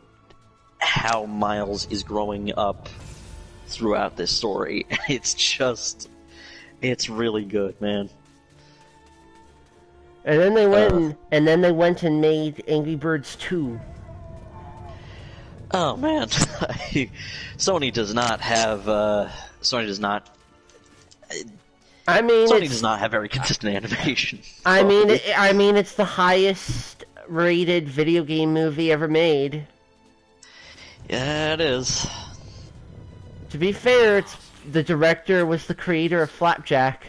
[SPEAKER 2] how Miles is growing up throughout this story. It's really good, man.
[SPEAKER 1] And then they went and made Angry Birds 2.
[SPEAKER 2] Oh man, Sony does not have. Sony does not.
[SPEAKER 1] I mean,
[SPEAKER 2] Sony does not have very consistent animation.
[SPEAKER 1] I mean, it's the highest rated video game movie ever made.
[SPEAKER 2] Yeah, it is.
[SPEAKER 1] To be fair, the director was the creator of Flapjack.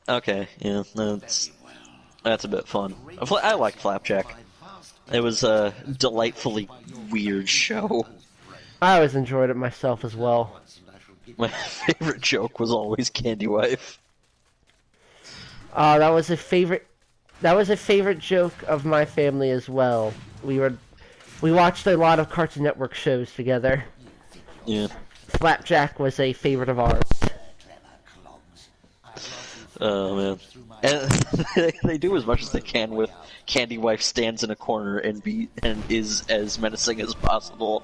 [SPEAKER 2] Okay, yeah, that's a bit fun. I like Flapjack. It was a delightfully weird show.
[SPEAKER 1] I always enjoyed it myself as well.
[SPEAKER 2] My favorite joke was always Candy Wife.
[SPEAKER 1] That was a favorite joke of my family as well. We watched a lot of Cartoon Network shows together.
[SPEAKER 2] Yeah.
[SPEAKER 1] Flapjack was a favorite of ours.
[SPEAKER 2] Oh man. And they do as much as they can with Candy Wife stands in a corner and is as menacing as possible.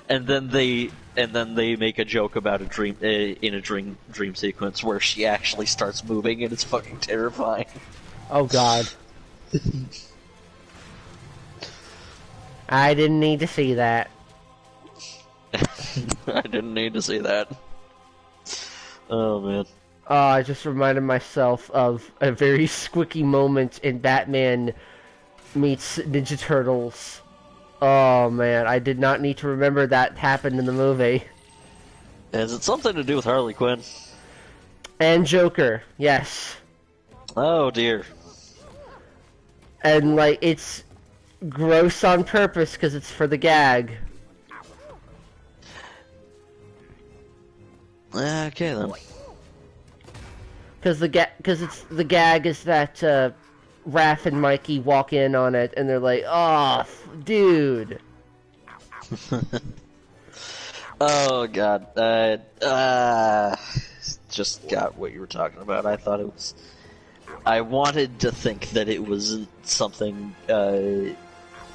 [SPEAKER 2] And then they make a joke about a dream in a dream sequence where she actually starts moving and it's fucking terrifying.
[SPEAKER 1] Oh god. I didn't need to see that.
[SPEAKER 2] I didn't need to see that. Oh man.
[SPEAKER 1] I just reminded myself of a very squicky moment in Batman meets Ninja Turtles. Oh man, I did not need to remember that happened in the movie.
[SPEAKER 2] Is it something to do with Harley Quinn?
[SPEAKER 1] And Joker, yes.
[SPEAKER 2] Oh dear.
[SPEAKER 1] And like, it's gross on purpose because it's for the gag.
[SPEAKER 2] Okay then.
[SPEAKER 1] Because the gag is that Raph and Mikey walk in on it and they're like, "Oh, dude."
[SPEAKER 2] Oh god. Just got what you were talking about. I thought it was. I wanted to think that it was something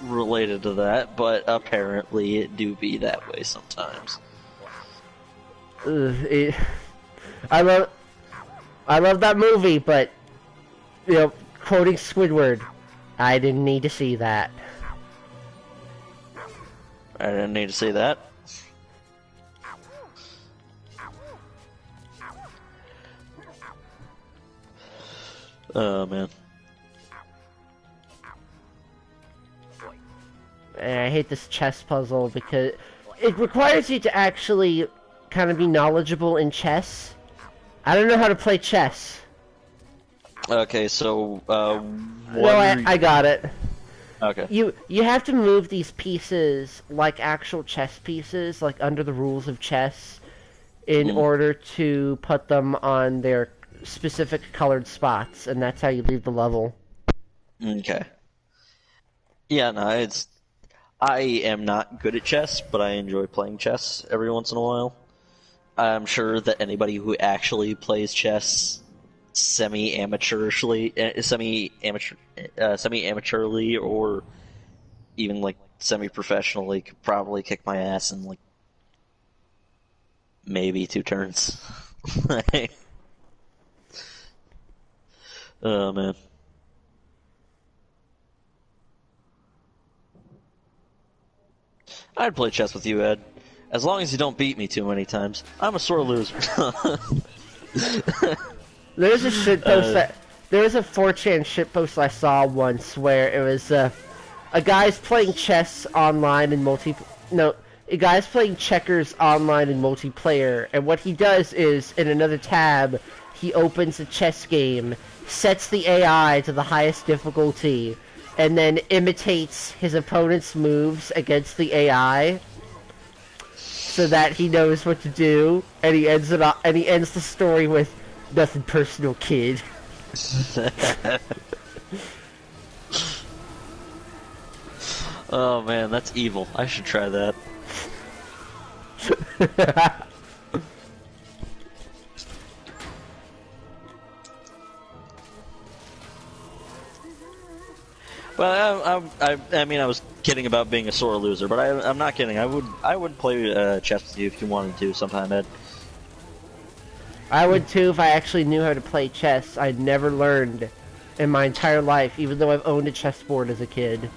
[SPEAKER 2] related to that, but apparently it do be that way sometimes.
[SPEAKER 1] I love that movie, but you know, quoting Squidward, I didn't need to see that.
[SPEAKER 2] I didn't need to see that. Oh man.
[SPEAKER 1] And I hate this chess puzzle because it requires you to actually kind of be knowledgeable in chess. I don't know how to play chess.
[SPEAKER 2] Okay, so
[SPEAKER 1] I got it.
[SPEAKER 2] Okay.
[SPEAKER 1] You have to move these pieces like actual chess pieces, like under the rules of chess, in order to put them on their specific colored spots, and that's how you leave the level.
[SPEAKER 2] Okay. Yeah, no, I am not good at chess, but I enjoy playing chess every once in a while. I'm sure that anybody who actually plays chess semi-amateurly, or even like semi-professionally could probably kick my ass in like maybe 2 turns. Oh man. I'd play chess with you, Ed. As long as you don't beat me too many times. I'm a sore loser.
[SPEAKER 1] There's a shitpost there's a 4chan shitpost I saw once where it was a guy's playing chess online and a guy's playing checkers online in multiplayer, and what he does is in another tab he opens a chess game, sets the AI to the highest difficulty, and then imitates his opponent's moves against the AI so that he knows what to do, and he ends the story with "Nothing personal, kid."
[SPEAKER 2] Oh man, that's evil. I should try that. Well, I mean, I was kidding about being a sore loser, but I'm not kidding. I would play chess with you if you wanted to sometime, Ed.
[SPEAKER 1] I would too if I actually knew how to play chess. I never learned. in my entire life, even though I've owned a chessboard as a kid.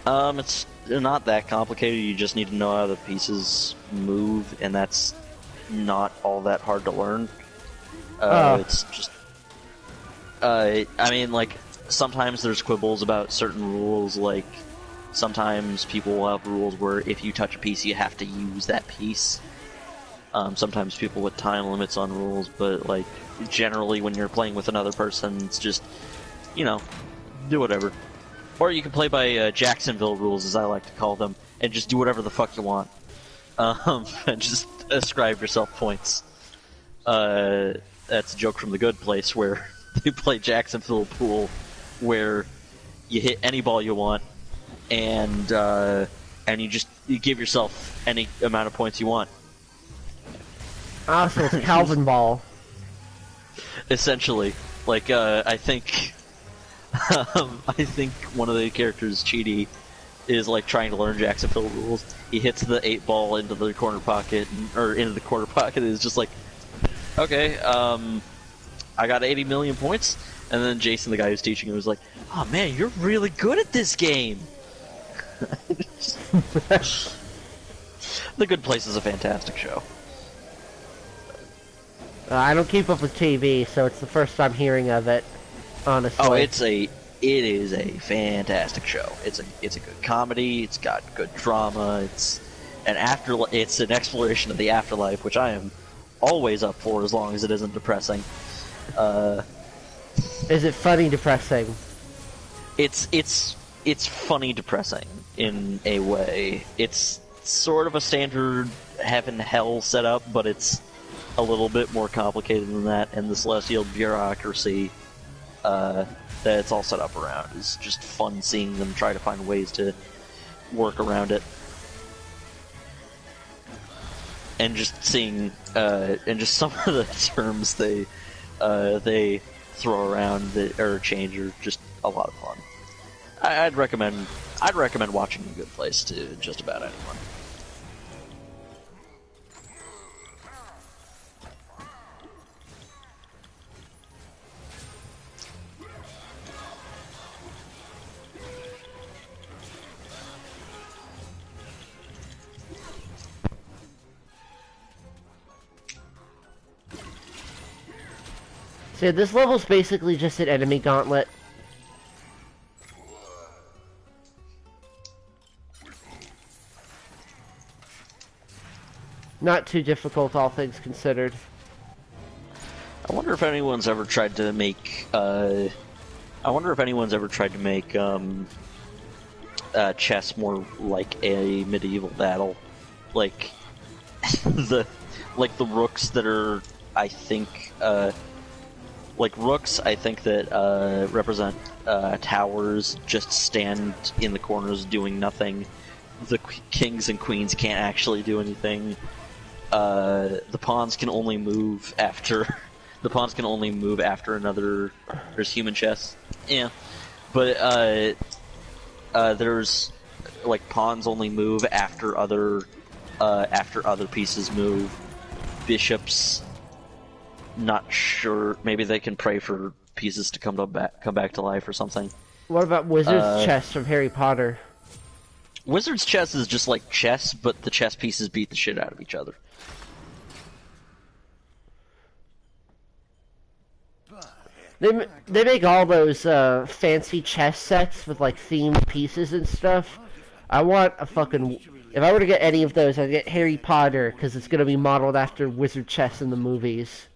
[SPEAKER 2] It's not that complicated. You just need to know how the pieces move, and that's not all that hard to learn. It's just, I mean, like, sometimes there's quibbles about certain rules, like, sometimes people will have rules where if you touch a piece, you have to use that piece. Sometimes people with time limits on rules, but, like, generally when you're playing with another person, it's just, you know, do whatever. Or you can play by Jacksonville rules, as I like to call them, and just do whatever the fuck you want. And just ascribe yourself points. That's a joke from The Good Place, where they play Jacksonville pool, where you hit any ball you want, and you give yourself any amount of points you want.
[SPEAKER 1] Ah, so it's Calvin Ball.
[SPEAKER 2] Essentially, like, I think one of the characters, Cheaty, is like trying to learn Jacksonville rules. He hits the 8 ball into the corner pocket, and is just like, okay, I got 80 million points. And then Jason, the guy who's teaching him, was like, oh man, you're really good at this game. The Good Place is a fantastic show.
[SPEAKER 1] I don't keep up with TV, so it's the first time hearing of it, honestly.
[SPEAKER 2] Oh, it is a fantastic show. It's a good comedy. It's got good drama. It's an exploration of the afterlife, which I am always up for, as long as it isn't depressing.
[SPEAKER 1] Is it funny depressing?
[SPEAKER 2] It's funny depressing in a way. It's sort of a standard heaven-hell setup, but it's a little bit more complicated than that, and the celestial bureaucracy that it's all set up around is just fun seeing them try to find ways to work around it. And just seeing, and just some of the terms they throw around that or change are just a lot of fun. I'd recommend watching The Good Place to just about anyone.
[SPEAKER 1] So this level's basically just an enemy gauntlet. Not too difficult, all things considered.
[SPEAKER 2] I wonder if anyone's ever tried to make. I wonder if anyone's ever tried to make chess more like a medieval battle, like the rooks that are. I think rooks. I think that represent towers just stand in the corners doing nothing. The kings and queens can't actually do anything. The pawns can only move after another. There's human chess, yeah, but there's like pawns only move after other pieces move. Bishops, not sure. Maybe they can pray for pieces to come back to life or something.
[SPEAKER 1] What about Wizard's chess from Harry Potter?
[SPEAKER 2] Wizard's chess is just like chess, but the chess pieces beat the shit out of each other.
[SPEAKER 1] They make all those fancy chess sets with like themed pieces and stuff. I want a fucking... If I were to get any of those, I'd get Harry Potter, because it's going to be modeled after Wizard chess in the movies.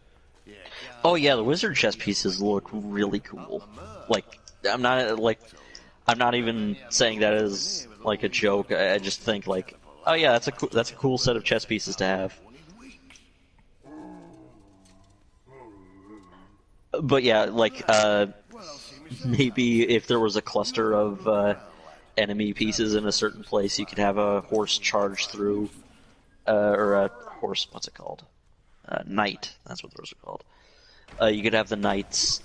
[SPEAKER 2] Oh yeah, the Wizard chess pieces look really cool. Like, I'm not even saying that as like a joke. I just think like, oh yeah, that's a cool set of chess pieces to have. But yeah, like maybe if there was a cluster of enemy pieces in a certain place, you could have a horse charge through, or a horse. What's it called? Knight. That's what those are called. You could have the knights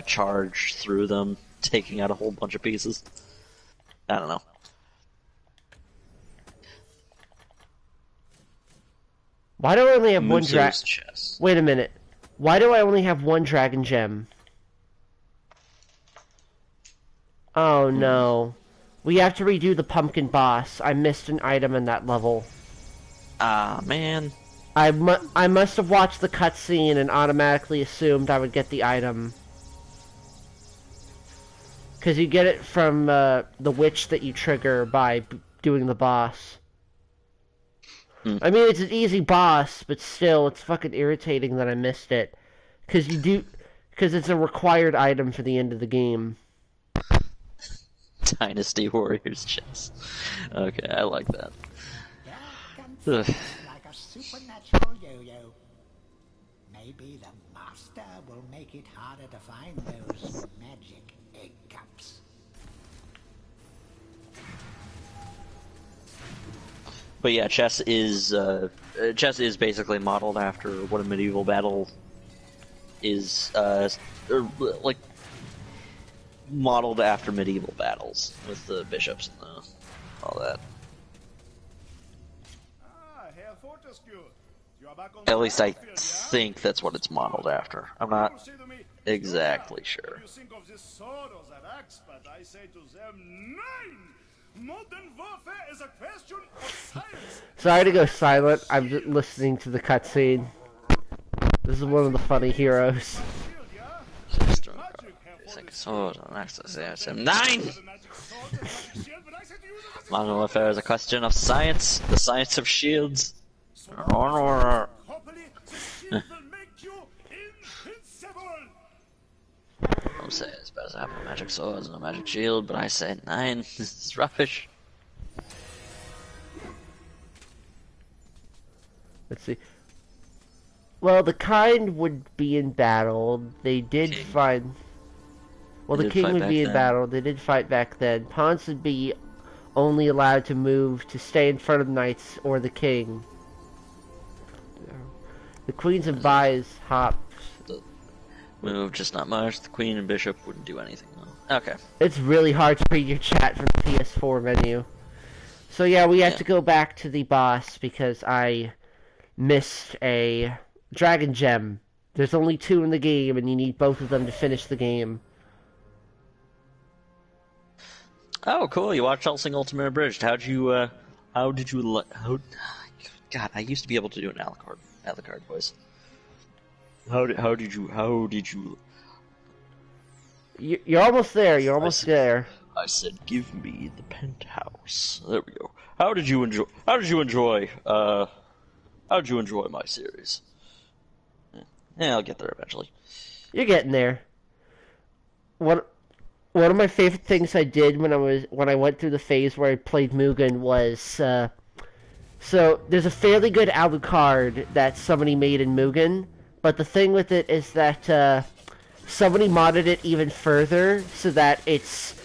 [SPEAKER 2] charge through them, taking out a whole bunch of pieces. I don't know.
[SPEAKER 1] Why do I only have one
[SPEAKER 2] chess.
[SPEAKER 1] Wait a minute. Why do I only have one dragon gem? Oh no. We have to redo the pumpkin boss. I missed an item in that level.
[SPEAKER 2] Ah, man.
[SPEAKER 1] I must have watched the cutscene and automatically assumed I would get the item. Because you get it from the witch that you trigger by doing the boss. I mean, it's an easy boss, but still, it's fucking irritating that I missed it. Because it's a required item for the end of the game.
[SPEAKER 2] Dynasty Warriors chess. Okay, I like that. Ugh.
[SPEAKER 3] Like a supernatural yo-yo. Maybe the master will make it harder to find those magic egg cups.
[SPEAKER 2] But yeah, chess is basically modeled after what a medieval battle is, like modeled after medieval battles with the bishops and all that. At least I think that's what it's modeled after. I'm not exactly sure.
[SPEAKER 1] Sorry to go silent. I'm just listening to the cutscene. This is one of the funny heroes.
[SPEAKER 2] Sword on access, yes. 9! Modern warfare is a question of science, the science of shields. Some say it's better to have no magic swords and a magic shield, but I say 9. This is rubbish.
[SPEAKER 1] Let's see. Well, the kind would be in battle. They did find... Well, the king would be in battle. They did fight back then. Pawns would be only allowed to move to stay in front of knights or the king. The queens and buys hops.
[SPEAKER 2] Move just not much. The queen and bishop wouldn't do anything though. Okay.
[SPEAKER 1] It's really hard to read your chat from the PS4 menu. So yeah, we have to go back to the boss because I missed a dragon gem. There's only 2 in the game, and you need both of them to finish the game.
[SPEAKER 2] Oh, cool! You watched Hellsing Ultimate Abridged. God, I used to be able to do an Alucard voice. How did you?
[SPEAKER 1] You're almost there. You're almost there.
[SPEAKER 2] I said, "Give me the penthouse." There we go. How did you enjoy my series? Yeah, I'll get there eventually.
[SPEAKER 1] You're getting there. One of my favorite things I did when I went through the phase where I played Mugen was so there's a fairly good Alucard that somebody made in Mugen, but the thing with it is that somebody modded it even further so that it's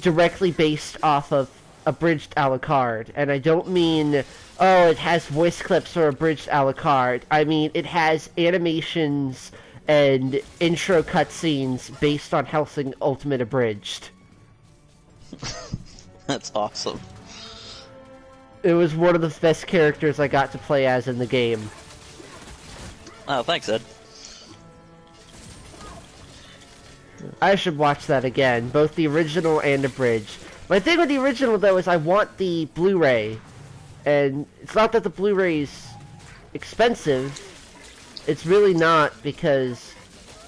[SPEAKER 1] directly based off of abridged Alucard, and I don't mean it has voice clips or abridged Alucard. I mean it has animations and intro cutscenes based on Hellsing Ultimate Abridged.
[SPEAKER 2] That's awesome.
[SPEAKER 1] It was one of the best characters I got to play as in the game.
[SPEAKER 2] Oh, thanks, Ed.
[SPEAKER 1] I should watch that again, both the original and abridged. My thing with the original, though, is I want the Blu-ray. And it's not that the Blu-ray's expensive. It's really not, because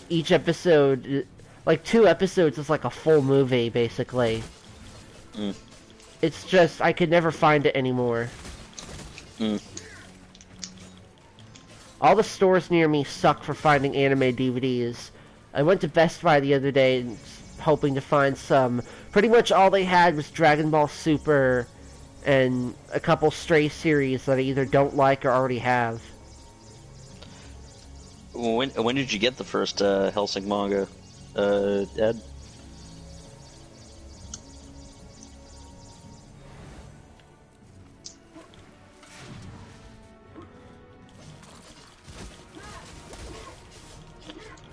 [SPEAKER 1] each episode, like 2 episodes is like a full movie, basically. It's just, I could never find it anymore. All the stores near me suck for finding anime DVDs. I went to Best Buy the other day hoping to find some. Pretty much all they had was Dragon Ball Super and a couple Stray series that I either don't like or already have.
[SPEAKER 2] When did you get the first Hellsing manga, Ed?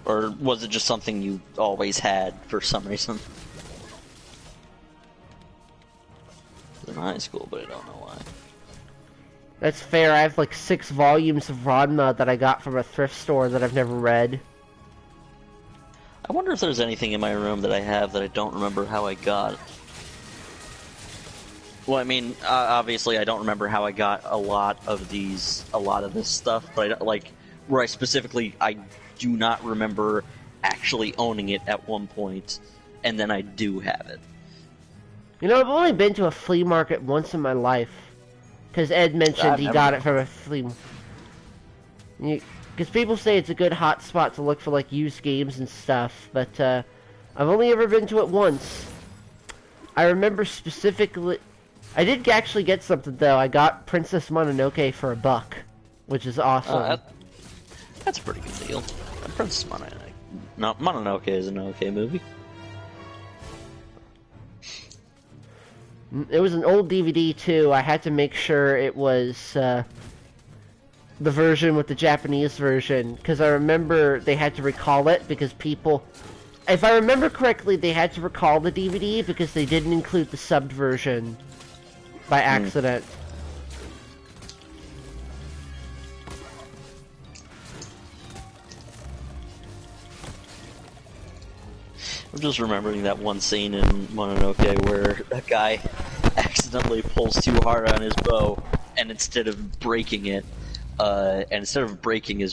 [SPEAKER 2] Or was it just something you always had for some reason? In high school, but I don't know why.
[SPEAKER 1] That's fair. I have like 6 volumes of Ranma that I got from a thrift store that I've never read.
[SPEAKER 2] I wonder if there's anything in my room that I have that I don't remember how I got. Well, I mean, obviously I don't remember how I got a lot of this stuff, but where I do not remember actually owning it at one point, and then I do have it.
[SPEAKER 1] You know, I've only been to a flea market once in my life, because Ed mentioned he got it from a flea market. Because people say it's a good hot spot to look for, like, used games and stuff, but, I've only ever been to it once. I remember specifically... I did actually get something, though. I got Princess Mononoke for $1, which is awesome.
[SPEAKER 2] That's a pretty good deal. Princess Mononoke. No, Mononoke is an okay movie.
[SPEAKER 1] It was an old DVD, too. I had to make sure it was, the version with the Japanese version, because I remember they had to recall it because people... If I remember correctly, they had to recall the DVD because they didn't include the subbed version by accident.
[SPEAKER 2] I'm just remembering that one scene in Mononoke where that guy accidentally pulls too hard on his bow, and instead of breaking his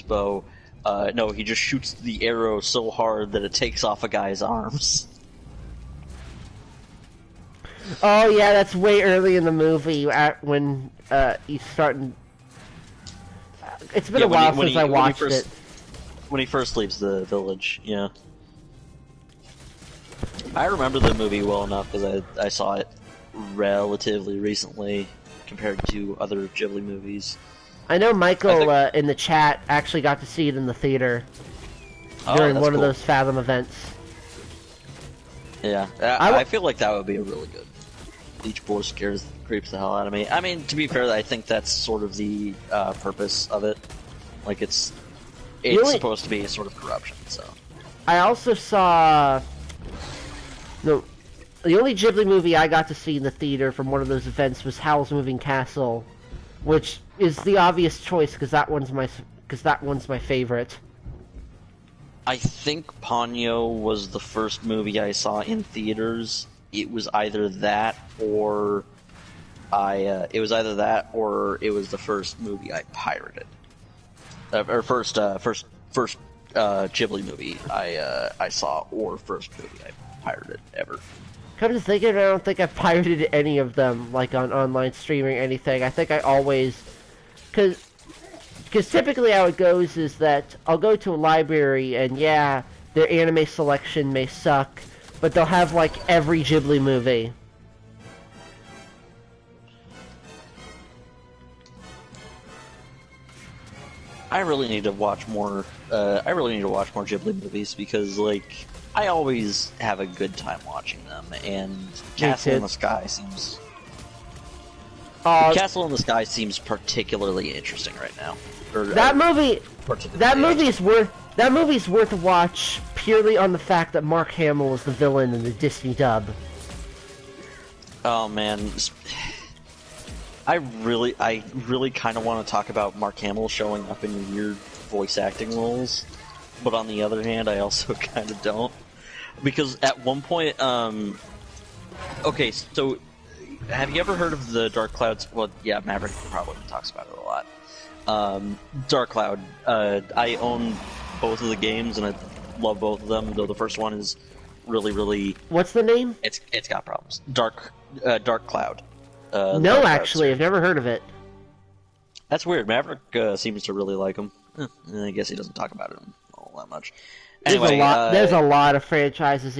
[SPEAKER 2] bow, no, he just shoots the arrow so hard that it takes off a guy's arms.
[SPEAKER 1] Oh yeah, that's way early in the movie when he's starting. It's been a while since I watched it.
[SPEAKER 2] When he first leaves the village, yeah. I remember the movie well enough because I saw it relatively recently compared to other Ghibli movies.
[SPEAKER 1] I know Michael in the chat actually got to see it in the theater during one of those Fathom events.
[SPEAKER 2] Yeah, I feel like that would be a really good. Beach Boy creeps the hell out of me. I mean, to be fair, I think that's sort of the purpose of it. Like, it's supposed to be a sort of corruption, so.
[SPEAKER 1] I also saw... The only Ghibli movie I got to see in the theater from one of those events was Howl's Moving Castle, which is the obvious choice because that one's my favorite.
[SPEAKER 2] I think Ponyo was the first movie I saw in theaters. It was either that or it was the first movie I pirated. Or first Ghibli movie I saw, or first movie I pirated ever.
[SPEAKER 1] Come to think of it, I don't think I've pirated any of them, like on online streaming or anything. I think I always... Because typically how it goes is that I'll go to a library and yeah, their anime selection may suck, but they'll have like every Ghibli movie.
[SPEAKER 2] I really need to watch more Ghibli movies because, like, I always have a good time watching them, and Castle in the Sky seems... Castle in the Sky seems particularly interesting right now.
[SPEAKER 1] That movie's worth a watch purely on the fact that Mark Hamill is the villain in the Disney dub.
[SPEAKER 2] Oh man, I really kind of want to talk about Mark Hamill showing up in weird voice acting roles, but on the other hand, I also kind of don't, because at one point, okay, so have you ever heard of the Dark Clouds? Well, yeah, Maverick probably talks about it a lot. Dark Cloud. I own both of the games, and I love both of them. Though the first one is really.
[SPEAKER 1] What's the name?
[SPEAKER 2] It's got problems. Dark Cloud.
[SPEAKER 1] No,
[SPEAKER 2] Dark
[SPEAKER 1] actually, I've never heard of it.
[SPEAKER 2] That's weird. Maverick seems to really like him. I guess he doesn't talk about it all that much. Anyway,
[SPEAKER 1] there's a lot of franchises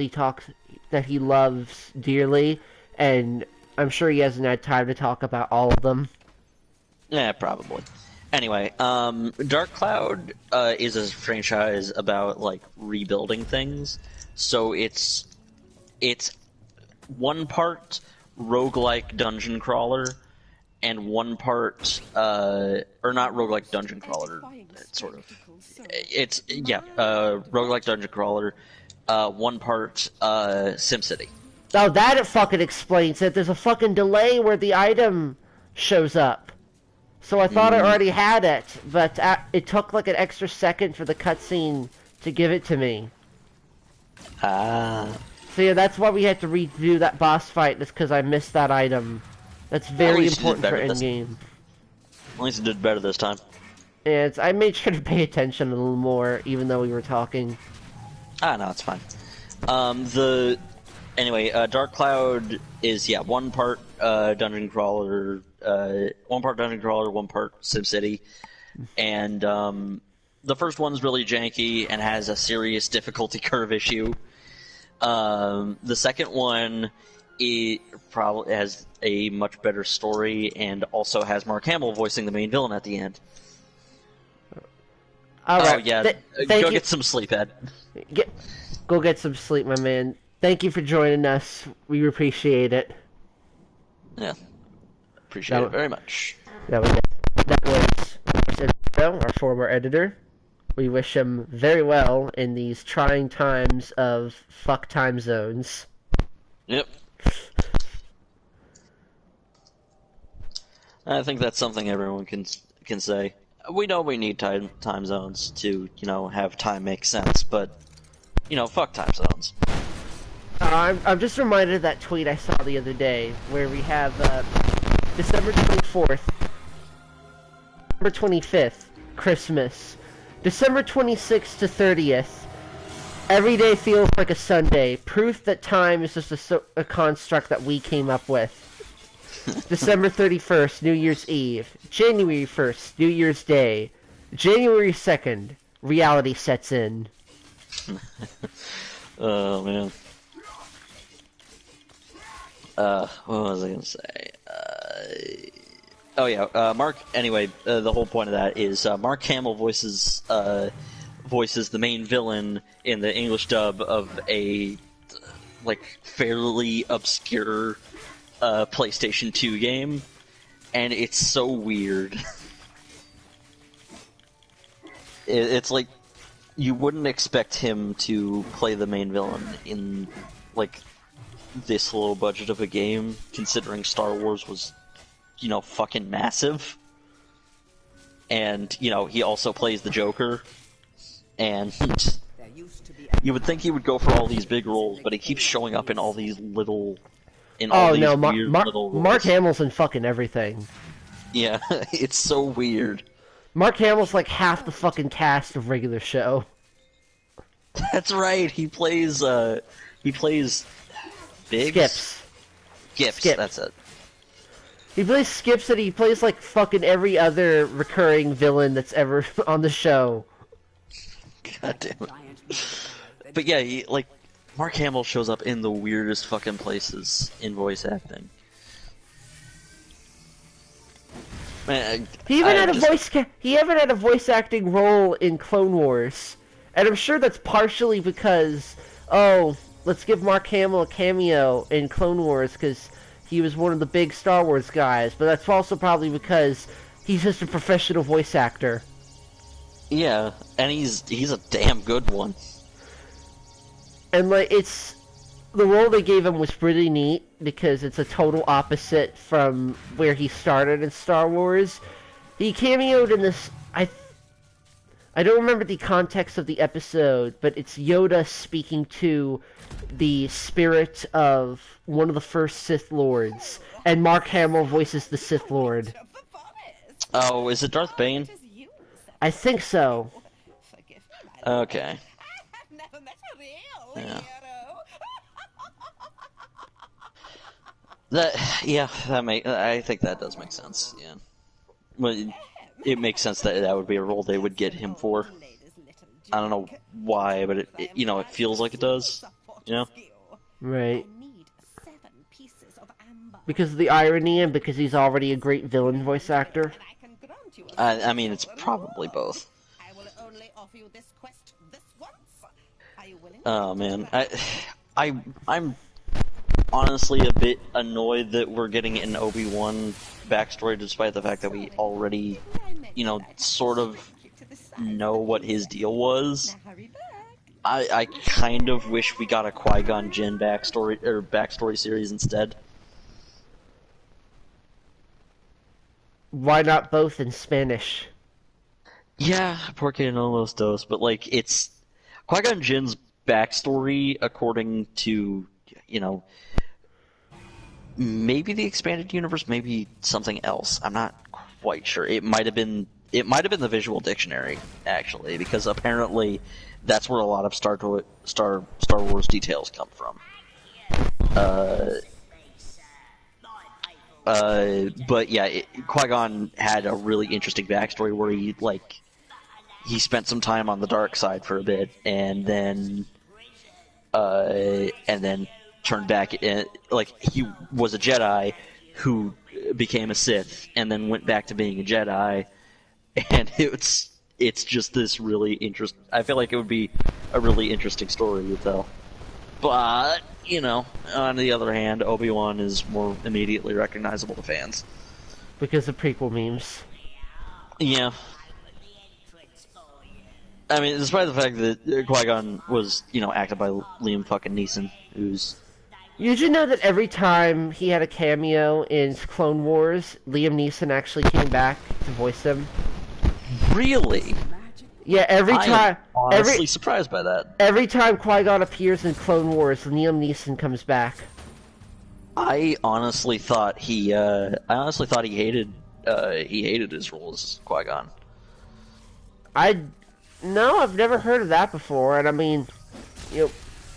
[SPEAKER 1] that he loves dearly, and I'm sure he hasn't had time to talk about all of them.
[SPEAKER 2] Yeah, probably. Anyway, Dark Cloud is a franchise about, like, rebuilding things. So it's one part roguelike dungeon crawler, and one part, or not roguelike dungeon crawler, roguelike dungeon crawler, one part, SimCity.
[SPEAKER 1] Oh, that it fucking explains it. There's a fucking delay where the item shows up. So I thought I already had it, but it took like an extra second for the cutscene to give it to me.
[SPEAKER 2] Ah.
[SPEAKER 1] So yeah, that's why we had to redo that boss fight. That's because I missed that item. That's very
[SPEAKER 2] least you did
[SPEAKER 1] important for
[SPEAKER 2] better this-
[SPEAKER 1] endgame.
[SPEAKER 2] At least you did better this time.
[SPEAKER 1] And I made sure to pay attention a little more, even though we were talking.
[SPEAKER 2] Ah, no, it's fine. Anyway, Dark Cloud is, one part dungeon crawler, one part SimCity, and the first one's really janky and has a serious difficulty curve issue. The second one, it probably has a much better story and also has Mark Hamill voicing the main villain at the end.
[SPEAKER 1] All right.
[SPEAKER 2] Oh yeah, go get some sleep, Ed.
[SPEAKER 1] Go get some sleep, my man. Thank you for joining us. We appreciate it.
[SPEAKER 2] Yeah, appreciate it very much.
[SPEAKER 1] That was our former editor. We wish him very well in these trying times of fuck time zones.
[SPEAKER 2] Yep. I think that's something everyone can say. We know we need time zones to, have time make sense, but, fuck time zones.
[SPEAKER 1] I'm just reminded of that tweet I saw the other day, where we have December 24th, December 25th, Christmas, December 26th to 30th, every day feels like a Sunday, proof that time is just a construct that we came up with. December 31st, New Year's Eve. January 1st, New Year's Day. January 2nd, reality sets in.
[SPEAKER 2] Oh, man. What was I going to say? Mark, anyway, the whole point of that is Mark Hamill voices the main villain in the English dub of a, fairly obscure PlayStation 2 game, and it's so weird. It's like, you wouldn't expect him to play the main villain in, this low budget of a game, considering Star Wars was, fucking massive. And, he also plays the Joker, and you would think he would go for all these big roles, but he keeps showing up in all these little...
[SPEAKER 1] Mark Hamill's in fucking everything.
[SPEAKER 2] Yeah, it's so weird.
[SPEAKER 1] Mark Hamill's like half the fucking cast of regular show.
[SPEAKER 2] That's right. He plays Biggs? Skips. That's it.
[SPEAKER 1] He plays Skips, and he plays like fucking every other recurring villain that's ever on the show.
[SPEAKER 2] God damn it. But yeah, Mark Hamill shows up in the weirdest fucking places in voice acting. Man,
[SPEAKER 1] he even had a voice acting role in Clone Wars, and I'm sure that's partially because, let's give Mark Hamill a cameo in Clone Wars because he was one of the big Star Wars guys, but that's also probably because he's just a professional voice actor.
[SPEAKER 2] Yeah, and he's a damn good one.
[SPEAKER 1] And it's the role they gave him was pretty neat because it's a total opposite from where he started in Star Wars. He cameoed in this. I don't remember the context of the episode, but it's Yoda speaking to the spirit of one of the first Sith Lords, and Mark Hamill voices the Sith Lord.
[SPEAKER 2] Oh, is it Darth Bane?
[SPEAKER 1] I think so.
[SPEAKER 2] Okay. Yeah. I think that does make sense. Yeah. Well, it makes sense that would be a role they would get him for. I don't know why, but it feels like it does.
[SPEAKER 1] Right. Because of the irony and because he's already a great villain voice actor.
[SPEAKER 2] I mean, it's probably both. Oh man, I'm honestly a bit annoyed that we're getting an Obi-Wan backstory, despite the fact that we already, sort of know what his deal was. I kind of wish we got a Qui-Gon Jinn backstory series instead.
[SPEAKER 1] Why not both in Spanish?
[SPEAKER 2] Yeah, porque no los dos, but it's Qui-Gon Jinn's backstory according to, maybe the expanded universe, maybe something else. I'm not quite sure. It might have been the visual dictionary, actually, because apparently that's where a lot of Star Wars details come from. But yeah, Qui-Gon had a really interesting backstory where he spent some time on the dark side for a bit, and then turned back. He was a Jedi who became a Sith, and then went back to being a Jedi, and it's just this really interesting. I feel like it would be a really interesting story to tell. But on the other hand, Obi-Wan is more immediately recognizable to fans
[SPEAKER 1] because of prequel memes.
[SPEAKER 2] Yeah. I mean, despite the fact that Qui-Gon was, acted by Liam fucking Neeson, who's...
[SPEAKER 1] Did you know that every time he had a cameo in Clone Wars, Liam Neeson actually came back to voice him?
[SPEAKER 2] Really?
[SPEAKER 1] Yeah, every time...
[SPEAKER 2] I'm honestly surprised by that.
[SPEAKER 1] Every time Qui-Gon appears in Clone Wars, Liam Neeson comes back.
[SPEAKER 2] I honestly thought he hated his role as Qui-Gon.
[SPEAKER 1] No, I've never heard of that before, and I mean,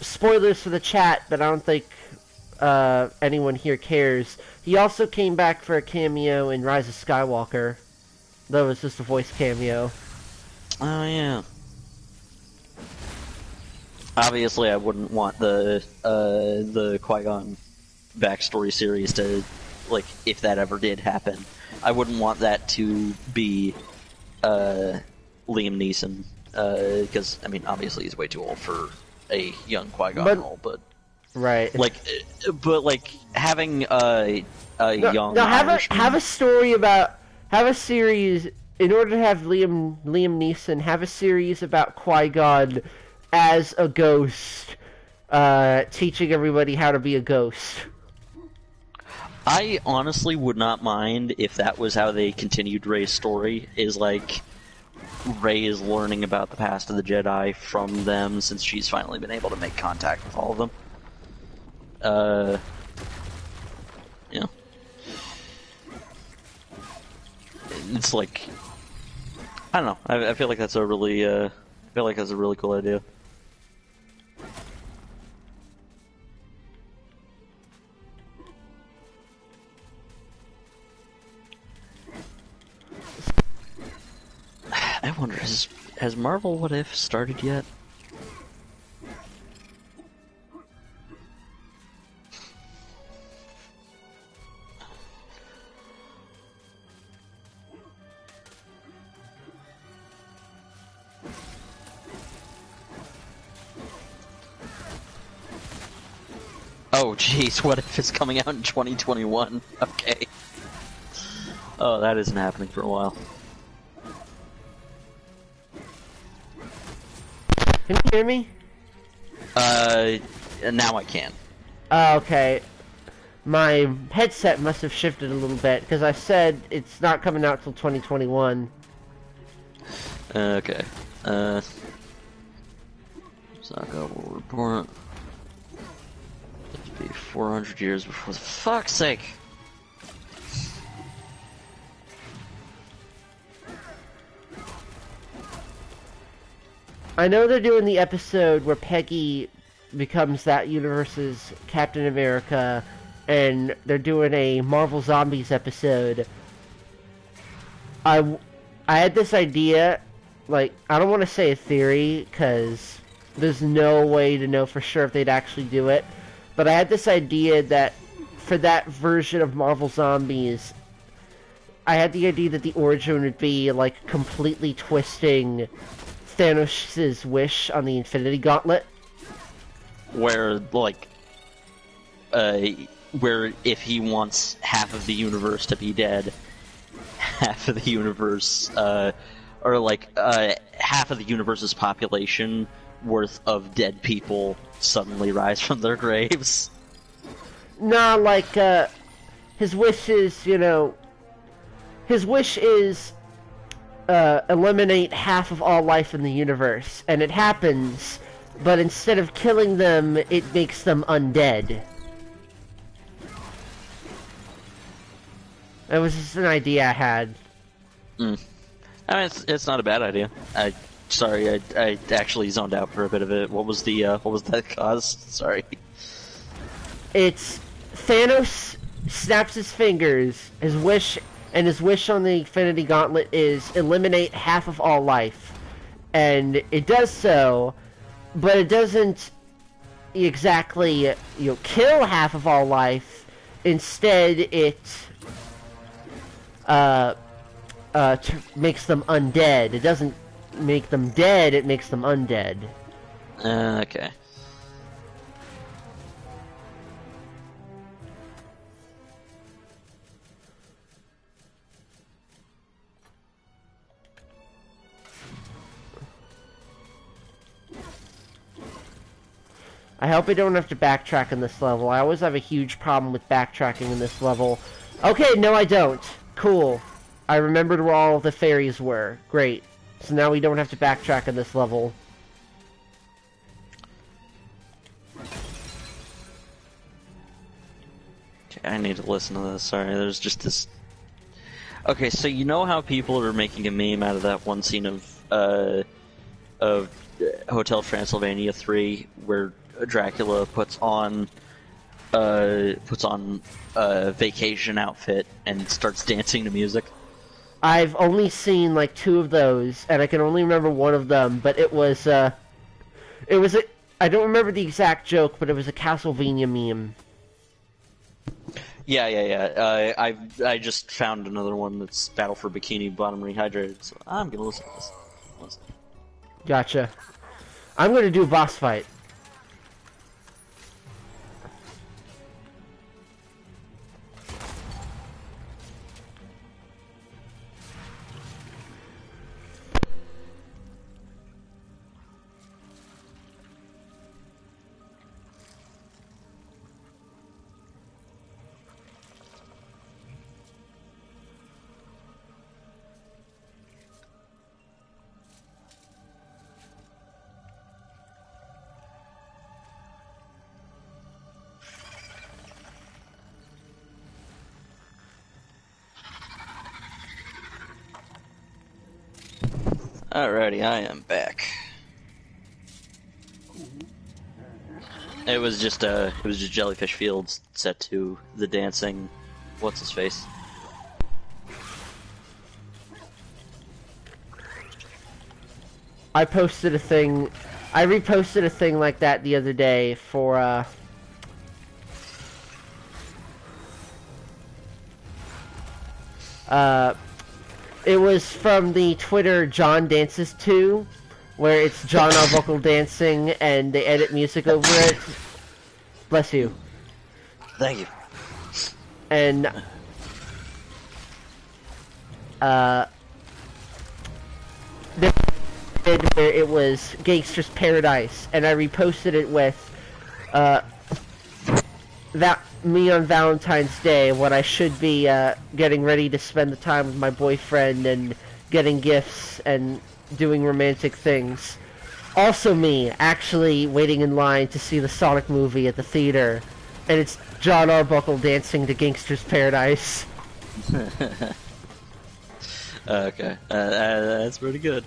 [SPEAKER 1] spoilers for the chat, but I don't think anyone here cares. He also came back for a cameo in Rise of Skywalker. That was just a voice cameo.
[SPEAKER 2] Oh, yeah. Obviously, I wouldn't want the Qui-Gon backstory series to, if that ever did happen, I wouldn't want that to be Liam Neeson, because, I mean, obviously he's way too old for a young Qui-Gon role, but...
[SPEAKER 1] Right.
[SPEAKER 2] Having a young...
[SPEAKER 1] No, have a story about... Have a series... In order to have Liam Neeson, have a series about Qui-Gon as a ghost, teaching everybody how to be a ghost.
[SPEAKER 2] I honestly would not mind if that was how they continued Rey's story, is Rey is learning about the past of the Jedi from them since she's finally been able to make contact with all of them. Yeah. It's I don't know. I feel like that's a really, cool idea. I wonder, has Marvel What If started yet? Oh jeez, What If is coming out in 2021? Okay. Oh, that isn't happening for a while.
[SPEAKER 1] Can you hear me?
[SPEAKER 2] Now I can.
[SPEAKER 1] Oh, okay. My headset must have shifted a little bit, because I said it's not coming out till 2021.
[SPEAKER 2] Okay. Saka will report. It'd be 400 years before the fuck's sake!
[SPEAKER 1] I know they're doing the episode where Peggy becomes that universe's Captain America, and they're doing a Marvel Zombies episode. I had this idea, I don't want to say a theory, because there's no way to know for sure if they'd actually do it, but I had this idea that for that version of Marvel Zombies, I had the idea that the origin would be, completely twisting Thanos' wish on the Infinity Gauntlet.
[SPEAKER 2] Where if he wants half of the universe to be dead, half of the universe, half of the universe's population worth of dead people suddenly rise from their graves.
[SPEAKER 1] Nah, his wish is, his wish is eliminate half of all life in the universe, and it happens but instead of killing them, it makes them undead. That was just an idea I had.
[SPEAKER 2] I mean, it's not a bad idea. Sorry, I actually zoned out for a bit of it. What was that cause? Sorry.
[SPEAKER 1] It's Thanos snaps his fingers. His wish on the Infinity Gauntlet is eliminate half of all life, and it does so, but it doesn't exactly kill half of all life. Instead, it makes them undead. It doesn't make them dead, it makes them undead.
[SPEAKER 2] Okay.
[SPEAKER 1] I hope I don't have to backtrack in this level. I always have a huge problem with backtracking in this level. Okay, no I don't. Cool. I remembered where all the fairies were. Great. So now we don't have to backtrack in this level.
[SPEAKER 2] Okay, I need to listen to this. Sorry, there's just this... Okay, so you know how people are making a meme out of that one scene of Hotel Transylvania 3 where Dracula puts on a vacation outfit and starts dancing to music?
[SPEAKER 1] I've only seen like 2 of those, and I can only remember one of them, but I don't remember the exact joke, but it was a Castlevania meme.
[SPEAKER 2] Yeah. I just found another one that's Battle for Bikini Bottom Rehydrated, so I'm gonna listen to this. Listen.
[SPEAKER 1] Gotcha. I'm gonna do a boss fight.
[SPEAKER 2] Alrighty, I am back. It was just Jellyfish Fields set to the dancing. What's his face?
[SPEAKER 1] I reposted a thing like that the other day for it was from the Twitter John Dances 2, where it's John Arbuckle dancing and they edit music over it. Bless you.
[SPEAKER 2] Thank you.
[SPEAKER 1] And where it was Gangster's Paradise, and I reposted it with that me on Valentine's Day when I should be getting ready to spend the time with my boyfriend and getting gifts and doing romantic things. Also me actually waiting in line to see the Sonic movie at the theater, and it's John Arbuckle dancing to Gangster's Paradise.
[SPEAKER 2] Okay, that's pretty good.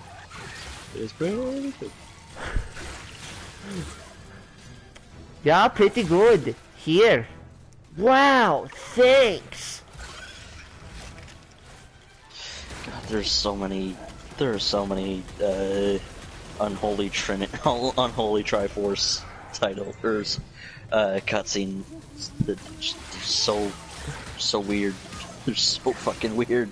[SPEAKER 2] It's pretty good.
[SPEAKER 1] Yeah, pretty good. Here. Wow, thanks.
[SPEAKER 2] God, there are so many unholy unholy Triforce titles, cutscenes that are so weird. They're so fucking weird.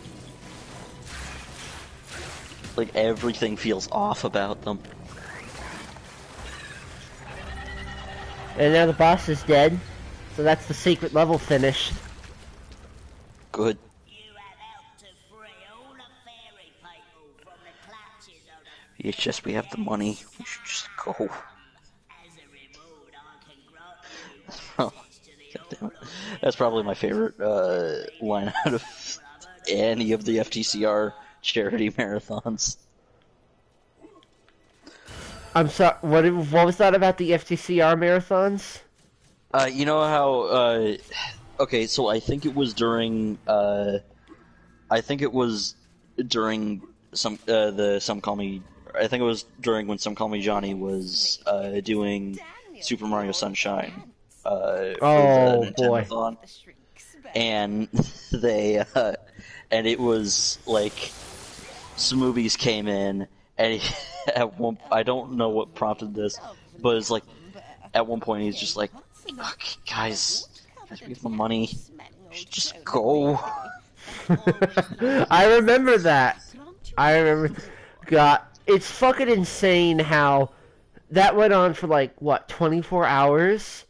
[SPEAKER 2] Like, everything feels off about them.
[SPEAKER 1] And now the boss is dead, so that's the secret level finished.
[SPEAKER 2] Good. It's just we have the money. We should just go. Oh, goddamn it. That's probably my favorite line out of any of the FTCR charity marathons.
[SPEAKER 1] I'm sorry. What was that about the FTCR marathons?
[SPEAKER 2] You know how? Okay, so I think it was during. I think it was during some Some Call Me. I think it was during when Some Call Me Johnny was doing Super Mario Sunshine. For the Nintendo-thon. And they and it was like some movies came in, and at one, I don't know what prompted this, but it's like at one point he's just like, guys, we have the money, just go.
[SPEAKER 1] I remember that. I remember. God, it's fucking insane how that went on for like what 24 hours,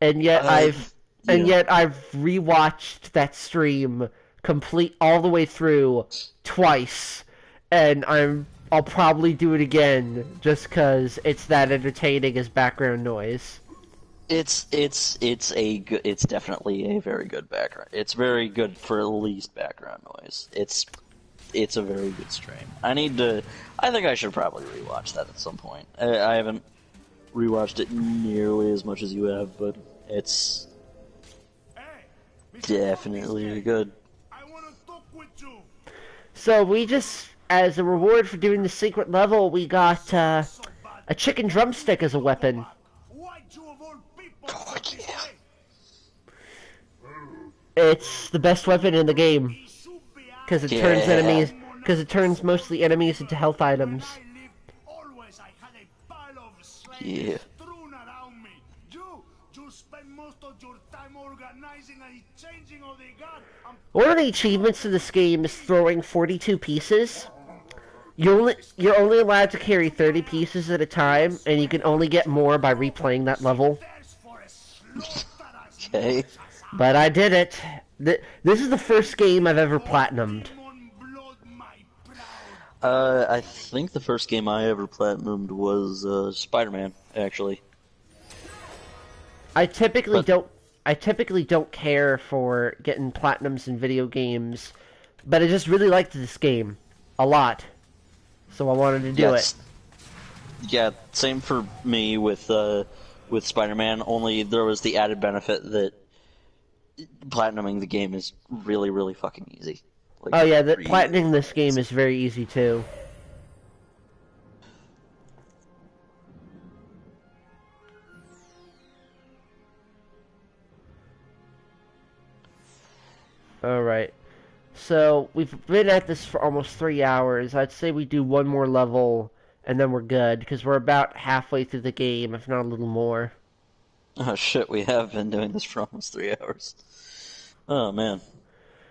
[SPEAKER 1] and yet I've rewatched that stream complete all the way through twice, and I'll probably do it again just because it's that entertaining as background noise.
[SPEAKER 2] It's definitely a very good background. It's very good for at least background noise. It's a very good stream. I think I should probably rewatch that at some point. I haven't rewatched it nearly as much as you have, but it's definitely good.
[SPEAKER 5] I want to talk with you.
[SPEAKER 1] So we just, as a reward for doing the secret level, we got a chicken drumstick as a weapon.
[SPEAKER 2] Oh, yeah.
[SPEAKER 1] It's the best weapon in the game because it turns mostly enemies into health items.
[SPEAKER 2] Yeah.
[SPEAKER 1] One of the achievements in this game is throwing 42 pieces. You're only allowed to carry 30 pieces at a time, and you can only get more by replaying that level.
[SPEAKER 2] Okay.
[SPEAKER 1] But I did it. This is the first game I've ever platinumed.
[SPEAKER 2] I think the first game I ever platinumed was Spider-Man, actually.
[SPEAKER 1] I typically don't care for getting platinums in video games, but I just really liked this game a lot, so I wanted to do it.
[SPEAKER 2] Yeah, same for me with Spider-Man. Only there was the added benefit that platinuming the game is really, really fucking easy. Like,
[SPEAKER 1] oh yeah, platinuming this game is very easy too. Alright, so we've been at this for almost 3 hours. I'd say we do one more level and then we're good, because we're about halfway through the game, if not a little more.
[SPEAKER 2] Oh shit, we have been doing this for almost 3 hours. Oh man.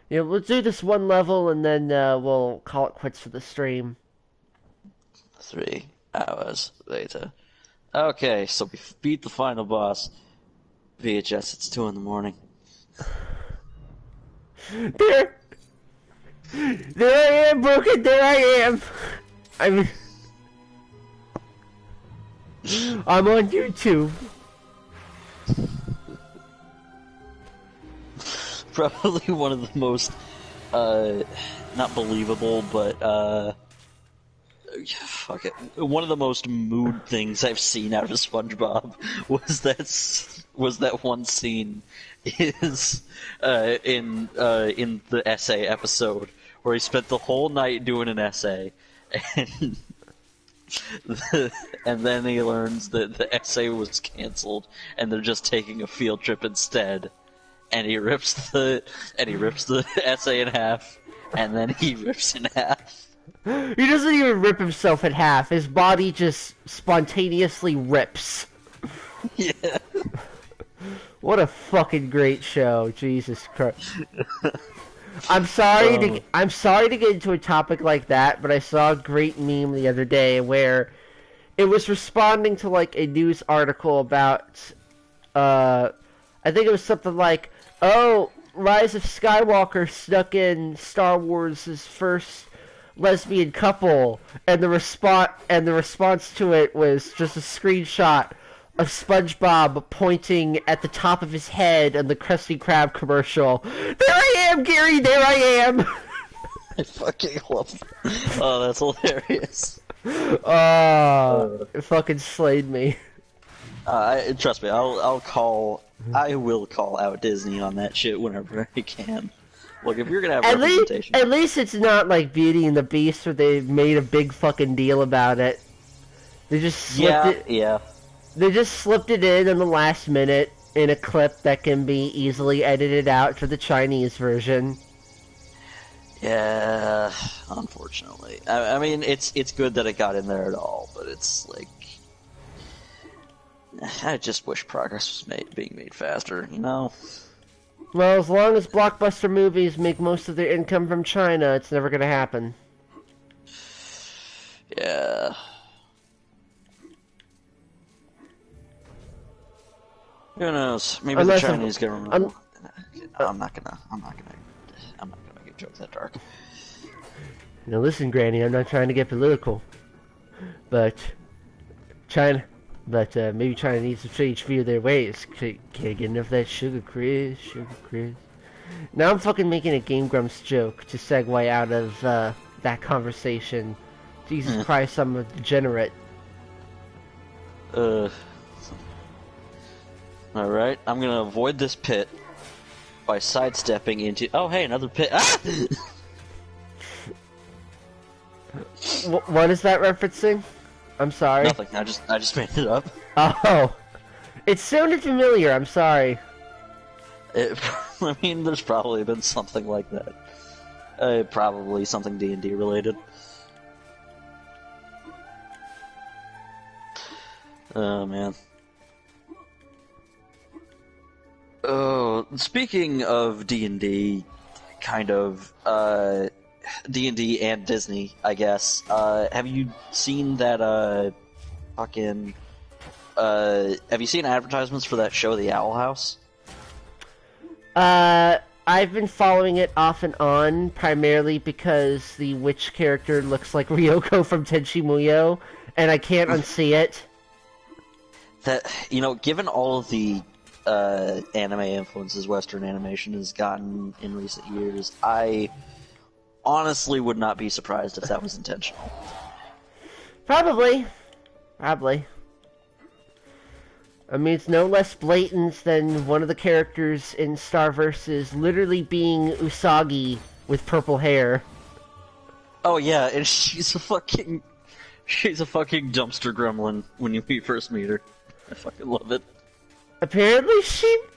[SPEAKER 1] Yeah, let's do this one level and then we'll call it quits for the stream.
[SPEAKER 2] 3 hours later. Okay, so we beat the final boss. VHS, it's 2 in the morning.
[SPEAKER 1] There I am, Broken, there I am! I'm on YouTube.
[SPEAKER 2] Probably one of the most, not believable, but, fuck it. One of the most mood things I've seen out of SpongeBob was that one scene is in the essay episode where he spent the whole night doing an essay, and and then he learns that the essay was canceled and they're just taking a field trip instead. And he rips the essay in half, and then he rips in half.
[SPEAKER 1] He doesn't even rip himself in half. His body just spontaneously rips.
[SPEAKER 2] Yeah.
[SPEAKER 1] What a fucking great show, Jesus Christ. I'm sorry to get into a topic like that, but I saw a great meme the other day where it was responding to like a news article about I think it was something like, oh, Rise of Skywalker snuck in Star Wars' first lesbian couple, and the response to it was just a screenshot of SpongeBob pointing at the top of his head in the Krusty Krab commercial. There I am, Gary, there I am!
[SPEAKER 2] I fucking love it. Oh, that's hilarious.
[SPEAKER 1] Oh, it fucking slayed me.
[SPEAKER 2] Trust me, I will call out Disney on that shit whenever I can. Look, if you're gonna have representation,
[SPEAKER 1] at least it's not like Beauty and the Beast where they made a big fucking deal about it. They just slipped it.
[SPEAKER 2] Yeah.
[SPEAKER 1] They just slipped it in the last minute in a clip that can be easily edited out for the Chinese version.
[SPEAKER 2] Yeah, unfortunately. I mean, it's good that it got in there at all, but it's like, I just wish progress was being made faster, you know?
[SPEAKER 1] Well, as long as blockbuster movies make most of their income from China, it's never gonna happen.
[SPEAKER 2] Yeah. Who knows? Maybe the Chinese government. I'm not gonna make a joke that dark.
[SPEAKER 1] Now listen, Granny, I'm not trying to get political, but maybe China needs to change a few of their ways. Can't get enough of that sugar, Chris. Now I'm fucking making a Game Grumps joke to segue out of that conversation. Jesus Christ, I'm a degenerate.
[SPEAKER 2] Alright, I'm gonna avoid this pit by sidestepping into... Oh, hey, another pit. Ah!
[SPEAKER 1] What is that referencing? I'm sorry.
[SPEAKER 2] Nothing, I just made it up.
[SPEAKER 1] Oh. It sounded familiar, I'm sorry.
[SPEAKER 2] I mean, there's probably been something like that. Probably something D&D related. Oh, man. Oh, speaking of D&D, kind of, D&D and Disney, I guess, have you seen that, have you seen advertisements for that show, The Owl House?
[SPEAKER 1] I've been following it off and on, primarily because the witch character looks like Ryoko from Tenchi Muyo, and I can't unsee it.
[SPEAKER 2] That, you know, given all of the anime influences Western animation has gotten in recent years, I honestly would not be surprised if that was intentional.
[SPEAKER 1] Probably. I mean, it's no less blatant than one of the characters in Starverse literally being Usagi with purple hair.
[SPEAKER 2] Oh yeah, and she's a fucking dumpster gremlin when you first meet her. I fucking love it.
[SPEAKER 1] Apparently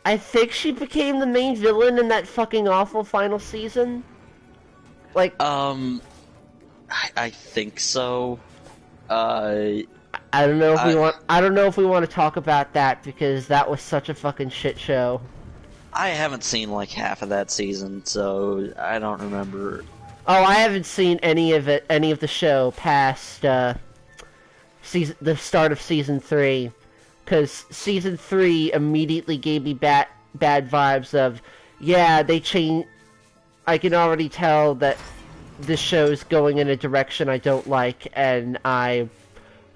[SPEAKER 1] I think she became the main villain in that fucking awful final season. Like,
[SPEAKER 2] I think so.
[SPEAKER 1] I don't know if we want to talk about that because that was such a fucking shit show.
[SPEAKER 2] I haven't seen like half of that season, so I don't remember.
[SPEAKER 1] Oh, I haven't seen any of the show past the start of season 3. Because season 3 immediately gave me bad vibes of, yeah, they changed. I can already tell that this show's going in a direction I don't like, and I'm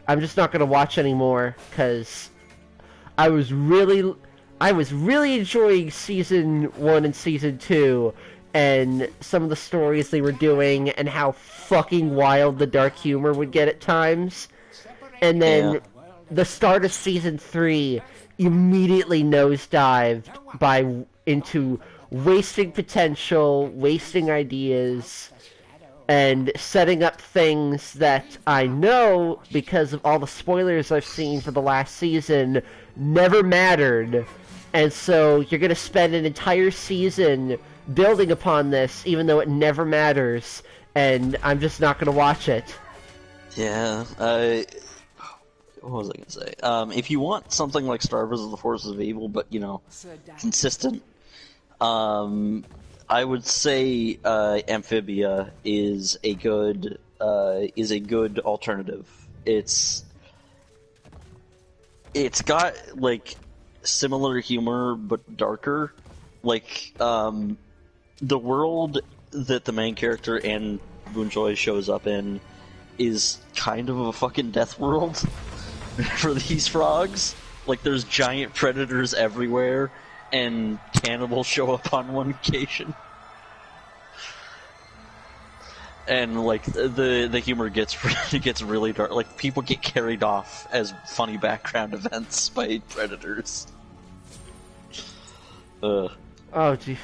[SPEAKER 1] just not gonna watch anymore. Because I was really enjoying season 1 and season 2, and some of the stories they were doing, and how fucking wild the dark humor would get at times, and then. Yeah. The start of season 3 immediately nosedived into wasting potential, wasting ideas, and setting up things that I know, because of all the spoilers I've seen for the last season, never mattered. And so you're going to spend an entire season building upon this, even though it never matters, and I'm just not going to watch it.
[SPEAKER 2] Yeah, what was I going to say? If you want something like Star vs. the Forces of Evil, but, you know, consistent, I would say Amphibia is a good alternative. It's got, like, similar humor, but darker. Like, the world that the main character and Boonjoy shows up in is kind of a fucking death world. For these frogs. Like, there's giant predators everywhere, and cannibals show up on one occasion. And like the humor gets really dark. Like people get carried off as funny background events by predators.
[SPEAKER 1] Oh, gee.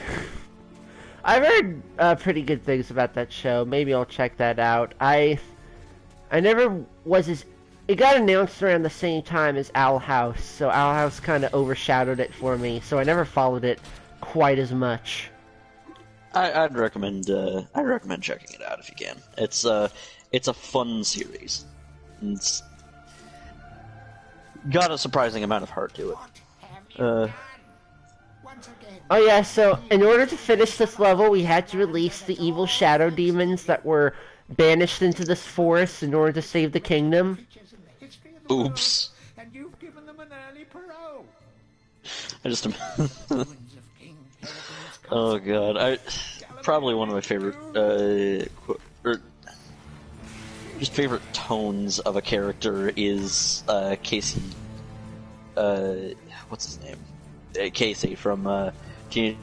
[SPEAKER 1] I've heard pretty good things about that show. Maybe I'll check that out. I never was as... It got announced around the same time as Owl House, so Owl House kind of overshadowed it for me, so I never followed it quite as much.
[SPEAKER 2] I'd recommend checking it out if you can. It's a fun series. It's got a surprising amount of heart to it.
[SPEAKER 1] Oh yeah, so in order to finish this level, we had to release the evil shadow demons that were banished into this forest in order to save the kingdom.
[SPEAKER 2] Oops.
[SPEAKER 3] And you've given them an early parole.
[SPEAKER 2] I just... Oh god, probably one of my favorite, just favorite tones of a character is, Casey, what's his name? Casey from, Teenage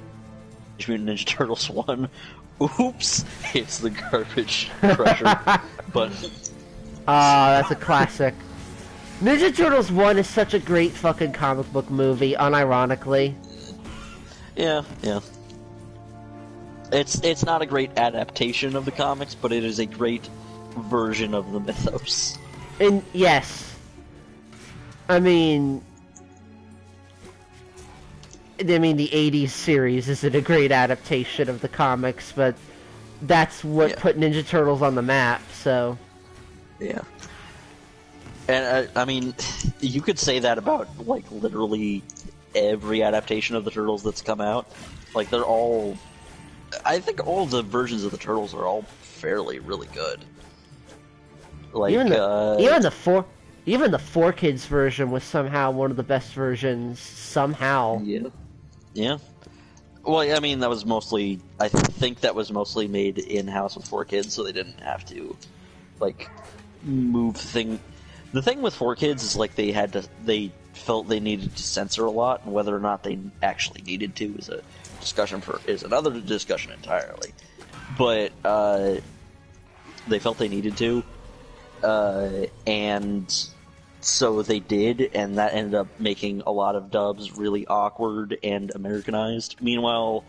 [SPEAKER 2] Mutant Ninja Turtles 1. Oops! It's the garbage crusher. But...
[SPEAKER 1] That's a classic. Ninja Turtles 1 is such a great fucking comic book movie, unironically.
[SPEAKER 2] Yeah. It's not a great adaptation of the comics, but it is a great version of the mythos.
[SPEAKER 1] And yes. I mean, the 80s series isn't a great adaptation of the comics, but that's what put Ninja Turtles on the map, so...
[SPEAKER 2] Yeah. And, I mean, you could say that about, like, literally every adaptation of the Turtles that's come out. Like, they're all... I think all the versions of the Turtles are all fairly really good. Like,
[SPEAKER 1] even the 4Kids version was somehow one of the best versions, somehow.
[SPEAKER 2] Yeah. Well, I mean, that was mostly... I think that was mostly made in-house with 4Kids, so they didn't have to, like, move things... The thing with 4Kids is, like, they felt they needed to censor a lot, and whether or not they actually needed to is another discussion entirely. But, they felt they needed to, and so they did, and that ended up making a lot of dubs really awkward and Americanized. Meanwhile,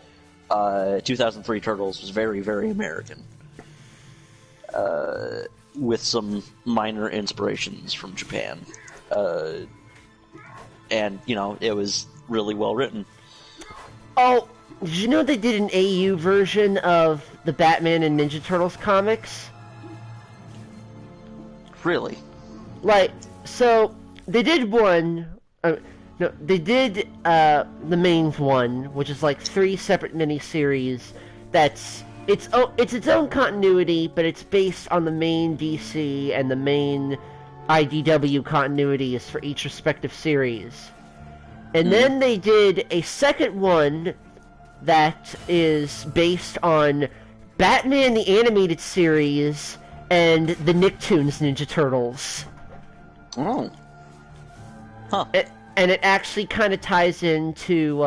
[SPEAKER 2] 2003 Turtles was very, very American. With some minor inspirations from Japan. And, it was really well written.
[SPEAKER 1] Oh, did you know they did an AU version of the Batman and Ninja Turtles comics?
[SPEAKER 2] Really?
[SPEAKER 1] Like, so, they did one... they did the main one, which is like 3 separate miniseries that's... It's its own continuity, but it's based on the main DC and the main IDW continuities for each respective series. And then they did a second one that is based on Batman the Animated Series and the Nicktoons Ninja Turtles.
[SPEAKER 2] Oh. Huh.
[SPEAKER 1] And it actually kind of ties into...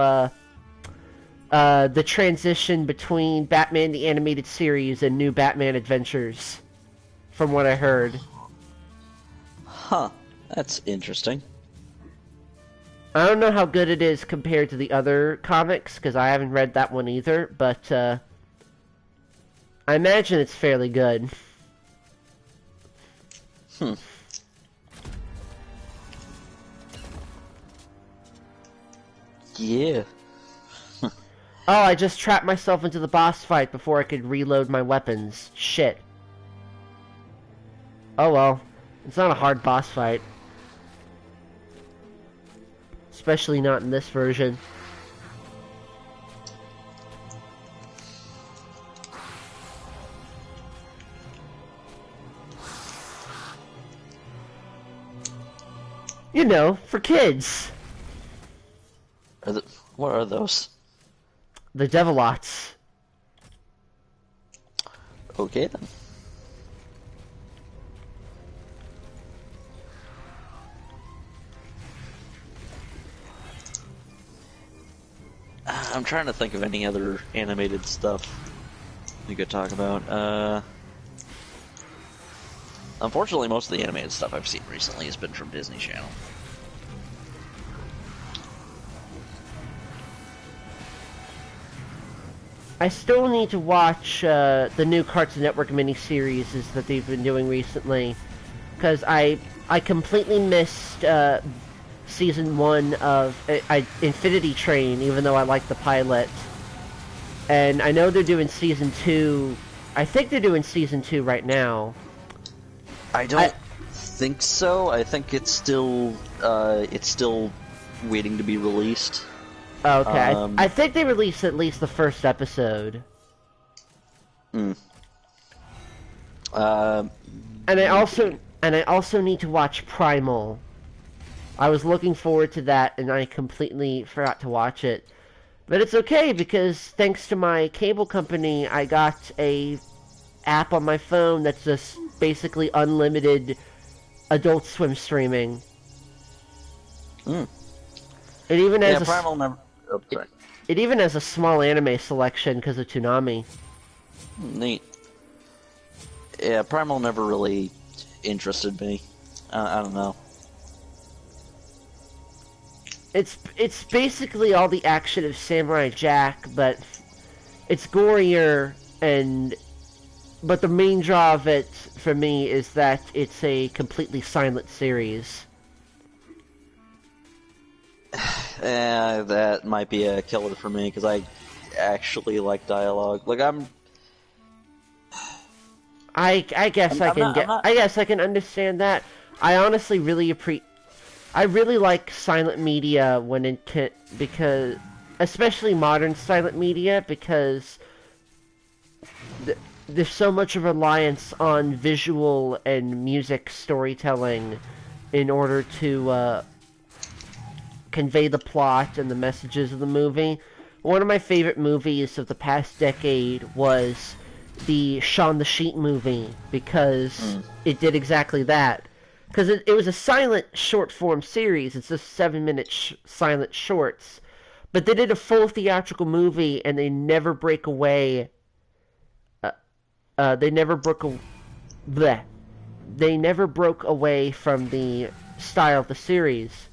[SPEAKER 1] the transition between Batman the Animated Series and New Batman Adventures, from what I heard.
[SPEAKER 2] Huh. That's interesting.
[SPEAKER 1] I don't know how good it is compared to the other comics, because I haven't read that one either, but I imagine it's fairly good.
[SPEAKER 2] Yeah.
[SPEAKER 1] Oh, I just trapped myself into the boss fight before I could reload my weapons. Shit. Oh well. It's not a hard boss fight. Especially not in this version. You know, for kids.
[SPEAKER 2] What are those?
[SPEAKER 1] The Devilots.
[SPEAKER 2] Okay then. I'm trying to think of any other animated stuff we could talk about. Unfortunately, most of the animated stuff I've seen recently has been from Disney Channel.
[SPEAKER 1] I still need to watch the new Cartoon Network miniseries that they've been doing recently, because I completely missed season 1 of Infinity Train, even though I liked the pilot. And I know they're doing season 2. I think they're doing season 2 right now.
[SPEAKER 2] I don't think so. I think it's still waiting to be released.
[SPEAKER 1] Okay, I think they released at least the first episode.
[SPEAKER 2] Hmm.
[SPEAKER 1] And I also need to watch Primal. I was looking forward to that, and I completely forgot to watch it. But it's okay, because thanks to my cable company, I got a app on my phone that's just basically unlimited Adult Swim streaming.
[SPEAKER 2] Mm.
[SPEAKER 1] It even has
[SPEAKER 2] Primal never... Oh, sorry.
[SPEAKER 1] It even has a small anime selection because of Toonami.
[SPEAKER 2] Neat. Yeah, Primal never really interested me. I don't know.
[SPEAKER 1] It's basically all the action of Samurai Jack, but it's gorier, but the main draw of it for me is that it's a completely silent series.
[SPEAKER 2] That might be a killer for me, because I actually like dialogue. Like,
[SPEAKER 1] I guess I can understand that. I honestly really I really like silent media because especially modern silent media, because there's so much of reliance on visual and music storytelling in order to convey the plot and the messages of the movie. One of my favorite movies of the past decade was the Shaun the Sheep movie, because it did exactly that. Because it was a silent short-form series. It's just 7-minute silent shorts. But they did a full theatrical movie, and they never break away. They never broke away from the style of the series.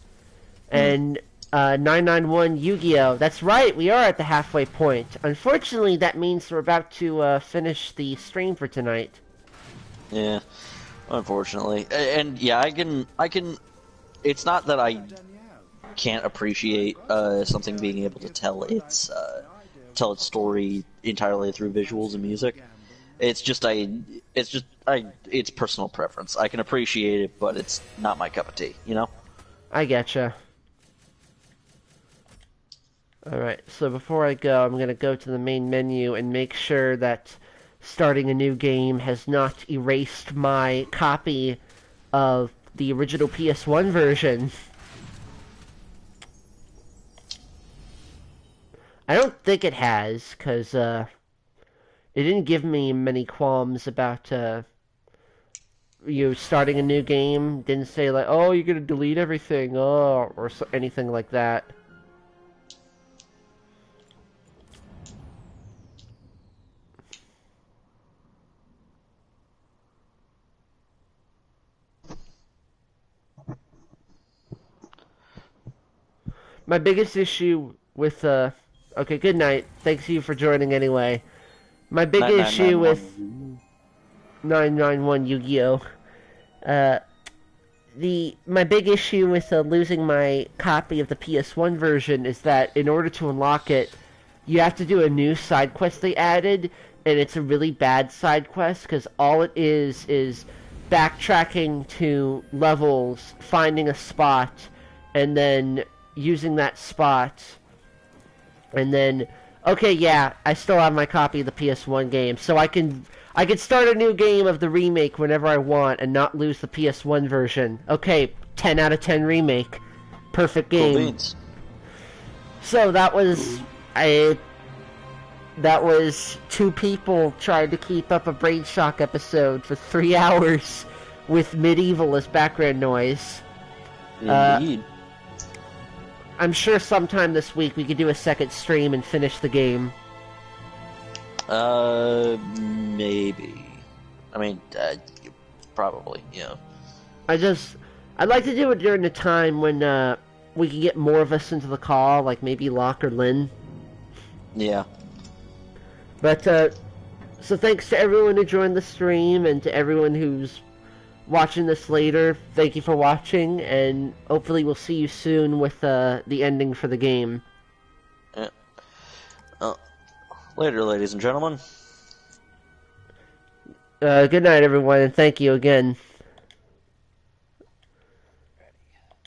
[SPEAKER 1] And 991 Yu-Gi-Oh! That's right, we are at the halfway point. Unfortunately, that means we're about to finish the stream for tonight.
[SPEAKER 2] Yeah, unfortunately. And yeah, I can. It's not that I can't appreciate something being able to tell its story entirely through visuals and music. It's personal preference. I can appreciate it, but it's not my cup of tea, you know?
[SPEAKER 1] I getcha. Alright, so before I go, I'm going to go to the main menu and make sure that starting a new game has not erased my copy of the original PS1 version. I don't think it has, because it didn't give me many qualms about starting a new game. Didn't say like, oh, you're going to delete everything, or anything like that. My biggest issue with, okay, good night. Thanks you for joining anyway. My big issue with 991 Yu-Gi-Oh! My big issue with losing my copy of the PS1 version is that in order to unlock it, you have to do a new side quest they added, and it's a really bad side quest, because all it is backtracking to levels, finding a spot, and then using that spot, and then, okay, yeah, I still have my copy of the PS1 game, so I can start a new game of the remake whenever I want and not lose the PS1 version. Okay, 10 out of 10 remake. Perfect game.
[SPEAKER 2] Cool beans.
[SPEAKER 1] So that was two people trying to keep up a Brainshock episode for 3 hours with MediEvil as background noise.
[SPEAKER 2] Indeed.
[SPEAKER 1] I'm sure sometime this week we could do a second stream and finish the game.
[SPEAKER 2] Maybe. I mean, probably. Yeah.
[SPEAKER 1] I'd like to do it during the time when we can get more of us into the call, like maybe Locke or Lynn.
[SPEAKER 2] Yeah.
[SPEAKER 1] But so thanks to everyone who joined the stream and to everyone who's watching this later. Thank you for watching, and hopefully we'll see you soon with the ending for the game.
[SPEAKER 2] Yeah. Later, ladies and gentlemen.
[SPEAKER 1] Good night, everyone, and thank you again.